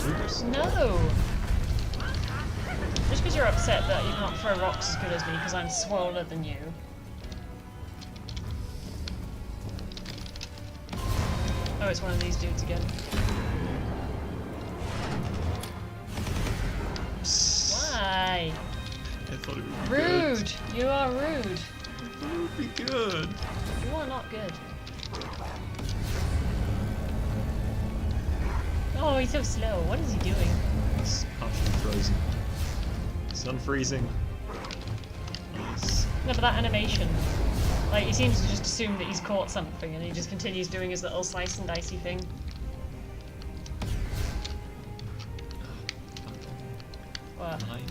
[SPEAKER 2] Oops.
[SPEAKER 1] No! Just because you're upset that you can't throw rocks as good as me because I'm swoller than you. Oh, it's one of these dudes again. Why?
[SPEAKER 2] I thought it would be
[SPEAKER 1] Rude! You are rude.
[SPEAKER 2] good. It would be good.
[SPEAKER 1] You are not good. Oh, he's so slow. What is he doing?
[SPEAKER 2] It's partially frozen. It's unfreezing. Nice.
[SPEAKER 1] No, but that animation. Like, he seems to just assume that he's caught something and he just continues doing his little slice and dicey thing. What?
[SPEAKER 2] Life.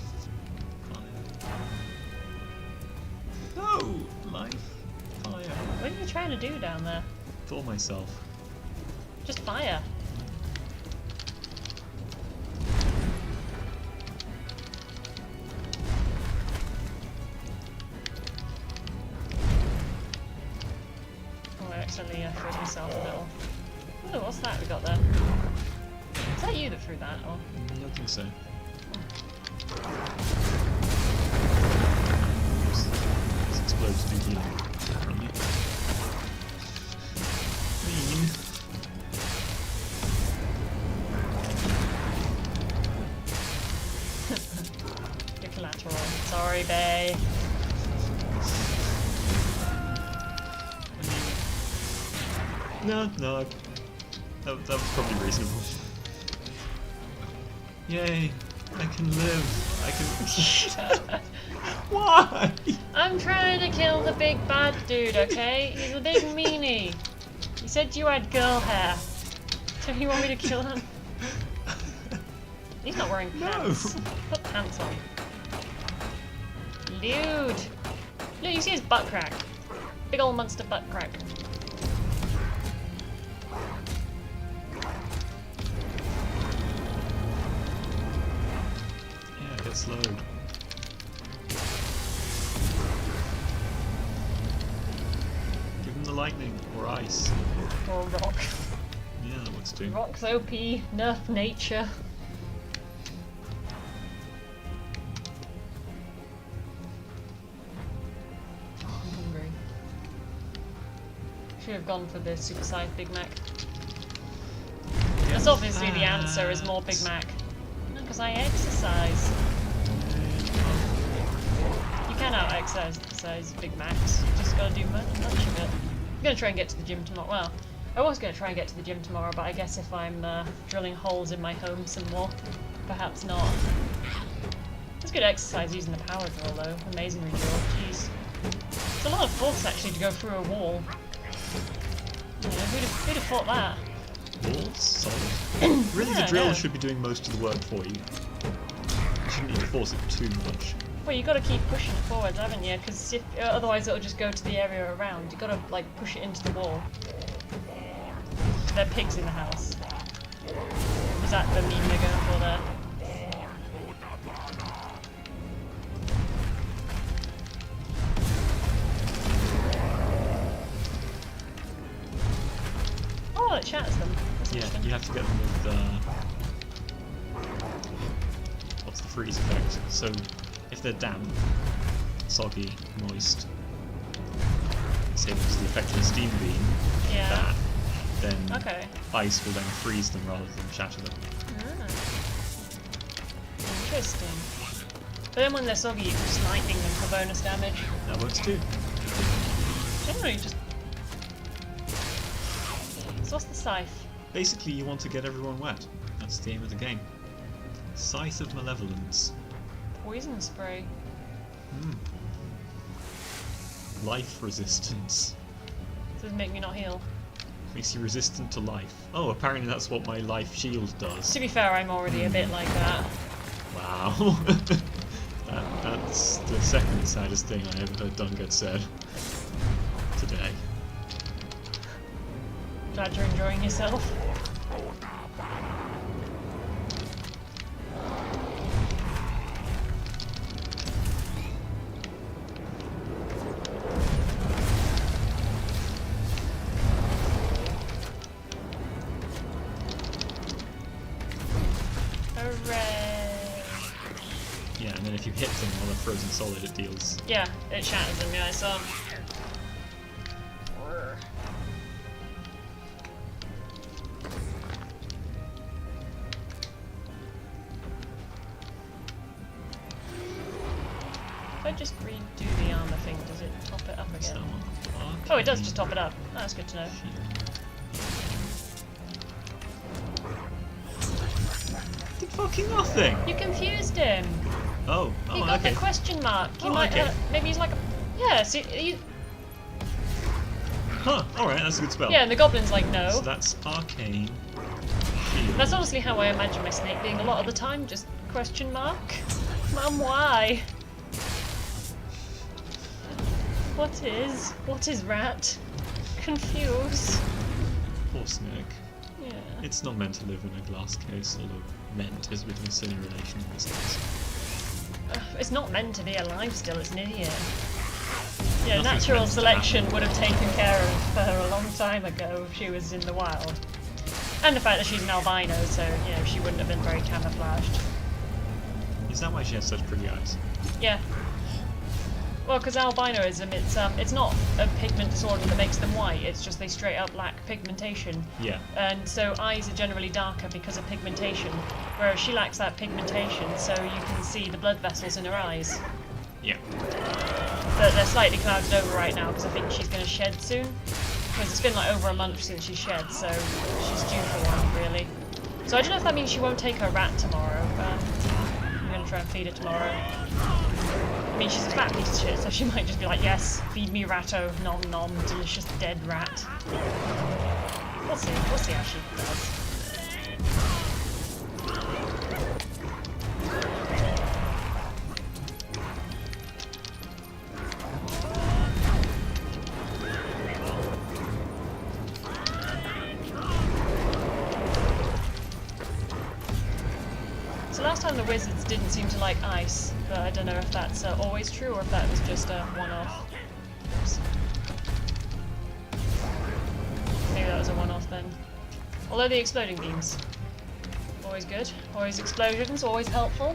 [SPEAKER 2] Fire. No! Life. Fire.
[SPEAKER 1] What are you trying to do down there?
[SPEAKER 2] Thaw myself.
[SPEAKER 1] Just fire. Oh, I accidentally froze myself a little. Oh, what's that we got there? Is that you that threw that? Or?
[SPEAKER 2] I don't think so. This explodes to healing. Apparently. Mean.
[SPEAKER 1] Your collateral. Sorry, bae.
[SPEAKER 2] No, that was probably reasonable. Yay, I can live. I can. Why?
[SPEAKER 1] I'm trying to kill the big bad dude, okay? He's a big meanie. He said you had girl hair. So you want me to kill him? He's not wearing pants. Put pants on. Lewd. Look, you see his butt crack. Big old monster butt crack.
[SPEAKER 2] Yeah, get slowed. Give him the lightning or ice.
[SPEAKER 1] Or rock.
[SPEAKER 2] Yeah, that works too.
[SPEAKER 1] Rock's OP. Nerf nature. I'm hungry. Should have gone for the supersized Big Mac. That's obviously the answer is more Big Mac. No, because I exercise. You can out-exercise Big Macs. You just gotta do much of it. I'm gonna try and get to the gym tomorrow. Well, I was gonna try and get to the gym tomorrow, but I guess if I'm drilling holes in my home some more, perhaps not. It's good exercise using the power drill though. Amazing drill. Jeez. It's a lot of force actually to go through a wall. You know, who'd have thought that?
[SPEAKER 2] Walls? Solid. Really,
[SPEAKER 1] Yeah,
[SPEAKER 2] the drill
[SPEAKER 1] no.
[SPEAKER 2] should be doing most of the work for you. You shouldn't need to force it too much.
[SPEAKER 1] Well, you got to keep pushing it forwards, haven't you? Because otherwise it'll just go to the area around. You got to like push it into the wall. There are pigs in the house. Is that the meme they're going for there? Oh, it shatters them. That's
[SPEAKER 2] Yeah,
[SPEAKER 1] interesting.
[SPEAKER 2] you have to get them with what's the freeze effect? So if they're damp, soggy, moist, say because the effect of the steam beam,
[SPEAKER 1] Yeah.
[SPEAKER 2] that, then
[SPEAKER 1] Okay.
[SPEAKER 2] ice will then freeze them rather than shatter them.
[SPEAKER 1] Ah. Interesting. But then when they're soggy, you can just lightning them for bonus damage.
[SPEAKER 2] That works too.
[SPEAKER 1] Generally, just. So what's the scythe?
[SPEAKER 2] Basically, you want to get everyone wet. That's the aim of the game. Scythe of Malevolence.
[SPEAKER 1] Poison spray.
[SPEAKER 2] Life resistance.
[SPEAKER 1] Does it make me not heal?
[SPEAKER 2] Makes you resistant to life. Oh, apparently that's what my life shield does.
[SPEAKER 1] To be fair, I'm already a bit like that.
[SPEAKER 2] Wow. That's the second saddest thing I ever heard Dunga said today.
[SPEAKER 1] Glad you're enjoying yourself. Hooray!
[SPEAKER 2] Yeah, and then if you hit them while they're frozen solid, it deals.
[SPEAKER 1] Yeah, it shatters them, yeah, I saw. If I just redo the armor thing, does it top it up
[SPEAKER 2] What's that
[SPEAKER 1] again?
[SPEAKER 2] one?
[SPEAKER 1] Oh, it does just top it up. That's good to know.
[SPEAKER 2] Did fucking nothing!
[SPEAKER 1] You confused him.
[SPEAKER 2] Oh,
[SPEAKER 1] He
[SPEAKER 2] oh,
[SPEAKER 1] got
[SPEAKER 2] okay.
[SPEAKER 1] the question mark. He
[SPEAKER 2] Oh,
[SPEAKER 1] might,
[SPEAKER 2] okay.
[SPEAKER 1] maybe he's like a. Yeah, see,
[SPEAKER 2] Huh, alright, that's a good spell.
[SPEAKER 1] yeah, and the goblin's like, no.
[SPEAKER 2] So that's arcane. Shield.
[SPEAKER 1] That's honestly how I imagine my snake being a lot of the time, just question mark. Mum, why? What is rat? Confused.
[SPEAKER 2] Poor snake.
[SPEAKER 1] Yeah.
[SPEAKER 2] It's not meant to live in a glass case, although meant is a bit of a silly relation in this case.
[SPEAKER 1] It's not meant to be alive still, it's an idiot. Yeah,
[SPEAKER 2] Nothing's
[SPEAKER 1] natural
[SPEAKER 2] meant to
[SPEAKER 1] selection
[SPEAKER 2] happen.
[SPEAKER 1] would have taken care of her a long time ago if she was in the wild. And the fact that she's an albino, so, you know, she wouldn't have been very camouflaged.
[SPEAKER 2] Is that why she has such pretty eyes?
[SPEAKER 1] Yeah. Well, because albinism, it's not a pigment disorder that makes them white, it's just they straight up lack pigmentation.
[SPEAKER 2] Yeah.
[SPEAKER 1] And so eyes are generally darker because of pigmentation, whereas she lacks that pigmentation, so you can see the blood vessels in her eyes.
[SPEAKER 2] Yeah.
[SPEAKER 1] But they're slightly clouded over right now because I think she's going to shed soon. Because it's been like over a month since she shed, so she's due for one, really. So I don't know if that means she won't take her rat tomorrow, but I'm going to try try and feed her tomorrow. I mean, she's a fat piece of shit, so she might just be like, yes, feed me ratto, nom nom, delicious dead rat. We'll see how she does. Last time the wizards didn't seem to like ice, but I don't know if that's always true or if that was just a one-off. Oops. Maybe that was a one-off then. Although the exploding beams, always good. Always explosions, always helpful.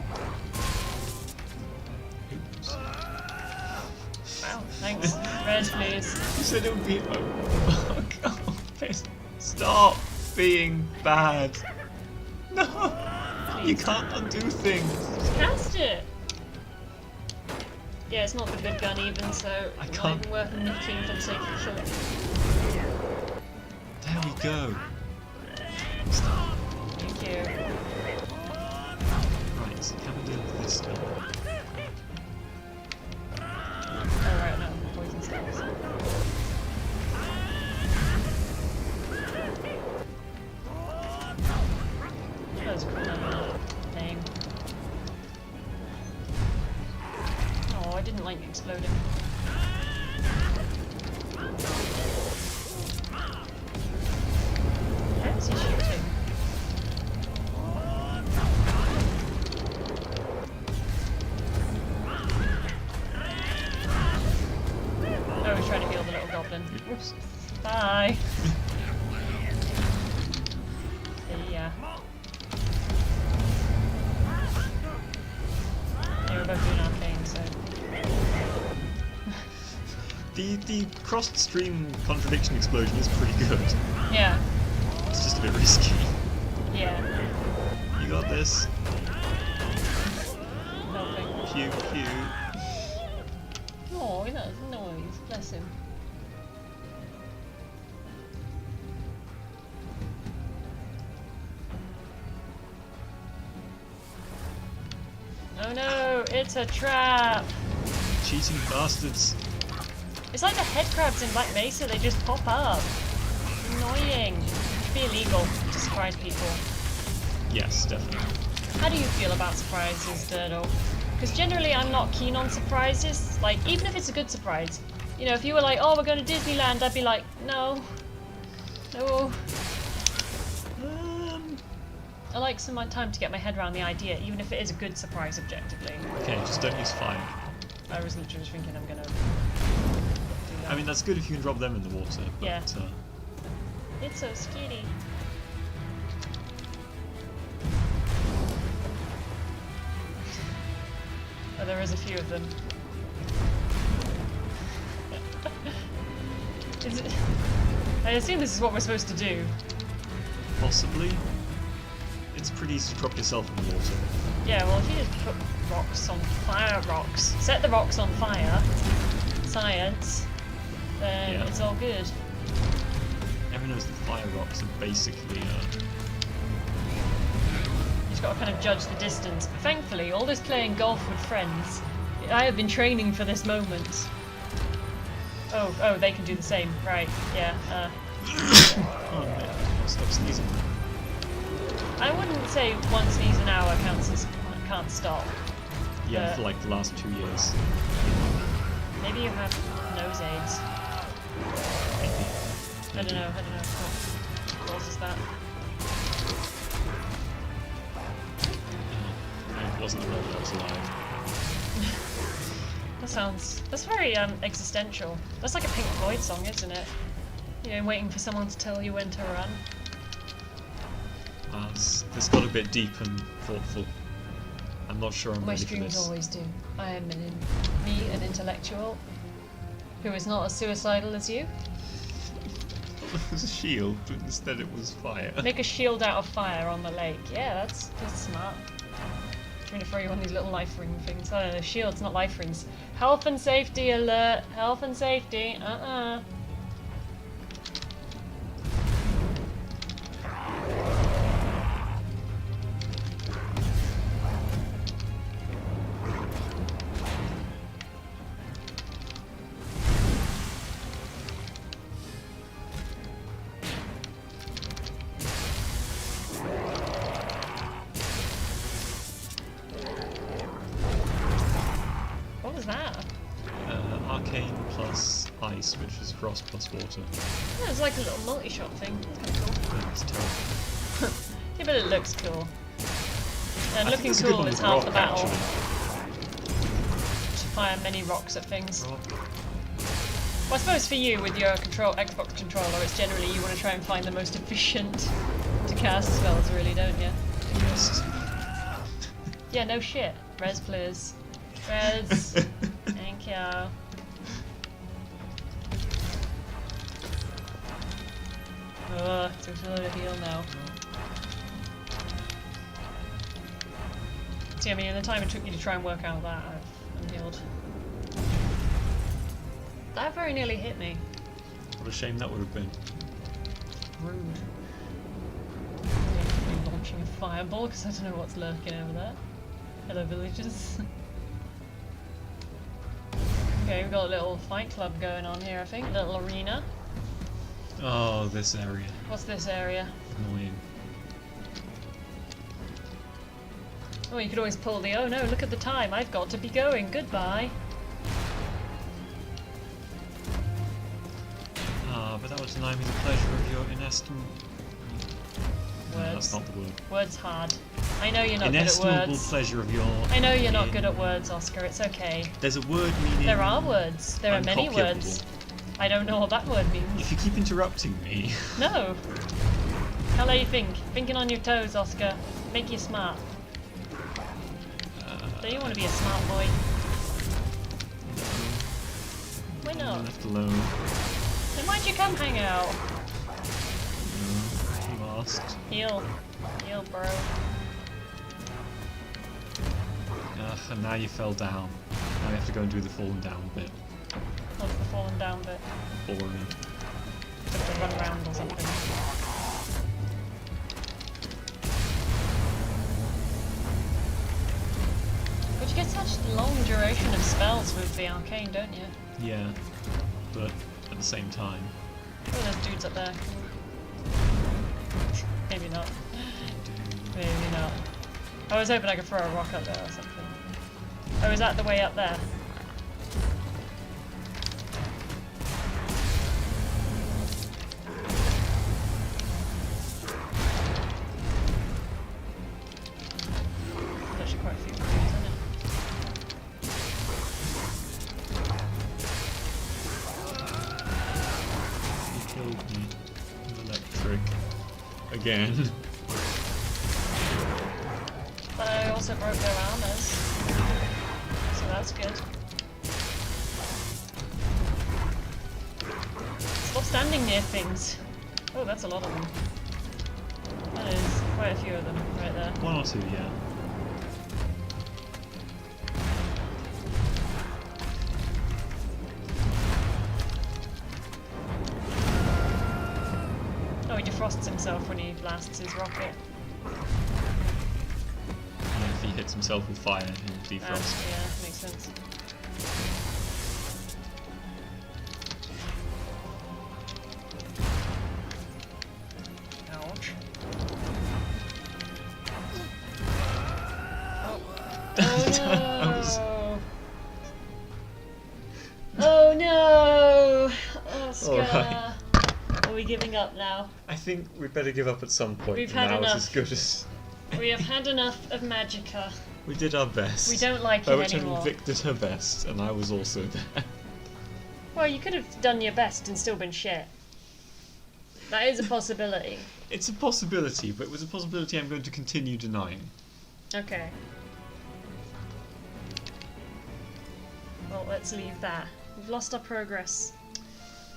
[SPEAKER 1] Wow, thanks. Red, please.
[SPEAKER 2] You said it would be. Oh god, please stop being bad. No. You can't undo things.
[SPEAKER 1] Just cast it. Yeah, it's not the good gun even, so
[SPEAKER 2] I
[SPEAKER 1] it's
[SPEAKER 2] can't.
[SPEAKER 1] not even worth nicking for the sake of killing.
[SPEAKER 2] There we go. Stop.
[SPEAKER 1] Thank you.
[SPEAKER 2] Right, so can we deal with this gun?
[SPEAKER 1] Oh right, no, poison cells. That was cool. Name. Oh, I didn't like exploding. Where is he shooting? Oh, he's trying to heal the little goblin. Oops. Bye. See ya. They were both doing arcane, so.
[SPEAKER 2] The crossed stream contradiction explosion is pretty good.
[SPEAKER 1] Yeah.
[SPEAKER 2] It's just a bit risky.
[SPEAKER 1] Yeah.
[SPEAKER 2] You got this.
[SPEAKER 1] Helping.
[SPEAKER 2] Pew pew.
[SPEAKER 1] Oh, that was noise. Bless him. Oh no, it's a trap!
[SPEAKER 2] Cheating bastards.
[SPEAKER 1] It's like the head crabs in Black Mesa, they just pop up. Annoying. It should be illegal to surprise people.
[SPEAKER 2] Yes, definitely.
[SPEAKER 1] How do you feel about surprises, Dirdle? Because generally I'm not keen on surprises. Like, even if it's a good surprise. You know, if you were like, oh, we're going to Disneyland, I'd be like, no. No. I like some time to get my head around the idea, even if it is a good surprise objectively.
[SPEAKER 2] Okay, just don't use fire.
[SPEAKER 1] I was literally just thinking I'm gonna do that.
[SPEAKER 2] I mean, that's good if you can drop them in the water, but...
[SPEAKER 1] Yeah. It's so skinny. Oh, there is a few of them. Is it... I assume this is what we're supposed to do.
[SPEAKER 2] Possibly. It's pretty easy to drop yourself in the water.
[SPEAKER 1] Yeah, well, if you just put rocks on fire, set the rocks on fire, science, then
[SPEAKER 2] Yeah.
[SPEAKER 1] it's all good.
[SPEAKER 2] Everyone knows that fire rocks are basically,
[SPEAKER 1] You just gotta kind of judge the distance. Thankfully, all this playing golf with friends, I have been training for this moment. Oh, they can do the same, right? Yeah.
[SPEAKER 2] Oh man, I'll stop sneezing.
[SPEAKER 1] I wouldn't say 1 sneeze an hour can't stop.
[SPEAKER 2] Yeah, for like the last 2 years.
[SPEAKER 1] Maybe you have nose aids.
[SPEAKER 2] Maybe.
[SPEAKER 1] I don't know what causes that.
[SPEAKER 2] It wasn't the world that was alive.
[SPEAKER 1] That's very existential. That's like a Pink Floyd song, isn't it? You know, waiting for someone to tell you when to run.
[SPEAKER 2] This got a bit deep and thoughtful. I'm not sure I'm
[SPEAKER 1] My
[SPEAKER 2] ready for
[SPEAKER 1] streams
[SPEAKER 2] this.
[SPEAKER 1] always do. I am an intellectual who is not as suicidal as you.
[SPEAKER 2] It was a shield, but instead it was fire.
[SPEAKER 1] Make a shield out of fire on the lake. Yeah, that's smart. Trying to throw you on these little life ring things. Oh no, shields, not life rings. Health and safety alert. Health and safety.
[SPEAKER 2] arcane plus ice, which is frost plus water.
[SPEAKER 1] Yeah, it's like a little multi-shot thing. It's kind of cool.
[SPEAKER 2] It's terrible.
[SPEAKER 1] Yeah, but it looks cool. And
[SPEAKER 2] I think
[SPEAKER 1] looking
[SPEAKER 2] it's a good
[SPEAKER 1] cool
[SPEAKER 2] one
[SPEAKER 1] is
[SPEAKER 2] with
[SPEAKER 1] half the
[SPEAKER 2] rock,
[SPEAKER 1] battle.
[SPEAKER 2] actually.
[SPEAKER 1] To fire many rocks at things.
[SPEAKER 2] Rock.
[SPEAKER 1] Well, I suppose for you, with your Xbox controller, it's generally you want to try and find the most efficient to cast spells, really, don't you?
[SPEAKER 2] Yes.
[SPEAKER 1] Yeah, no shit. Res, please. Res. Thank you. Ugh, too slow to heal now. See, I mean, in the time it took me to try and work out that, I've unhealed. That very nearly hit me.
[SPEAKER 2] What a shame that would have been.
[SPEAKER 1] Rude. I'm launching a fireball because I don't know what's lurking over there. Hello, villagers. Okay, we've got a little fight club going on here, I think. Little arena.
[SPEAKER 2] Oh, this area.
[SPEAKER 1] What's this area?
[SPEAKER 2] Annoying.
[SPEAKER 1] Oh, you could always pull the, oh no, look at the time, I've got to be going, goodbye.
[SPEAKER 2] Ah, but that would deny me the pleasure of your inestimable... No,
[SPEAKER 1] Words.
[SPEAKER 2] that's not the word.
[SPEAKER 1] Words hard. I know you're not good at
[SPEAKER 2] Inestimable
[SPEAKER 1] words.
[SPEAKER 2] pleasure of your...
[SPEAKER 1] I know you're not good at words, Oscar, it's okay.
[SPEAKER 2] There's a word meaning...
[SPEAKER 1] There are words. There are many
[SPEAKER 2] uncopyable.
[SPEAKER 1] words. I don't know what that word means.
[SPEAKER 2] If you keep interrupting me...
[SPEAKER 1] No. How do you think? Thinking on your toes, Oscar. Make you smart. Don't you want to be a smart boy? Why
[SPEAKER 2] I'm
[SPEAKER 1] not?
[SPEAKER 2] left alone.
[SPEAKER 1] Then why'd you come hang out?
[SPEAKER 2] You asked.
[SPEAKER 1] Heal. Heal, bro.
[SPEAKER 2] Ugh, and now you fell down. Now we have to go and do the falling down bit.
[SPEAKER 1] What's the falling down bit?
[SPEAKER 2] Boring.
[SPEAKER 1] Have to run around or something. But you get such long duration of spells with the arcane, don't you?
[SPEAKER 2] Yeah, but at the same time.
[SPEAKER 1] Oh, there's dudes up there. Maybe not. Maybe not. I was hoping I could throw a rock up there or something. Oh, is that the way up there? There's actually quite a few dudes, isn't it?
[SPEAKER 2] You killed me. With electric. Again.
[SPEAKER 1] But I also broke their armors. So that's good. Stop standing near things. Oh, that's a lot of them. That is quite a few of them right there.
[SPEAKER 2] One or two, yeah.
[SPEAKER 1] Oh, he defrosts himself when he blasts his rocket.
[SPEAKER 2] And if he hits himself with fire, he'll defrost.
[SPEAKER 1] Yeah, makes sense. Ouch. Oh no! Oh no! Oscar!
[SPEAKER 2] Alright.
[SPEAKER 1] Are we giving up now?
[SPEAKER 2] I think we'd better give up at some point.
[SPEAKER 1] We've
[SPEAKER 2] Now
[SPEAKER 1] had
[SPEAKER 2] it's
[SPEAKER 1] enough.
[SPEAKER 2] as good as...
[SPEAKER 1] We have had enough of Magicka.
[SPEAKER 2] We did our best.
[SPEAKER 1] We don't like
[SPEAKER 2] By
[SPEAKER 1] it
[SPEAKER 2] which
[SPEAKER 1] anymore.
[SPEAKER 2] Vic did her best, and I was also there.
[SPEAKER 1] Well, you could have done your best and still been shit. That is a possibility.
[SPEAKER 2] It's a possibility, but it was a possibility I'm going to continue denying.
[SPEAKER 1] Okay. Well, let's leave that. We've lost our progress.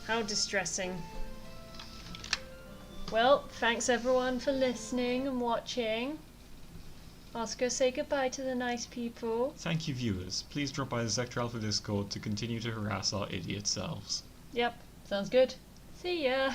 [SPEAKER 1] How distressing. Well, thanks everyone for listening and watching. Oscar, say goodbye to the nice people.
[SPEAKER 2] Thank you, viewers. Please drop by the Sector Alpha Discord to continue to harass our idiot selves.
[SPEAKER 1] Yep, sounds good. See ya.